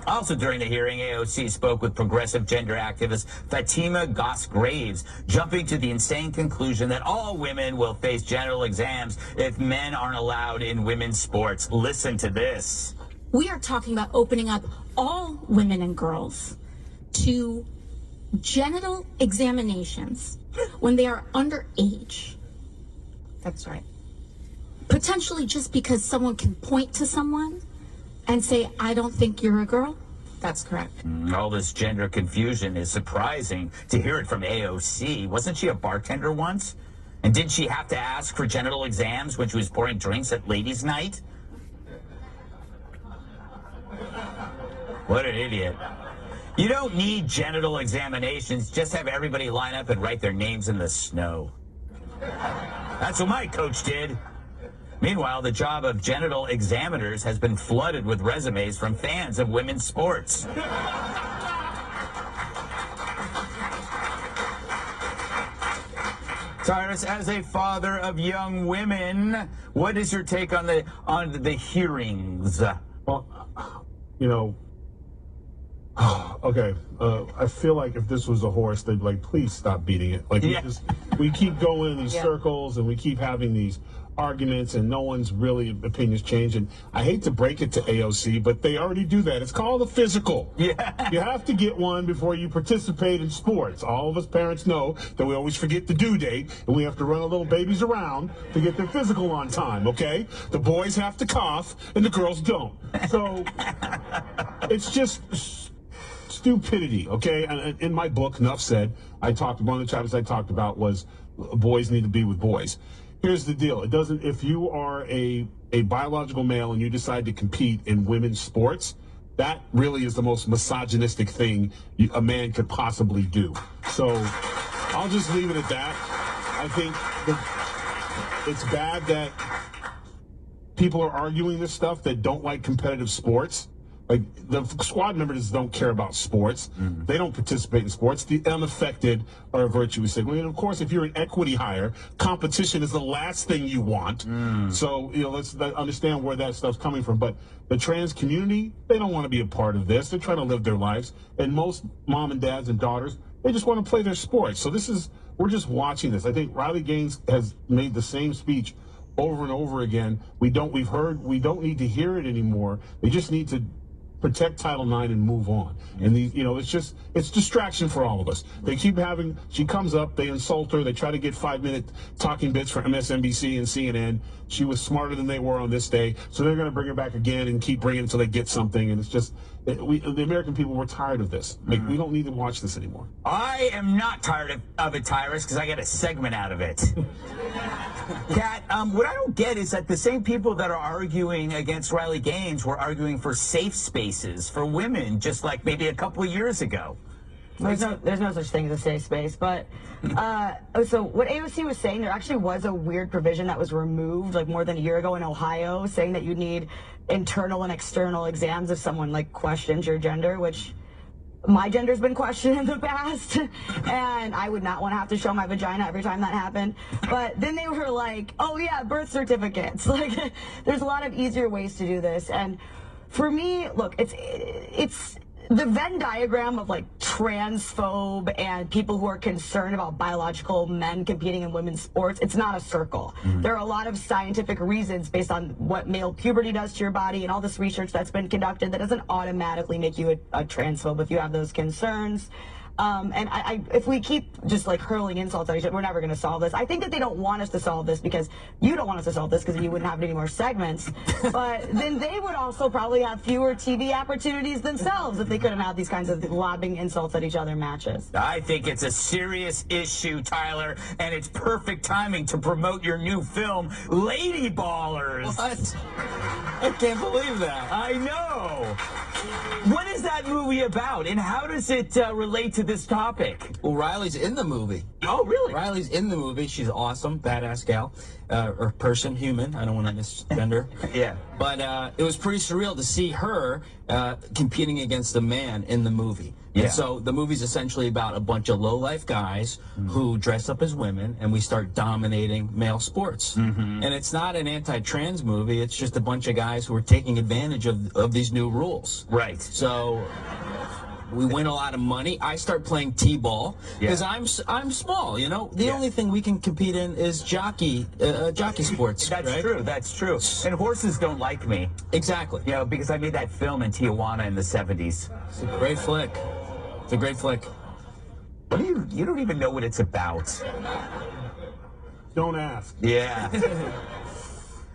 Also during the hearing, AOC spoke with progressive gender activist Fatima Goss-Graves, jumping to the insane conclusion that all women will face genital exams if men aren't allowed in women's sports. Listen to this. We are talking about opening up all women and girls to genital examinations when they are underage. That's right. Potentially just because someone can point to someone and say, I don't think you're a girl? That's correct. All this gender confusion is surprising to hear it from AOC. Wasn't she a bartender once? And did she have to ask for genital exams when she was pouring drinks at ladies' night? What an idiot. You don't need genital examinations. Just have everybody line up and write their names in the snow. That's what my coach did. Meanwhile, the job of genital examiners has been flooded with resumes from fans of women's sports. Tyrus, as a father of young women, what is your take on the hearings? Well, you know, okay, I feel like if this was a horse, they'd be like, please stop beating it. Like, we keep going in these circles and we keep having these arguments and no one's really opinions change. And I hate to break it to AOC, but they already do that. It's called a physical. Yeah. You have to get one before you participate in sports. All of us parents know that we always forget the due date and we have to run our little babies around to get their physical on time, okay? The boys have to cough and the girls don't. So it's just stupidity, okay? And in my book, Enough Said, one of the chapters I talked about was boys need to be with boys. Here's the deal. It doesn't, if you are a biological male and you decide to compete in women's sports, that really is the most misogynistic thing a man could possibly do. So I'll just leave it at that. I think it's bad that people are arguing this stuff that don't like competitive sports. Like, the squad members don't care about sports. They don't participate in sports. The unaffected are a virtue signal. And of course, if you're an equity hire, competition is the last thing you want. So, let's understand where that stuff's coming from. But the trans community, they don't want to be a part of this. They're trying to live their lives. And most mom and dads and daughters, they just want to play their sports. So we're just watching this. I think Riley Gaines has made the same speech over and over again. We don't need to hear it anymore. They just need to protect Title IX and move on. And it's distraction for all of us. They keep she comes up, they insult her, they try to get 5-minute talking bits from MSNBC and CNN. She was smarter than they were on this day, so they're going to bring her back again and keep bringing it until they get something. And it's just, the American people, we're tired of this. Like, we don't need to watch this anymore. I am not tired of it, Tyrus, because I get a segment out of it. Kat, what I don't get is that the same people that are arguing against Riley Gaines were arguing for safe spaces for women just like maybe a couple of years ago. There's no such thing as a safe space, but so what AOC was saying, there actually was a weird provision that was removed like more than a year ago in Ohio, saying that you need internal and external exams if someone like questions your gender, which my gender's been questioned in the past, and I would not want to have to show my vagina every time that happened. But then they were like, oh yeah, birth certificates. Like, there's a lot of easier ways to do this. And for me, look, it's the Venn diagram of like transphobe and people who are concerned about biological men competing in women's sports. It's not a circle. There are a lot of scientific reasons based on what male puberty does to your body and all this research that's been conducted that doesn't automatically make you a transphobe if you have those concerns. And if we keep just like hurling insults at each other, we're never going to solve this. I think that they don't want us to solve this because you don't want us to solve this because you wouldn't have any more segments. But then they would also probably have fewer TV opportunities themselves if they couldn't have these kinds of lobbing insults at each other matches. I think it's a serious issue, Tyler, and it's perfect timing to promote your new film, Lady Ballers. What? I can't believe that. I know. What is that movie about, and how does it relate to this topic? Well, Riley's in the movie. Oh, really? Riley's in the movie. She's awesome, badass gal, or person, human. I don't want to misgender. Yeah. But it was pretty surreal to see her competing against a man in the movie. Yeah. And so the movie's essentially about a bunch of low-life guys who dress up as women, and we start dominating male sports. And it's not an anti-trans movie. It's just a bunch of guys who are taking advantage of these new rules. Right. So we win a lot of money. I start playing t-ball because I'm small. You know, the only thing we can compete in is jockey sports. That's right? true. That's true. And horses don't like me. Exactly. You know, because I made that film in Tijuana in the 70s. It's a great flick. It's a great flick. What do you don't even know what it's about. Don't ask. Yeah.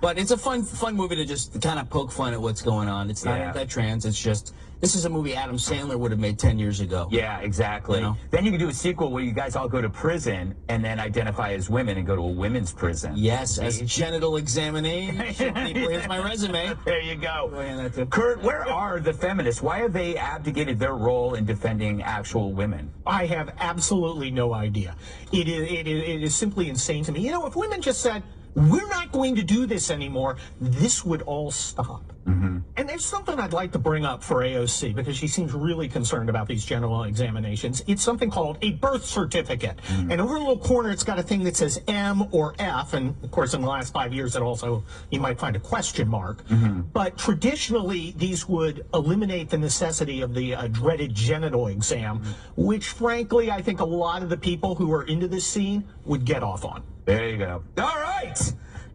But it's a fun movie to just kind of poke fun at what's going on. It's not anti-trans. It's just, this is a movie Adam Sandler would have made 10 years ago. Yeah, exactly. You know? Then you can do a sequel where you guys all go to prison and then identify as women and go to a women's prison. Yes, as genital examination people. Here's my resume. There you go. Kurt, where are the feminists? Why have they abdicated their role in defending actual women? I have absolutely no idea. It is simply insane to me. You know, if women just said, we're not going to do this anymore, this would all stop. And there's something I'd like to bring up for AOC because she seems really concerned about these general examinations. It's something called a birth certificate. And over in the little corner, it's got a thing that says M or F. And of course, in the last 5 years, it also, you might find a question mark. But traditionally, these would eliminate the necessity of the dreaded genital exam, which frankly, I think a lot of the people who are into this scene would get off on. There you go. All right.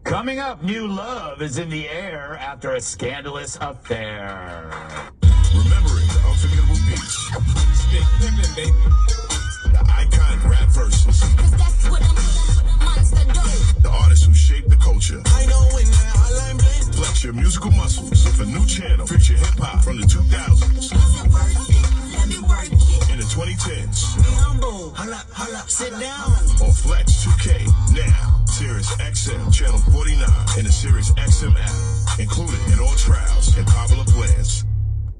Coming up, new love is in the air after a scandalous affair. Remembering the unforgettable beats. Big pimpin', baby. The icon rap verses. The artists who shaped the culture. I know when flex your musical muscles with a new channel. Feature hip hop from the 2000s. In the 2010s. Sit down. On Flex 2K now. Sirius XM channel 49 and the Sirius XM app, included in all trials and popular plans.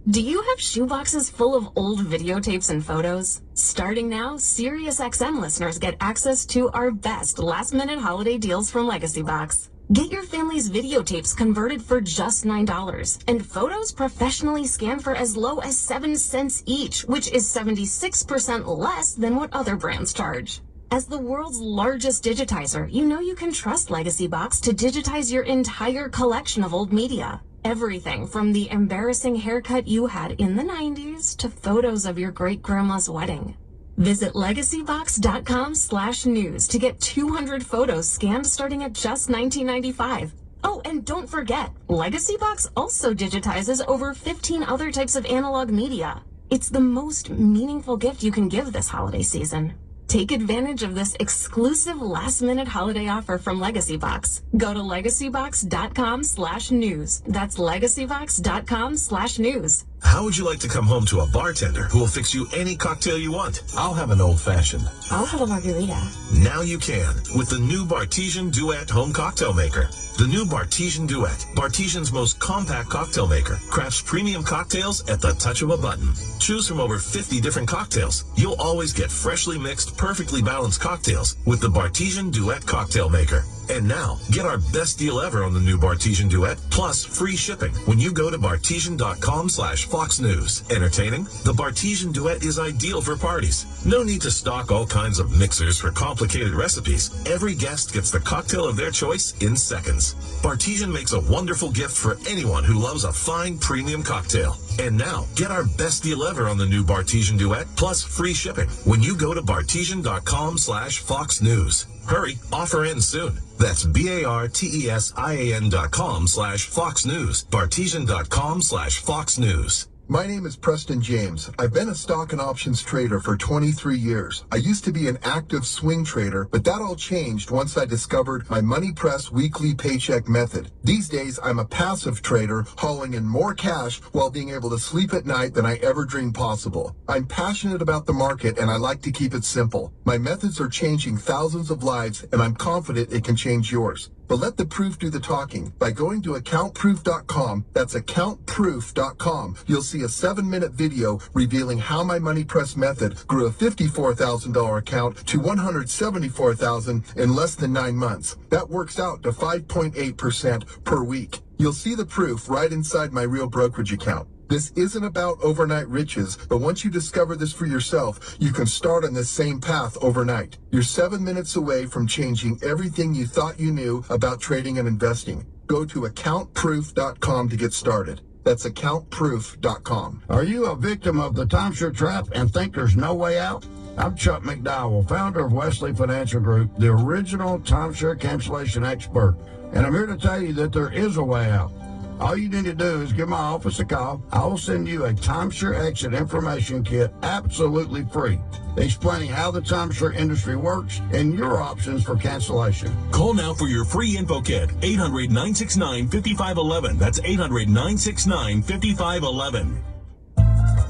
Do you have shoeboxes full of old videotapes and photos? Starting now, Sirius XM listeners get access to our best last-minute holiday deals from Legacy Box. Get your family's videotapes converted for just $9 and photos professionally scanned for as low as 7 cents each, which is 76% less than what other brands charge. As the world's largest digitizer, you know you can trust Legacy Box to digitize your entire collection of old media. Everything from the embarrassing haircut you had in the 90s to photos of your great-grandma's wedding. Visit legacybox.com/news to get 200 photos scanned starting at just $19.95. Oh, and don't forget, Legacy Box also digitizes over 15 other types of analog media. It's the most meaningful gift you can give this holiday season. Take advantage of this exclusive last-minute holiday offer from Legacy Box. Go to legacybox.com/news. That's legacybox.com/news. How would you like to come home to a bartender who will fix you any cocktail you want? I'll have an old-fashioned. I'll have a margarita. Now you can with the new Bartesian Duet home cocktail maker. The new Bartesian Duet, Bartesian's most compact cocktail maker, crafts premium cocktails at the touch of a button. Choose from over 50 different cocktails. You'll always get freshly mixed, perfectly balanced cocktails with the Bartesian Duet cocktail maker. And now, get our best deal ever on the new Bartesian Duet, plus free shipping when you go to bartesian.com/Fox News. Entertaining? The Bartesian Duet is ideal for parties. No need to stock all kinds of mixers for complicated recipes. Every guest gets the cocktail of their choice in seconds. Bartesian makes a wonderful gift for anyone who loves a fine premium cocktail. And now, get our best deal ever on the new Bartesian Duet, plus free shipping when you go to bartesian.com/Fox News. Hurry, offer ends soon. That's BARTESIAN.com/Fox News. Bartesian.com/Fox News. My name is Preston James. I've been a stock and options trader for 23 years. I used to be an active swing trader, but that all changed once I discovered my Money Press weekly paycheck method. These days, I'm a passive trader, hauling in more cash while being able to sleep at night than I ever dreamed possible. I'm passionate about the market, and I like to keep it simple. My methods are changing thousands of lives, and I'm confident it can change yours. But let the proof do the talking. By going to accountproof.com, that's accountproof.com, you'll see a 7-minute video revealing how my Money Press method grew a $54,000 account to $174,000 in less than 9 months. That works out to 5.8% per week. You'll see the proof right inside my real brokerage account. This isn't about overnight riches, but once you discover this for yourself, you can start on this same path overnight. You're 7 minutes away from changing everything you thought you knew about trading and investing. Go to accountproof.com to get started. That's accountproof.com. Are you a victim of the timeshare trap and think there's no way out? I'm Chuck McDowell, founder of Wesley Financial Group, the original timeshare cancellation expert, and I'm here to tell you that there is a way out. All you need to do is give my office a call. I will send you a timeshare exit information kit absolutely free, explaining how the timeshare industry works and your options for cancellation. Call now for your free info kit. 800-969-5511. That's 800-969-5511.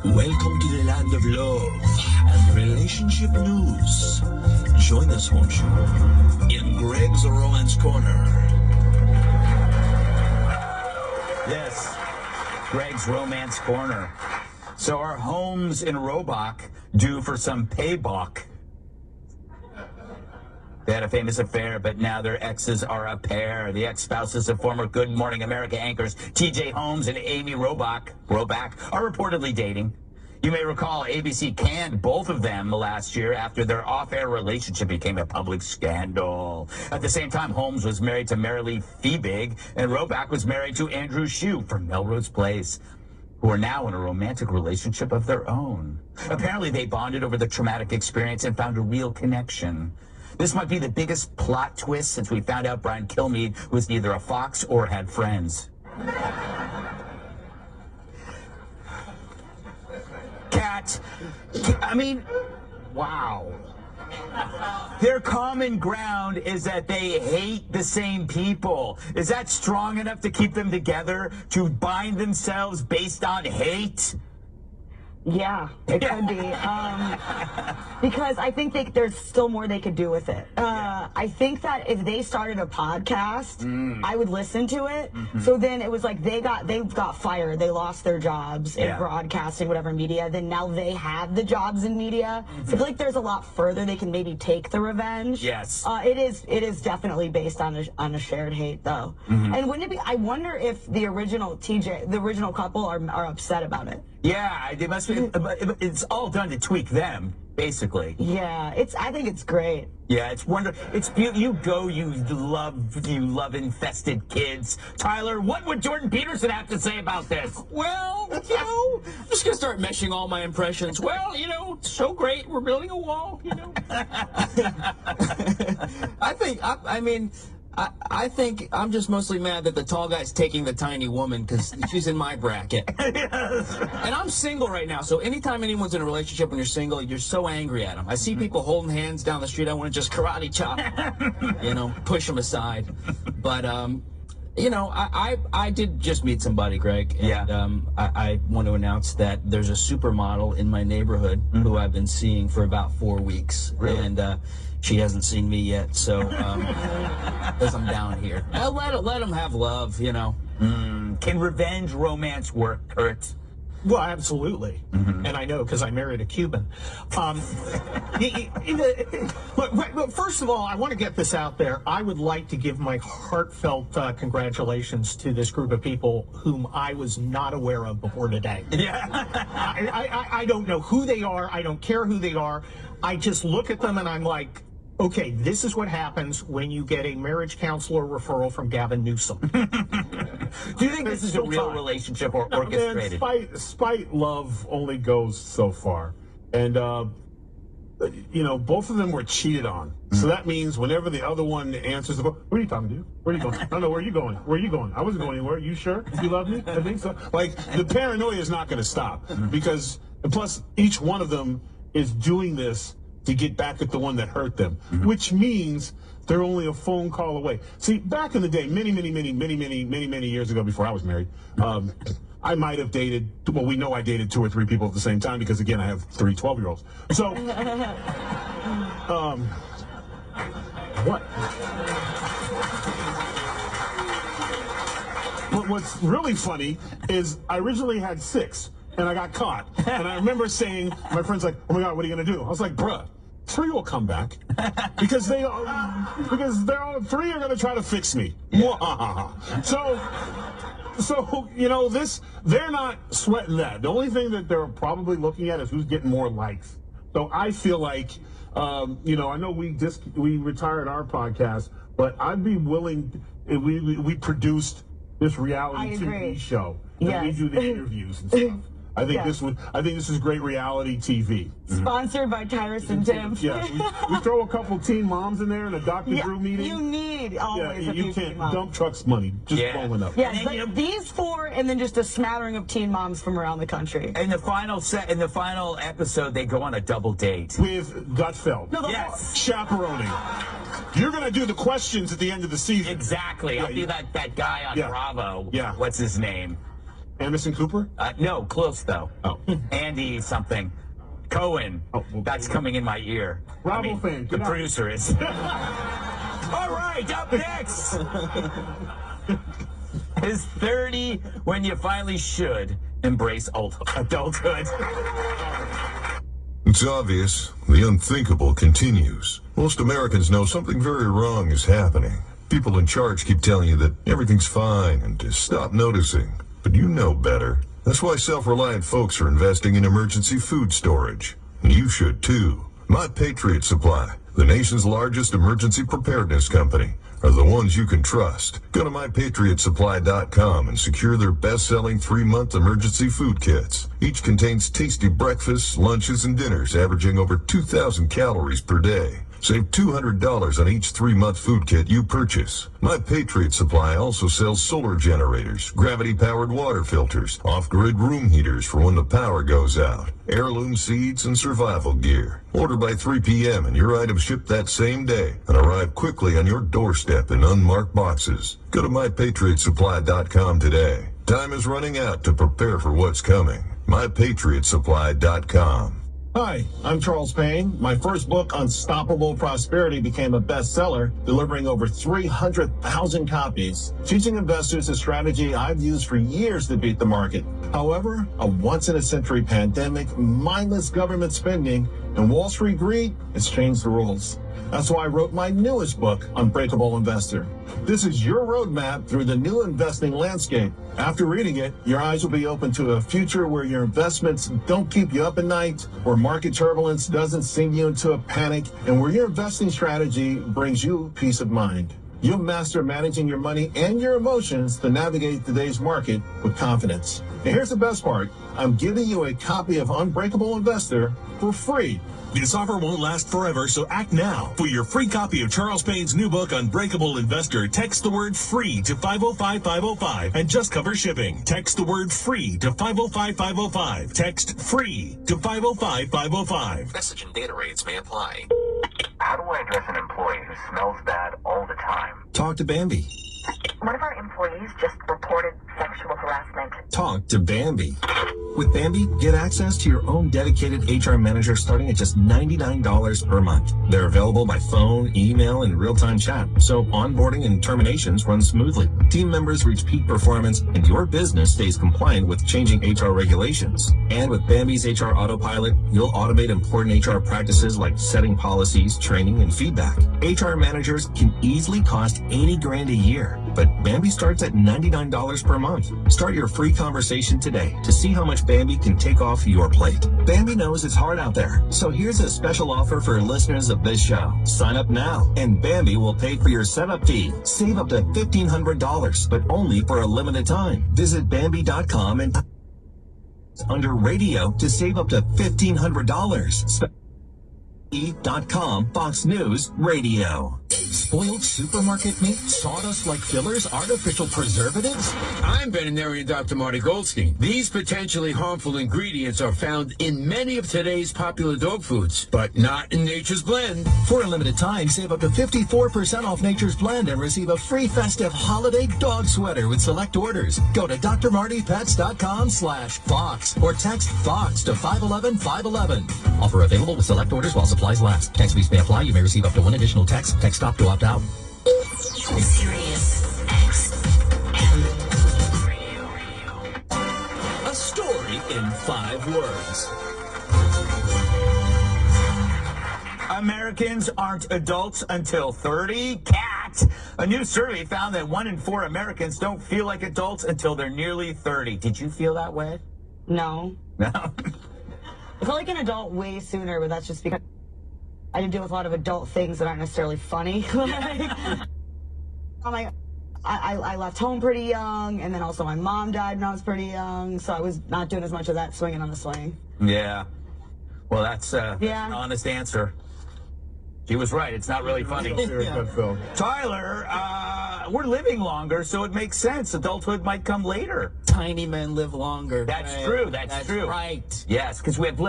Welcome to the land of love and relationship news. Join us, won't you, in Greg's Romance Corner. Yes, Greg's Romance Corner. So are homes in Roebuck due for some payback? They had a famous affair, but now their exes are a pair. The ex-spouses of former Good Morning America anchors T.J. Holmes and Amy Roebuck are reportedly dating. You may recall ABC canned both of them last year after their off-air relationship became a public scandal. At the same time, Holmes was married to Marilee Fiebig, and Roebuck was married to Andrew Shue from Melrose Place, who are now in a romantic relationship of their own. Apparently, they bonded over the traumatic experience and found a real connection. This might be the biggest plot twist since we found out Brian Kilmeade was neither a fox or had friends. Cat, I mean, wow. Their common ground is that they hate the same people. Is that strong enough to keep them together, to bind themselves based on hate? Yeah, it could be. Because I think there's still more they could do with it. I think that if they started a podcast, I would listen to it. So then it was like they got fired. They lost their jobs in broadcasting, whatever media. Then now they have the jobs in media. So I feel like there's a lot further they can maybe take the revenge. Yes. It is definitely based on a shared hate, though. And wouldn't it be? I wonder if the original couple are upset about it. Yeah, they must be. It's all done to tweak them, basically. Yeah, I think it's great. Yeah, it's wonderful. It's beautiful. You love infested kids. Tyler, what would Jordan Peterson have to say about this? Well, I'm just gonna start meshing all my impressions. Well, it's so great. We're building a wall. I think I'm just mostly mad that the tall guy's taking the tiny woman because she's in my bracket. Yes. And I'm single right now, so anytime anyone's in a relationship when you're single, you're so angry at them. I see people holding hands down the street, I want to just karate chop, push them aside. But, I did just meet somebody, Greg, and I want to announce that there's a supermodel in my neighborhood who I've been seeing for about 4 weeks. Really? And she hasn't seen me yet, so because I'm down here. Let them have love, Can revenge romance work, Kurt? Well, absolutely. And I know because I married a Cuban. But first of all, I want to get this out there. I would like to give my heartfelt congratulations to this group of people whom I was not aware of before today. Yeah. I don't know who they are. I don't care who they are. I just look at them and I'm like, okay, this is what happens when you get a marriage counselor referral from Gavin Newsom. Do you think this is a real relationship or orchestrated? Man, spite love only goes so far. And, both of them were cheated on. So that means whenever the other one answers the phone, where are you talking to? Where are you going? I don't know, where are you going? Where are you going? I wasn't going anywhere. You sure? You love me? I think so. Like, the paranoia is not going to stop. Because, and plus, each one of them is doing this to get back at the one that hurt them, which means they're only a phone call away. See, back in the day, many years ago, before I was married, I might have dated, well, we know I dated 2 or 3 people at the same time because, again, I have 3 12-year-olds. So, what's really funny is I originally had 6. And I got caught. And I remember saying, my friend's like, oh my God, what are you going to do? I was like, bruh, 3 will come back. Because they're all 3 are going to try to fix me. Yeah. So, they're not sweating that. The only thing that they're probably looking at is who's getting more likes. So I feel like, I know we retired our podcast, but I'd be willing, we produced this reality TV show. And we do the interviews and stuff. I think this is great reality TV. Sponsored by Tyrus and Tim. Yeah, we throw a couple teen moms in there in a Dr. Drew meeting. You need always a you can't dump trucks money just blowing up. Yeah, but these 4 and then just a smattering of teen moms from around the country. In the final episode, they go on a double date with Gutfeld. Yes, chaperoning. You're gonna do the questions at the end of the season. Exactly. I'll be that guy on Bravo. Yeah. What's his name? Anderson Cooper? No, close though. Oh. Andy something. Cohen. Oh, well, that's coming in my ear. Bravo fan. The producer is. All right, up next is 30 when you finally should embrace adulthood. It's obvious. The unthinkable continues. Most Americans know something very wrong is happening. People in charge keep telling you that everything's fine and to stop noticing. But you know better. That's why self-reliant folks are investing in emergency food storage. And you should too. My Patriot Supply, the nation's largest emergency preparedness company, are the ones you can trust. Go to mypatriotsupply.com and secure their best-selling 3-month emergency food kits. Each contains tasty breakfasts, lunches, and dinners averaging over 2,000 calories per day. Save $200 on each 3-month food kit you purchase. My Patriot Supply also sells solar generators, gravity-powered water filters, off-grid room heaters for when the power goes out, heirloom seeds, and survival gear. Order by 3 p.m. and your items ship that same day and arrive quickly on your doorstep in unmarked boxes. Go to mypatriotsupply.com today. Time is running out to prepare for what's coming. mypatriotsupply.com. Hi, I'm Charles Payne. My first book, Unstoppable Prosperity, became a bestseller, delivering over 300,000 copies, teaching investors a strategy I've used for years to beat the market. However, a once-in-a-century pandemic, mindless government spending, and Wall Street greed has changed the rules. That's why I wrote my newest book, Unbreakable Investor. This is your roadmap through the new investing landscape. After reading it, your eyes will be open to a future where your investments don't keep you up at night, where market turbulence doesn't send you into a panic, and where your investing strategy brings you peace of mind. You'll master managing your money and your emotions to navigate today's market with confidence. And here's the best part. I'm giving you a copy of Unbreakable Investor for free. This offer won't last forever, so act now. For your free copy of Charles Payne's new book, Unbreakable Investor, text the word FREE to 505-505 and just cover shipping. Text the word FREE to 505-505. Text FREE to 505-505. Message and data rates may apply. How do I address an employee who smells bad all the time? Talk to Bambi. One of our employees just reported sexual harassment. Talk to Bambi. With Bambi, get access to your own dedicated HR manager starting at just $99 per month. They're available by phone, email, and real-time chat, so onboarding and terminations run smoothly. Team members reach peak performance, and your business stays compliant with changing HR regulations. And with Bambi's HR Autopilot, you'll automate important HR practices like setting policies, training, and feedback. HR managers can easily cost $80,000 a year, but Bambi starts at $99 per month. Start your free conversation today to see how much Bambi can take off your plate. Bambi knows it's hard out there, so here's a special offer for listeners of this show. Sign up now, and Bambi will pay for your setup fee. Save up to $1,500, but only for a limited time. Visit Bambi.com and under radio to save up to $1,500. Fox News Radio. Spoiled supermarket meat, sawdust like fillers, artificial preservatives? I'm veterinarian Dr. Marty Goldstein. These potentially harmful ingredients are found in many of today's popular dog foods, but not in Nature's Blend. For a limited time, save up to 54% off Nature's Blend and receive a free festive holiday dog sweater with select orders. Go to drmartypets.com/Fox or text Fox to 511-511. Offer available with select orders while supplies last. Text fees may apply. You may receive up to one additional text. Text stop to opt out. Sirius XM. A story in 5 words. Americans aren't adults until 30. Cat! A new survey found that 1 in 4 Americans don't feel like adults until they're nearly 30. Did you feel that way? No. No? I felt like an adult way sooner, but that's just because I did deal with a lot of adult things that aren't necessarily funny. I left home pretty young, and then also my mom died when I was pretty young, so I was not doing as much of that swinging on the swing. Yeah. Well, that's an honest answer. She was right. It's not really funny. Gutfeld. Tyler, we're living longer, so it makes sense. Adulthood might come later. Tiny men live longer. That's right? true. That's true. Right. Yes, because we have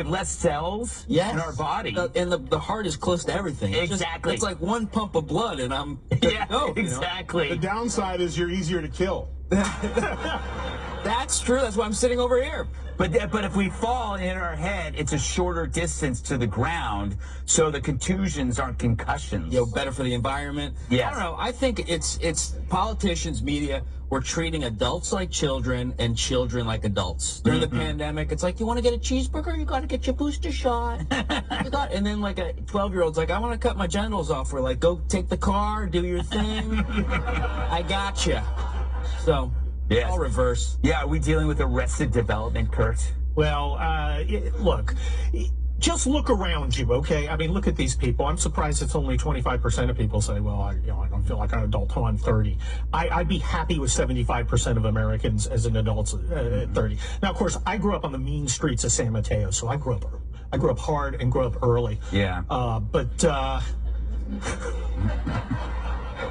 less cells in our body. And the heart is close to everything. Exactly. It's like one pump of blood, and I'm exactly. The downside is you're easier to kill. That's true. That's why I'm sitting over here. But if we fall and hit our head, it's a shorter distance to the ground, so the contusions aren't concussions. Better for the environment. Yes. I don't know. I think it's politicians, media, we're treating adults like children and children like adults. During the pandemic, it's like, you want to get a cheeseburger? You got to get your booster shot. And then like a 12-year-old's like, I want to cut my genitals off. We're like, go take the car, do your thing. I gotcha. So... Yes. All reverse. Yeah, are we dealing with arrested development, Kurt? Well, look, just look around you, okay? I mean, look at these people. I'm surprised it's only 25% of people say, well, I don't feel like an adult until I'm 30. I'd be happy with 75% of Americans as an adult at 30. Now, of course, I grew up on the mean streets of San Mateo, so I grew up hard and grew up early. Yeah.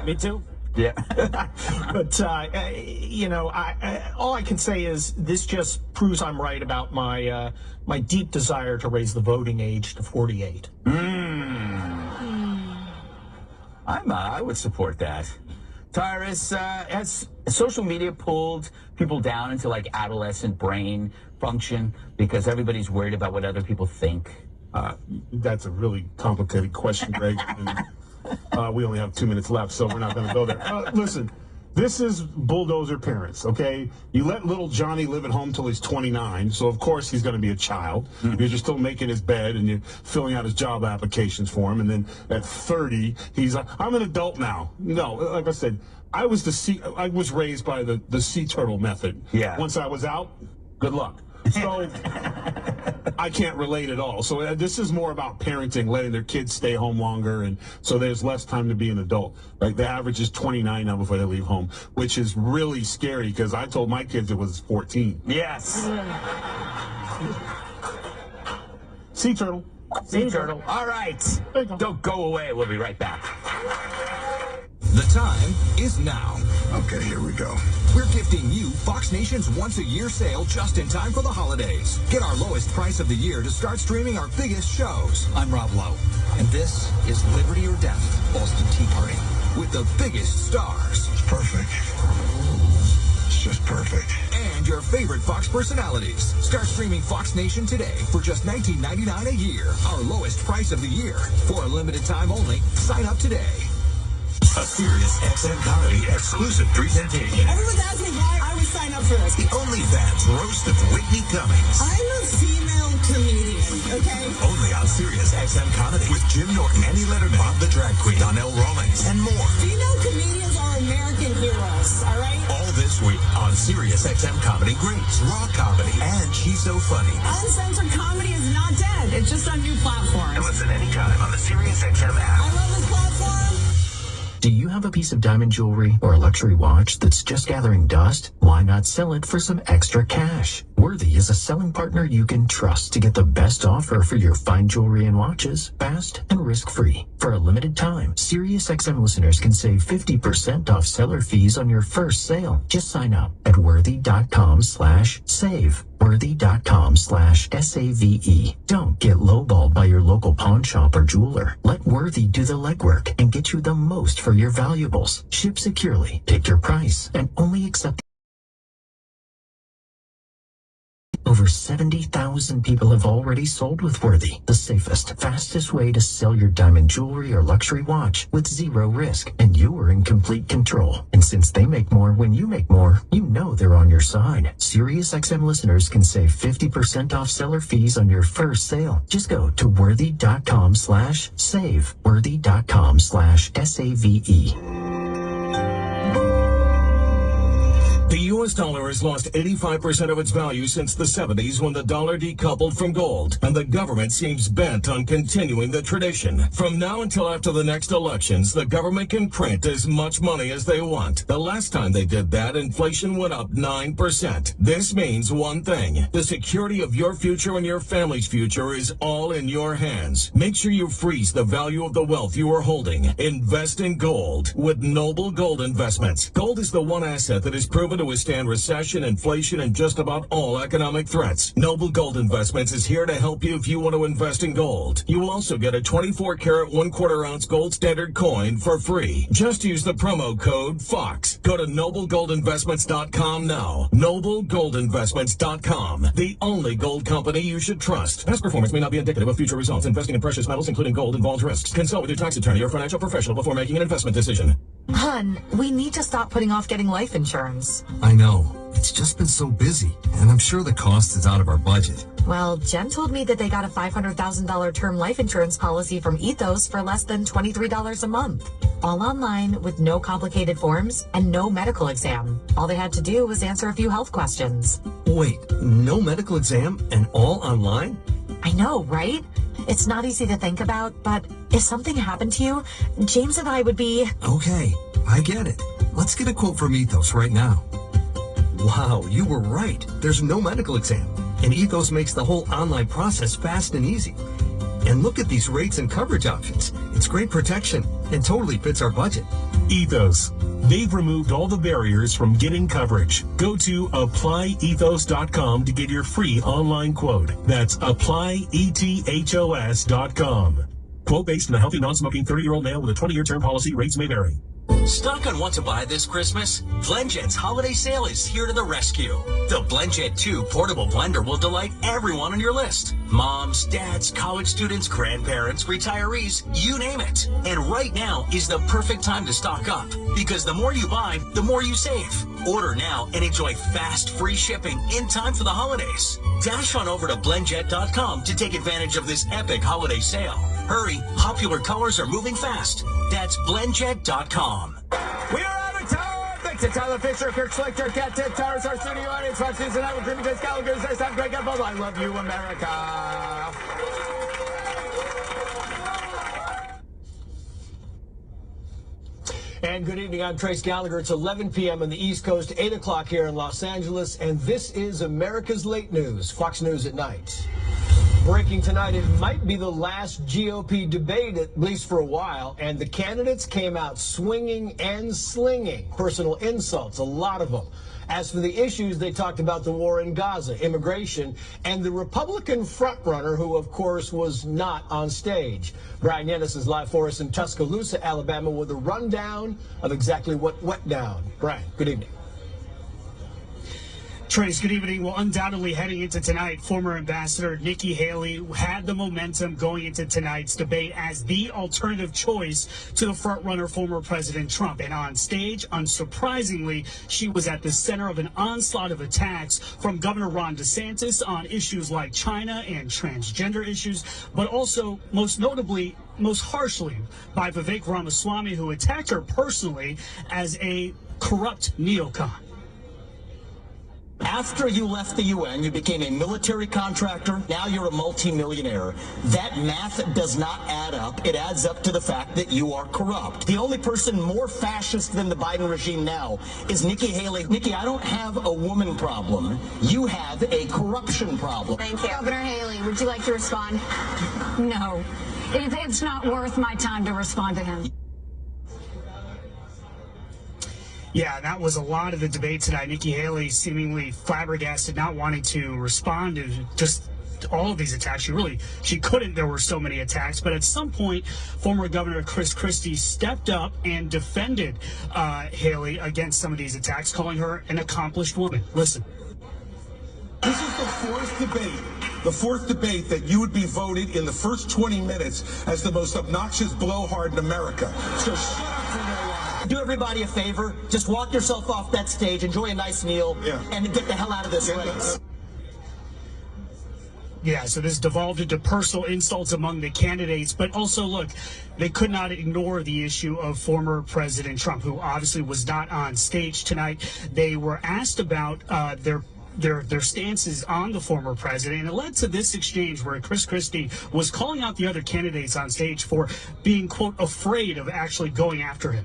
Me too. Yeah. But, all I can say is this just proves I'm right about my my deep desire to raise the voting age to 48. I would support that. Tyrus, has social media pulled people down into like adolescent brain function because everybody's worried about what other people think? That's a really complicated question, Greg. And, we only have 2 minutes left, so we're not going to go there. Listen, this is bulldozer parents, okay? You let little Johnny live at home till he's 29, so of course he's going to be a child. You're just still making his bed and you're filling out his job applications for him. And then at 30, he's like, I'm an adult now. No, like I said, I was raised by the sea turtle method. Yeah. Once I was out, good luck. So I can't relate at all. So this is more about parenting, letting their kids stay home longer, and so there's less time to be an adult. Like the average is 29 now before they leave home, which is really scary because I told my kids it was 14. Yes. Sea turtle. Sea turtle. All right. Don't go away. We'll be right back. The time is now. Okay, here we go. We're gifting you Fox Nation's once-a-year sale just in time for the holidays. Get our lowest price of the year to start streaming our biggest shows. I'm Rob Lowe, and this is Liberty or Death, Boston Tea Party, with the biggest stars. It's perfect. It's just perfect. And your favorite Fox personalities. Start streaming Fox Nation today for just $19.99 a year, our lowest price of the year. For a limited time only, sign up today. A Sirius XM Comedy exclusive presentation. Everyone asks me why I would sign up for this. The OnlyFans roast of Whitney Cummings. I'm a female comedian, okay? Only on Sirius XM Comedy with Jim Norton, Annie Letterman, Bob the Drag Queen, Donnell Rawlings, and more. Female comedians are American heroes, all right? All this week on Sirius XM Comedy Greats, Raw Comedy, and She's So Funny. Uncensored comedy is not dead. It's just on new platforms. And listen anytime on the Sirius XM app. I love this platform. Do you have a piece of diamond jewelry or a luxury watch that's just gathering dust? Why not sell it for some extra cash? Worthy is a selling partner you can trust to get the best offer for your fine jewelry and watches, fast and risk-free. For a limited time, SiriusXM listeners can save 50% off seller fees on your first sale. Just sign up at worthy.com/save. Worthy.com/SAVE. Don't get lowballed by your local pawn shop or jeweler. Let Worthy do the legwork and get you the most for your valuables. Ship securely, pick your price, and only accept. Over 70,000 people have already sold with Worthy, the safest, fastest way to sell your diamond jewelry or luxury watch with zero risk, and you are in complete control. And since they make more when you make more, you know they're on your side. SiriusXM listeners can save 50% off seller fees on your first sale. Just go to worthy.com/save, worthy.com/SAVE. The U.S. dollar has lost 85% of its value since the 70s when the dollar decoupled from gold, and the government seems bent on continuing the tradition. From now until after the next elections, the government can print as much money as they want. The last time they did that, inflation went up 9%. This means one thing: the security of your future and your family's future is all in your hands. Make sure you freeze the value of the wealth you are holding. Invest in gold with Noble Gold Investments. Gold is the one asset that is proven to withstand recession, inflation, and just about all economic threats. Noble Gold Investments is here to help you if you want to invest in gold. You will also get a 24-karat 1/4 ounce gold standard coin for free. Just use the promo code FOX. Go to NobleGoldInvestments.com now. NobleGoldInvestments.com. The only gold company you should trust. Past performance may not be indicative of future results. Investing in precious metals, including gold, involves risks. Consult with your tax attorney or financial professional before making an investment decision. Hun, we need to stop putting off getting life insurance. I know. It's just been so busy, and I'm sure the cost is out of our budget. Well, Jen told me that they got a $500,000 term life insurance policy from Ethos for less than $23 a month. All online with no complicated forms and no medical exam. All they had to do was answer a few health questions. Wait, no medical exam and all online? I know, right? It's not easy to think about, but if something happened to you, James and I would be... Okay, I get it. Let's get a quote from Ethos right now. Wow, you were right. There's no medical exam, and Ethos makes the whole online process fast and easy. And look at these rates and coverage options. It's great protection and totally fits our budget. Ethos. They've removed all the barriers from getting coverage. Go to applyethos.com to get your free online quote. That's applyethos.com. Quote based on a healthy, non-smoking 30-year-old male with a 20-year term policy. Rates may vary. Stuck on what to buy this Christmas? BlendJet's holiday sale is here to the rescue. The BlendJet 2 portable blender will delight everyone on your list. Moms, dads, college students, grandparents, retirees, you name it. And right now is the perfect time to stock up, because the more you buy, the more you save. Order now and enjoy fast, free shipping in time for the holidays. Dash on over to blendjet.com to take advantage of this epic holiday sale. Hurry, popular colors are moving fast. That's blendjet.com. We are out of time. Thanks to Tyler Fisher, Kirk Schlichter, Cat Tip, Tyrus, our studio audience, Fox News Tonight with Jimmy J. Gallagher. Next time, Greg Gutfeld. I love you, America. And good evening, I'm Trace Gallagher. It's 11 p.m. on the East Coast, 8 o'clock here in Los Angeles, and this is America's Late News, Fox News at Night. Breaking tonight, it might be the last GOP debate, at least for a while, and the candidates came out swinging and slinging personal insults, a lot of them. As for the issues, they talked about the war in Gaza, immigration, and the Republican frontrunner, who, of course, was not on stage. Brian Yennis is live for us in Tuscaloosa, Alabama, with a rundown of exactly what went down. Brian, good evening. Trace, good evening. Well, undoubtedly heading into tonight, former Ambassador Nikki Haley had the momentum going into tonight's debate as the alternative choice to the frontrunner, former President Trump. And on stage, unsurprisingly, she was at the center of an onslaught of attacks from Governor Ron DeSantis on issues like China and transgender issues, but also, most notably, most harshly, by Vivek Ramaswamy, who attacked her personally as a corrupt neocon. After you left the UN, you became a military contractor. Now you're a multimillionaire. That math does not add up. It adds up to the fact that you are corrupt. The only person more fascist than the Biden regime now is Nikki Haley. Nikki, I don't have a woman problem. You have a corruption problem. Thank you. Governor Haley, would you like to respond? No. It's not worth my time to respond to him. Yeah, that was a lot of the debate tonight. Nikki Haley seemingly flabbergasted, not wanting to respond to just all of these attacks. She couldn't. There were so many attacks. But at some point, former Governor Chris Christie stepped up and defended Haley against some of these attacks, calling her an accomplished woman. Listen. This is the fourth debate that you would be voted in the first 20 minutes as the most obnoxious blowhard in America. So shut up for no while. Do everybody a favor. Just walk yourself off that stage, enjoy a nice meal, and get the hell out of this race. Yeah, so this devolved into personal insults among the candidates, but also, look, they could not ignore the issue of former President Trump, who obviously was not on stage tonight. They were asked about their stances on the former president, and it led to this exchange where Chris Christie was calling out the other candidates on stage for being, quote, afraid of actually going after him.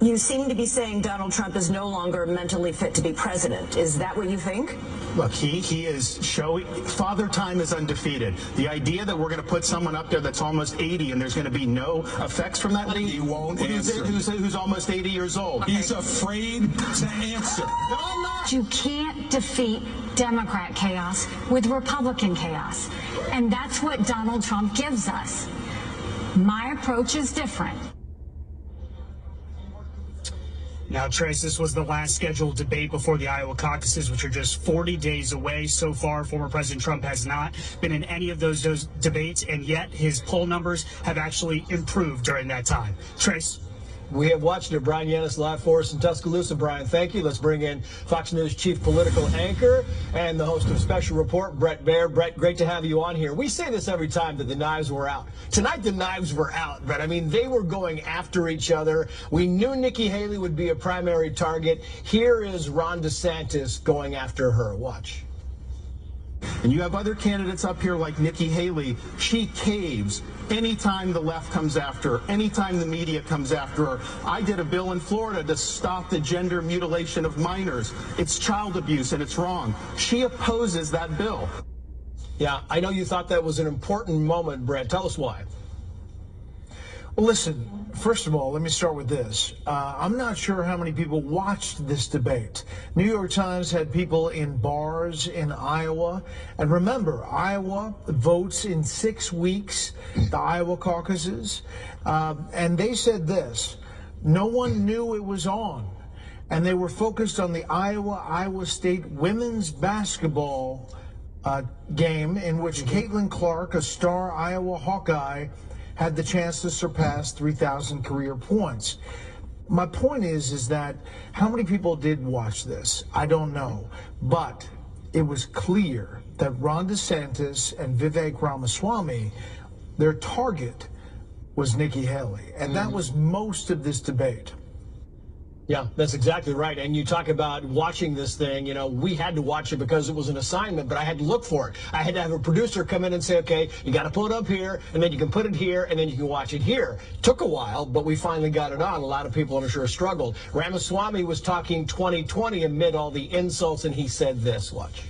You seem to be saying Donald Trump is no longer mentally fit to be president. Is that what you think? Look, he is showing Father Time is undefeated. The idea that we're going to put someone up there that's almost 80 and there's going to be no effects from that. He won't answer. Who's almost 80 years old. He's afraid to answer. No, I'm not. You can't defeat Democrat chaos with Republican chaos. And that's what Donald Trump gives us. My approach is different. Now, Trace, this was the last scheduled debate before the Iowa caucuses, which are just 40 days away. So far, former President Trump has not been in any of those debates, and yet his poll numbers have actually improved during that time. Trace? We have watched it. Brian Yennis live for us in Tuscaloosa. Brian, thank you. Let's bring in Fox News chief political anchor and the host of Special Report, Bret Baier. Bret, great to have you on here. We say this every time that the knives were out. Tonight, the knives were out, but I mean, they were going after each other. We knew Nikki Haley would be a primary target. Here is Ron DeSantis going after her. Watch. And you have other candidates up here like Nikki Haley. She caves anytime the left comes after her, anytime the media comes after her. I did a bill in Florida to stop the gender mutilation of minors. It's child abuse and it's wrong. She opposes that bill. Yeah, I know you thought that was an important moment, Brett. Tell us why. Well, listen, first of all, let me start with this. I'm not sure how many people watched this debate. New York Times had people in bars in Iowa. And remember, Iowa votes in 6 weeks, the Iowa caucuses. And they said this. No one knew it was on. And they were focused on the Iowa State women's basketball game in which Caitlin Clark, a star Iowa Hawkeye, had the chance to surpass 3,000 career points. My point is that how many people did watch this? I don't know. But it was clear that Ron DeSantis and Vivek Ramaswamy, their target was Nikki Haley. And that was most of this debate. Yeah, that's exactly right. And you talk about watching this thing, you know, we had to watch it because it was an assignment, but I had to look for it. I had to have a producer come in and say, okay, you got to pull it up here, and then you can put it here, and then you can watch it here. Took a while, but we finally got it on. A lot of people, I'm sure, struggled. Ramaswamy was talking 2020 amid all the insults, and he said this. Watch.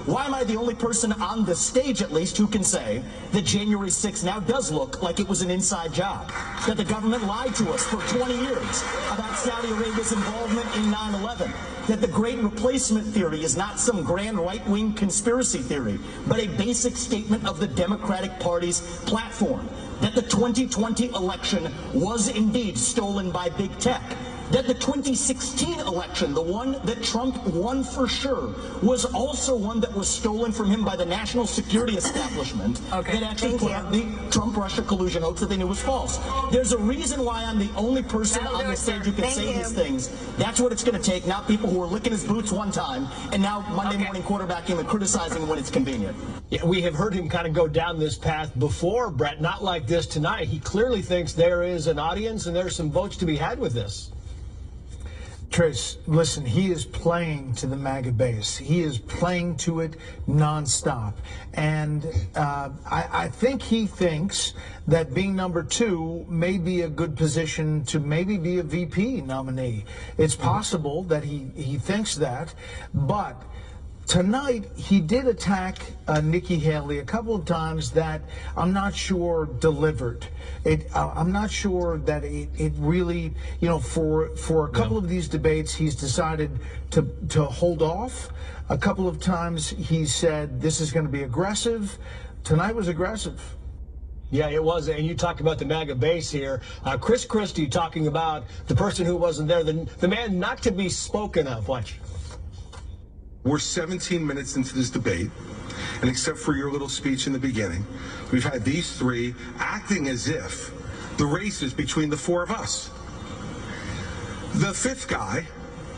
Why am I the only person on the stage, at least, who can say that January 6th now does look like it was an inside job? That the government lied to us for 20 years about Saudi Arabia's involvement in 9/11? That the Great Replacement theory is not some grand right-wing conspiracy theory, but a basic statement of the Democratic Party's platform? That the 2020 election was indeed stolen by big tech? That the 2016 election, the one that Trump won for sure, was also one that was stolen from him by the national security establishment that actually put out the Trump-Russia collusion hoax that they knew was false. There's a reason why I'm the only person on the stage who can say these things. That's what it's going to take, not people who are licking his boots one time and now Monday morning quarterbacking and criticizing when it's convenient. Yeah, we have heard him kind of go down this path before, Brett, not like this tonight. He clearly thinks there is an audience and there's some votes to be had with this. Trace, listen, he is playing to the MAGA base. He is playing to it nonstop. And I think he thinks that being number 2 may be a good position to maybe be a VP nominee. It's possible that he thinks that, but tonight, he did attack Nikki Haley a couple of times that I'm not sure delivered. I'm not sure that it really, you know, for a couple of these debates, he's decided to hold off. A couple of times he said this is going to be aggressive. Tonight was aggressive. Yeah, it was. And you talked about the MAGA base here. Chris Christie talking about the person who wasn't there, the man not to be spoken of. Watch. We're 17 minutes into this debate, and except for your little speech in the beginning, we've had these three acting as if the race is between the 4 of us. The 5th guy,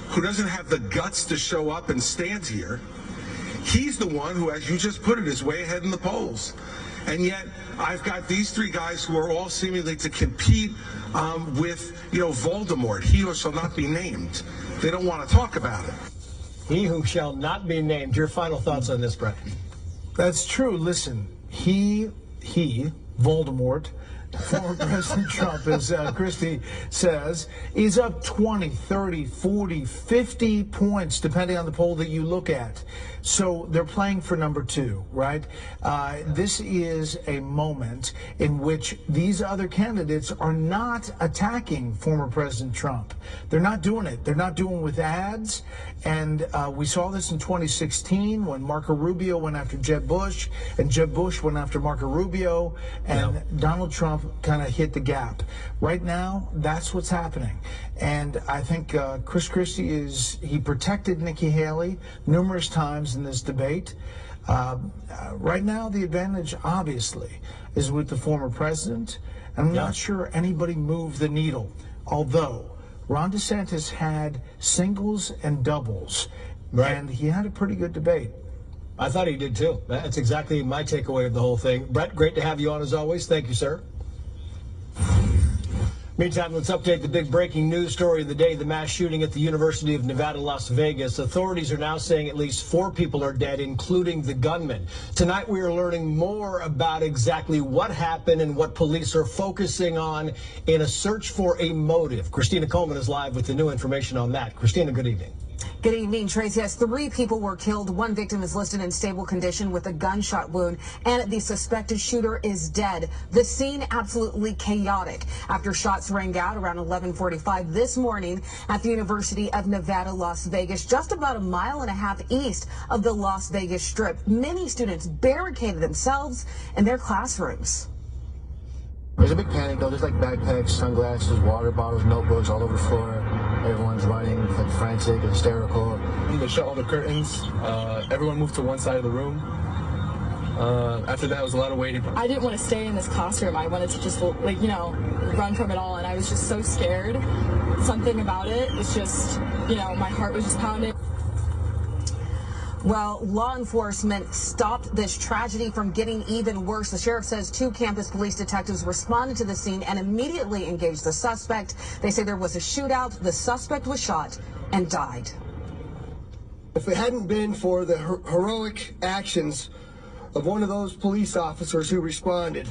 who doesn't have the guts to show up and stand here, he's the one who, as you just put it, is way ahead in the polls. And yet, I've got these 3 guys who are all seemingly to compete with, you know, Voldemort. He who shall not be named. They don't want to talk about it. He who shall not be named. Your final thoughts on this, Brett? That's true. Listen, he, Voldemort, former President Trump, as Christie says, is up 20, 30, 40, 50 points, depending on the poll that you look at. So they're playing for number 2, right? This is a moment in which these other candidates are not attacking former President Trump. They're not doing it. They're not doing it with ads. And we saw this in 2016 when Marco Rubio went after Jeb Bush, and Jeb Bush went after Marco Rubio, and Donald Trump kind of hit the gap. Right now, that's what's happening. And I think Chris Christie he protected Nikki Haley numerous times in this debate. Right now, the advantage, obviously, is with the former president. I'm not sure anybody moved the needle, although Ron DeSantis had singles and doubles, and he had a pretty good debate. I thought he did, too. That's exactly my takeaway of the whole thing. Brett, great to have you on as always. Thank you, sir. Meantime, let's update the big breaking news story of the day, the mass shooting at the University of Nevada, Las Vegas. Authorities are now saying at least 4 people are dead, including the gunman. Tonight, we are learning more about exactly what happened and what police are focusing on in a search for a motive. Christina Coleman is live with the new information on that. Christina, good evening. Good evening, Trace. Yes, 3 people were killed. 1 victim is listed in stable condition with a gunshot wound, and the suspected shooter is dead. The scene absolutely chaotic after shots rang out around 11:45 this morning at the University of Nevada, Las Vegas, just about a mile and a half east of the Las Vegas Strip. Many students barricaded themselves in their classrooms. There's a big panic though. There's like backpacks, sunglasses, water bottles, notebooks all over the floor. Everyone's running, like frantic, hysterical. They shut all the curtains. Everyone moved to one side of the room. After that, it was a lot of waiting. I didn't want to stay in this classroom. I wanted to just, like, you know, run from it all, and I was just so scared. Something about it was just, you know, my heart was just pounding. Well, law enforcement stopped this tragedy from getting even worse. The sheriff says 2 campus police detectives responded to the scene and immediately engaged the suspect. They say there was a shootout. The suspect was shot and died. If it hadn't been for the heroic actions of one of those police officers who responded,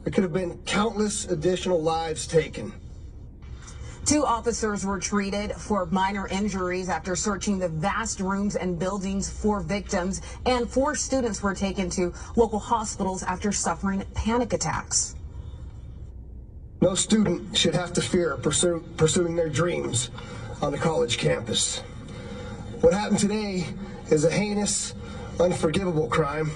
there could have been countless additional lives taken. 2 officers were treated for minor injuries after searching the vast rooms and buildings for victims, and 4 students were taken to local hospitals after suffering panic attacks. No student should have to fear pursuing their dreams on the college campus. What happened today is a heinous, unforgivable crime.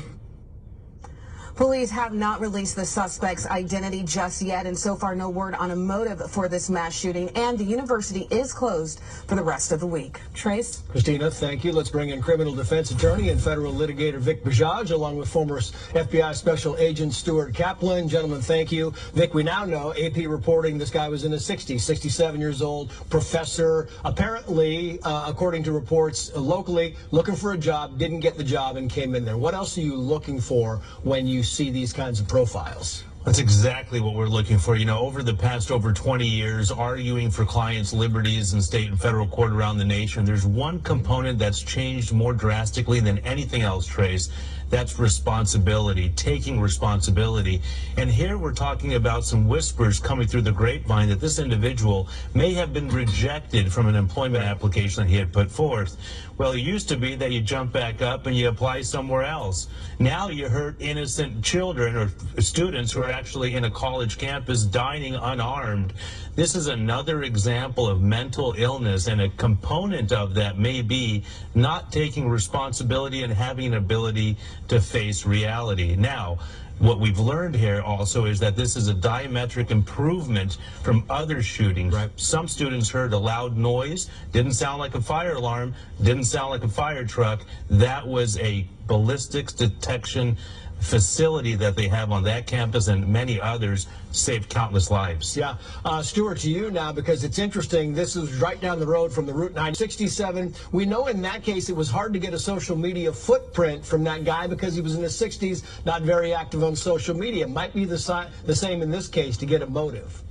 Police have not released the suspect's identity just yet, and so far no word on a motive for this mass shooting, and the university is closed for the rest of the week. Trace? Christina, thank you. Let's bring in criminal defense attorney and federal litigator Vic Bajaj, along with former FBI Special Agent Stuart Kaplan. Gentlemen, thank you. Vic, we now know, AP reporting, this guy was in his 60s, 67 years old, professor, apparently, according to reports locally, looking for a job, didn't get the job, and came in there. What else are you looking for when you see these kinds of profiles? That's exactly what we're looking for. You know, over the past over 20 years, arguing for clients' liberties in state and federal court around the nation, there's one component that's changed more drastically than anything else, Trace. That's responsibility, taking responsibility. And here we're talking about some whispers coming through the grapevine that this individual may have been rejected from an employment application that he had put forth. Well, it used to be that you jump back up and you apply somewhere else. Now you hurt innocent children or students who are actually in a college campus dining unarmed. This is another example of mental illness, and a component of that may be not taking responsibility and having an ability to face reality. Now, what we've learned here also is that this is a diametric improvement from other shootings. Right. Some students heard a loud noise, didn't sound like a fire alarm, didn't sound like a fire truck. That was a ballistics detection facility that they have on that campus, and many others saved countless lives. Yeah. Stuart, to you now, because it's interesting. This is right down the road from the Route 967. We know in that case it was hard to get a social media footprint from that guy because he was in his 60s, not very active on social media. Might be the same in this case to get a motive.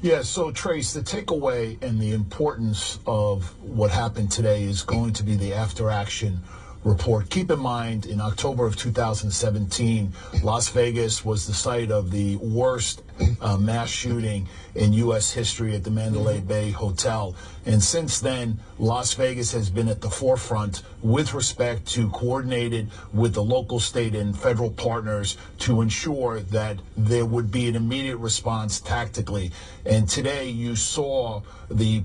Yeah, so Trace, the takeaway and the importance of what happened today is going to be the after-action report. Keep in mind, in October of 2017, Las Vegas was the site of the worst mass shooting in U.S. history at the Mandalay Bay Hotel. And since then, Las Vegas has been at the forefront with respect to coordinated with the local, state, and federal partners to ensure that there would be an immediate response tactically. And today you saw the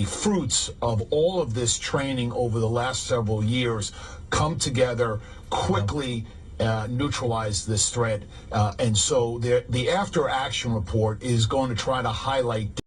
fruits of all of this training over the last several years come together quickly, neutralize this threat. And so the after-action report is going to try to highlight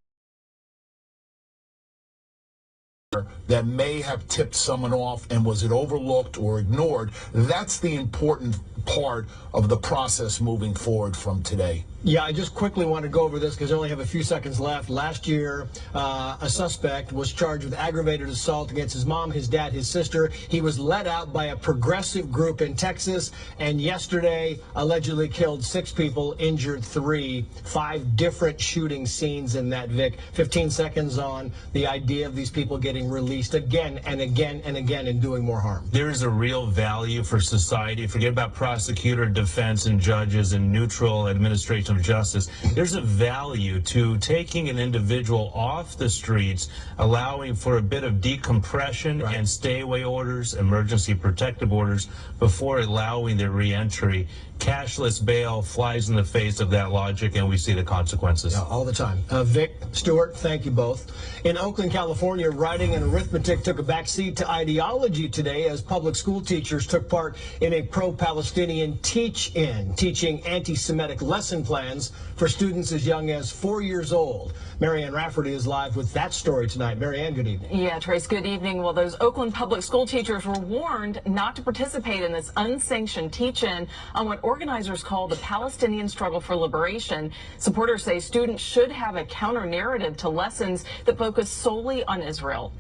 that may have tipped someone off, and was it overlooked or ignored? That's the important part of the process moving forward from today. Yeah, I just quickly want to go over this because I only have a few seconds left. Last year, a suspect was charged with aggravated assault against his mom, his dad, his sister. He was let out by a progressive group in Texas, and yesterday allegedly killed 6 people, injured 3, 5 different shooting scenes in that, Vic. 15 seconds on the idea of these people getting released again and again and again and doing more harm. There is a real value for society. Forget about prosecutor, defense, and judges and neutral administration of justice. There's a value to taking an individual off the streets, allowing for a bit of decompression and stay-away orders, emergency protective orders, before allowing their reentry. Cashless bail flies in the face of that logic, and we see the consequences. Yeah, all the time. Vic, Stuart, thank you both. In Oakland, California, writing and arithmetic took a backseat to ideology today as public school teachers took part in a pro-Palestinian teach-in, teaching anti-Semitic lesson plan plans for students as young as 4 years old. Marianne Rafferty is live with that story tonight. Marianne, good evening. Yeah, Trace, good evening. Well, those Oakland public school teachers were warned not to participate in this unsanctioned teach-in on what organizers call the Palestinian struggle for liberation. Supporters say students should have a counter-narrative to lessons that focus solely on Israel.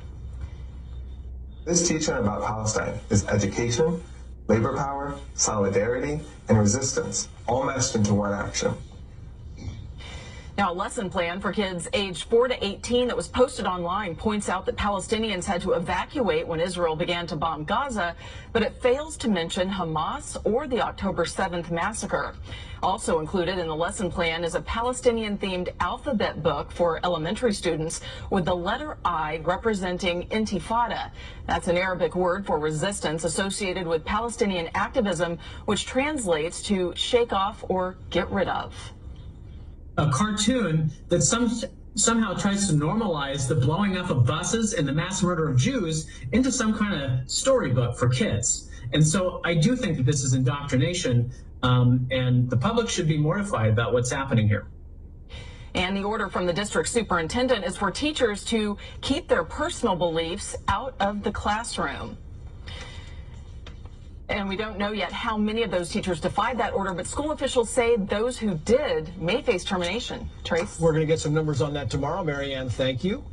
This teaching about Palestine is education, labor power, solidarity, and resistance, all meshed into one action. Now, a lesson plan for kids aged 4 to 18 that was posted online points out that Palestinians had to evacuate when Israel began to bomb Gaza, but it fails to mention Hamas or the October 7th massacre. Also included in the lesson plan is a Palestinian-themed alphabet book for elementary students with the letter I representing Intifada. That's an Arabic word for resistance associated with Palestinian activism, which translates to shake off or get rid of. A cartoon that somehow tries to normalize the blowing up of buses and the mass murder of Jews into some kind of storybook for kids. And so I do think that this is indoctrination, and the public should be mortified about what's happening here. And the order from the district superintendent is for teachers to keep their personal beliefs out of the classroom. And we don't know yet how many of those teachers defied that order, but school officials say those who did may face termination. Trace? We're going to get some numbers on that tomorrow. Marianne, thank you.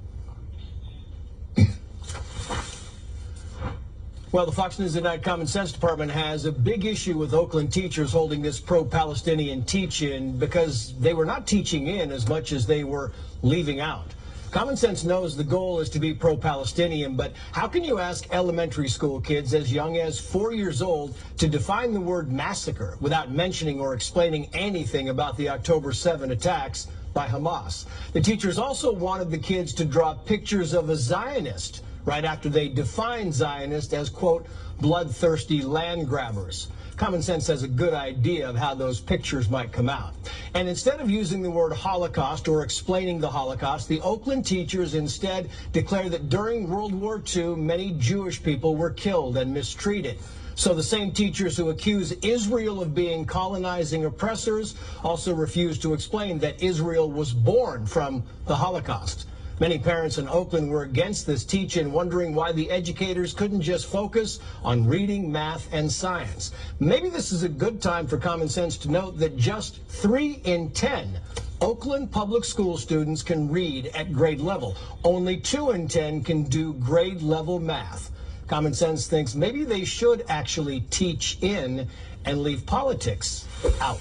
Well, the Fox News at Night Common Sense Department has a big issue with Oakland teachers holding this pro-Palestinian teach-in because they were not teaching in as much as they were leaving out. Common Sense knows the goal is to be pro-Palestinian, but how can you ask elementary school kids as young as 4 years old to define the word massacre without mentioning or explaining anything about the October 7 attacks by Hamas? The teachers also wanted the kids to draw pictures of a Zionist right after they defined Zionist as, quote, bloodthirsty land grabbers. Common Sense has a good idea of how those pictures might come out. And instead of using the word Holocaust or explaining the Holocaust, the Oakland teachers instead declare that during World War II, many Jewish people were killed and mistreated. So the same teachers who accuse Israel of being colonizing oppressors also refuse to explain that Israel was born from the Holocaust. Many parents in Oakland were against this teach-in, wondering why the educators couldn't just focus on reading, math, and science. Maybe this is a good time for Common Sense to note that just 3 in 10 Oakland public school students can read at grade level. Only 2 in 10 can do grade level math. Common Sense thinks maybe they should actually teach in and leave politics out.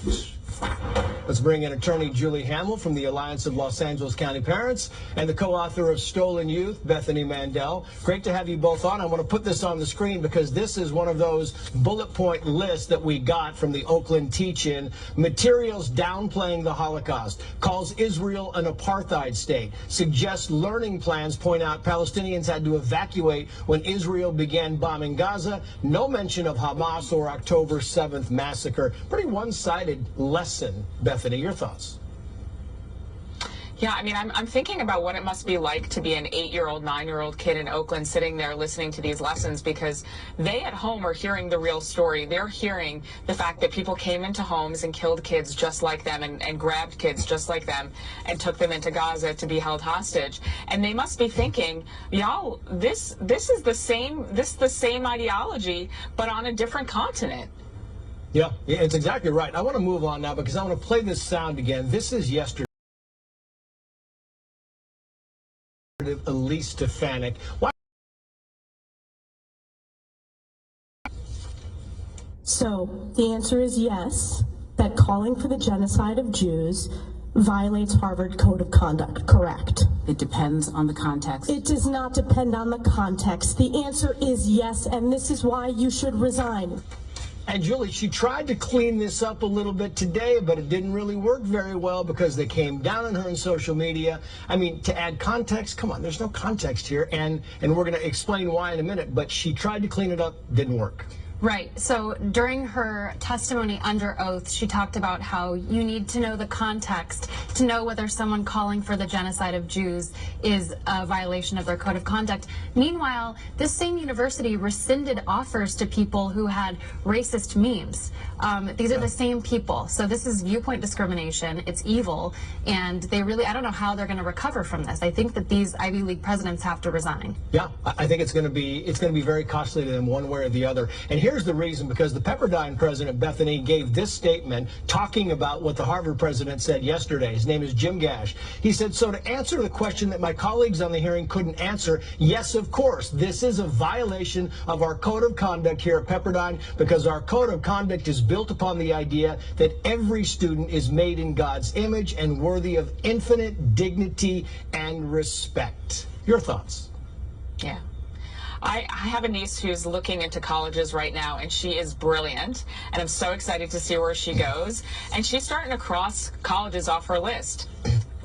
Let's bring in attorney Julie Hamill from the Alliance of Los Angeles County Parents and the co-author of Stolen Youth, Bethany Mandel. Great to have you both on. I want to put this on the screen because this is one of those bullet point lists that we got from the Oakland teach-in. Materials downplaying the Holocaust, calls Israel an apartheid state, suggests learning plans point out Palestinians had to evacuate when Israel began bombing Gaza. No mention of Hamas or October 7th massacre. Pretty one-sided lesson. Bethany, your thoughts? Yeah, I mean, I'm thinking about what it must be like to be an 8-year-old, 9-year-old kid in Oakland sitting there listening to these lessons, because they at home are hearing the real story. They're hearing the fact that people came into homes and killed kids just like them and grabbed kids just like them and took them into Gaza to be held hostage. And they must be thinking, y'all, this is the same ideology, but on a different continent. Yeah, it's exactly right. I want to move on now because I want to play this sound again. This is yesterday. Elise Stefanik. Why? So the answer is yes, that calling for the genocide of Jews violates Harvard Code of Conduct, correct? It depends on the context. It does not depend on the context. The answer is yes, and this is why you should resign. And Julie, she tried to clean this up a little bit today, but it didn't really work very well because they came down on her in social media. I mean, to add context, come on, there's no context here, and we're going to explain why in a minute, but she tried to clean it up, didn't work. Right. So during her testimony under oath, she talked about how you need to know the context to know whether someone calling for the genocide of Jews is a violation of their code of conduct. Meanwhile, this same university rescinded offers to people who had racist memes. These are the same people. So this is viewpoint discrimination. It's evil. And they really, I don't know how they're going to recover from this. I think that these Ivy League presidents have to resign. Yeah, I think it's going to be very costly to them one way or the other. And here's the reason, because the Pepperdine president, Bethany, gave this statement talking about what the Harvard president said yesterday. His name is Jim Gash. He said, so to answer the question that my colleagues on the hearing couldn't answer, yes, of course, this is a violation of our code of conduct here at Pepperdine, because our code of conduct is built upon the idea that every student is made in God's image and worthy of infinite dignity and respect. Your thoughts? Yeah. I have a niece who's looking into colleges right now, and she is brilliant, and I'm so excited to see where she goes. And she's starting to cross colleges off her list.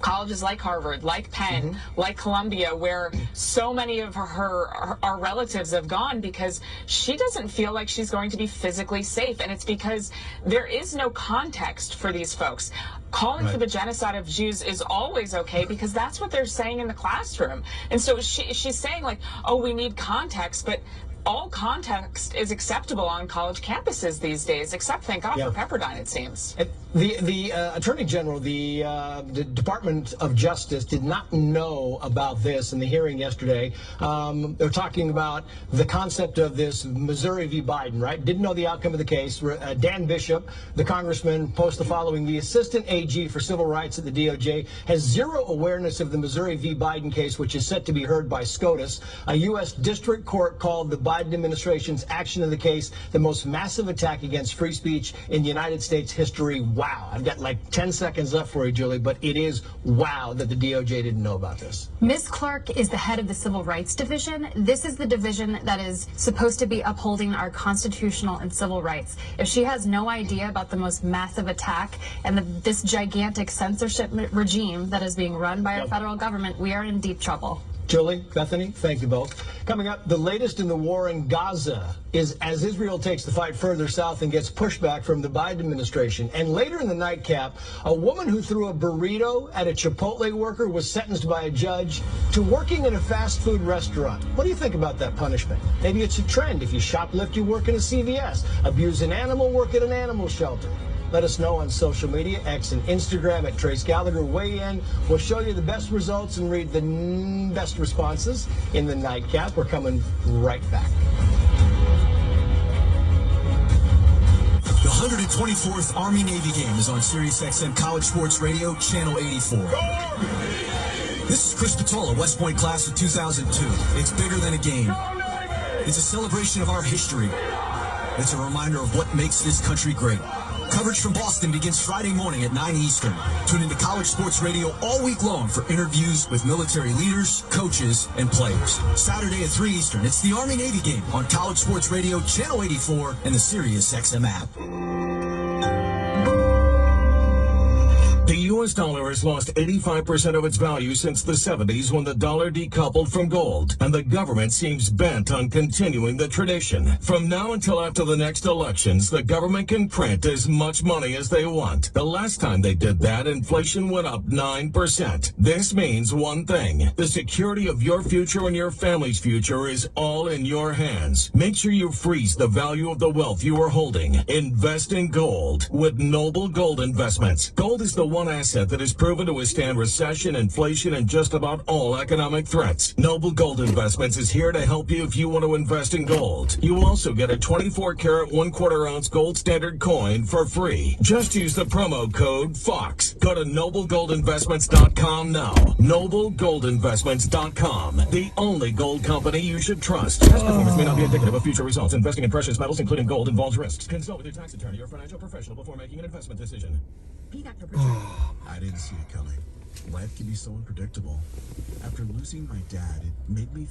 Colleges like Harvard, like Penn, like Columbia, where so many of our relatives have gone because she doesn't feel like she's going to be physically safe. And it's because there is no context for these folks. Calling for the genocide of Jews is always okay because that's what they're saying in the classroom. And so she's saying, like, oh, we need context, but all context is acceptable on college campuses these days, except, thank God, for Pepperdine, it seems. The Attorney General, the Department of Justice, did not know about this in the hearing yesterday. They're talking about the concept of this Missouri v. Biden, right? Didn't know the outcome of the case. Dan Bishop, the congressman, posted the following: the assistant AG for civil rights at the DOJ has zero awareness of the Missouri v. Biden case, which is set to be heard by SCOTUS. A U.S. district court called the Biden administration's action in the case the most massive attack against free speech in United States history. Wow. I've got like 10 seconds left for you, Julie, but it is wow that the DOJ didn't know about this. Ms. Clark is the head of the Civil Rights Division. This is the division that is supposed to be upholding our constitutional and civil rights. If she has no idea about the most massive attack and this gigantic censorship regime that is being run by our federal government, we are in deep trouble. Julie, Bethany, thank you both. Coming up, the latest in the war in Gaza is as Israel takes the fight further south and gets pushback from the Biden administration. And later in the nightcap, a woman who threw a burrito at a Chipotle worker was sentenced by a judge to working in a fast food restaurant. What do you think about that punishment? Maybe it's a trend. If you shoplift, you work in a CVS. Abuse an animal, work at an animal shelter. Let us know on social media, X and Instagram at Trace Gallagher. Weigh in. We'll show you the best results and read the best responses in the nightcap. We're coming right back. The 124th Army-Navy game is on SiriusXM College Sports Radio, Channel 84. This is Chris Patola, West Point class of 2002. It's bigger than a game. It's a celebration of our history. It's a reminder of what makes this country great. Coverage from Boston begins Friday morning at 9 Eastern. Tune into College Sports Radio all week long for interviews with military leaders, coaches, and players. Saturday at 3 Eastern, it's the Army-Navy game on College Sports Radio, Channel 84, and the SiriusXM app. The U.S. dollar has lost 85% of its value since the 70s when the dollar decoupled from gold, and the government seems bent on continuing the tradition. From now until after the next elections, the government can print as much money as they want. The last time they did that, inflation went up 9%. This means one thing: the security of your future and your family's future is all in your hands. Make sure you freeze the value of the wealth you are holding. Invest in gold with Noble Gold Investments. Gold is the one asset that is proven to withstand recession, inflation, and just about all economic threats. Noble Gold Investments is here to help you if you want to invest in gold. You will also get a 24-karat 1/4 ounce gold standard coin for free. Just use the promo code FOX. Go to NobleGoldInvestments.com now. NobleGoldInvestments.com. The only gold company you should trust. Past performance may not be indicative of future results. Investing in precious metals, including gold, involves risks. Consult with your tax attorney or financial professional before making an investment decision. I didn't see it coming. Life can be so unpredictable. After losing my dad, it made me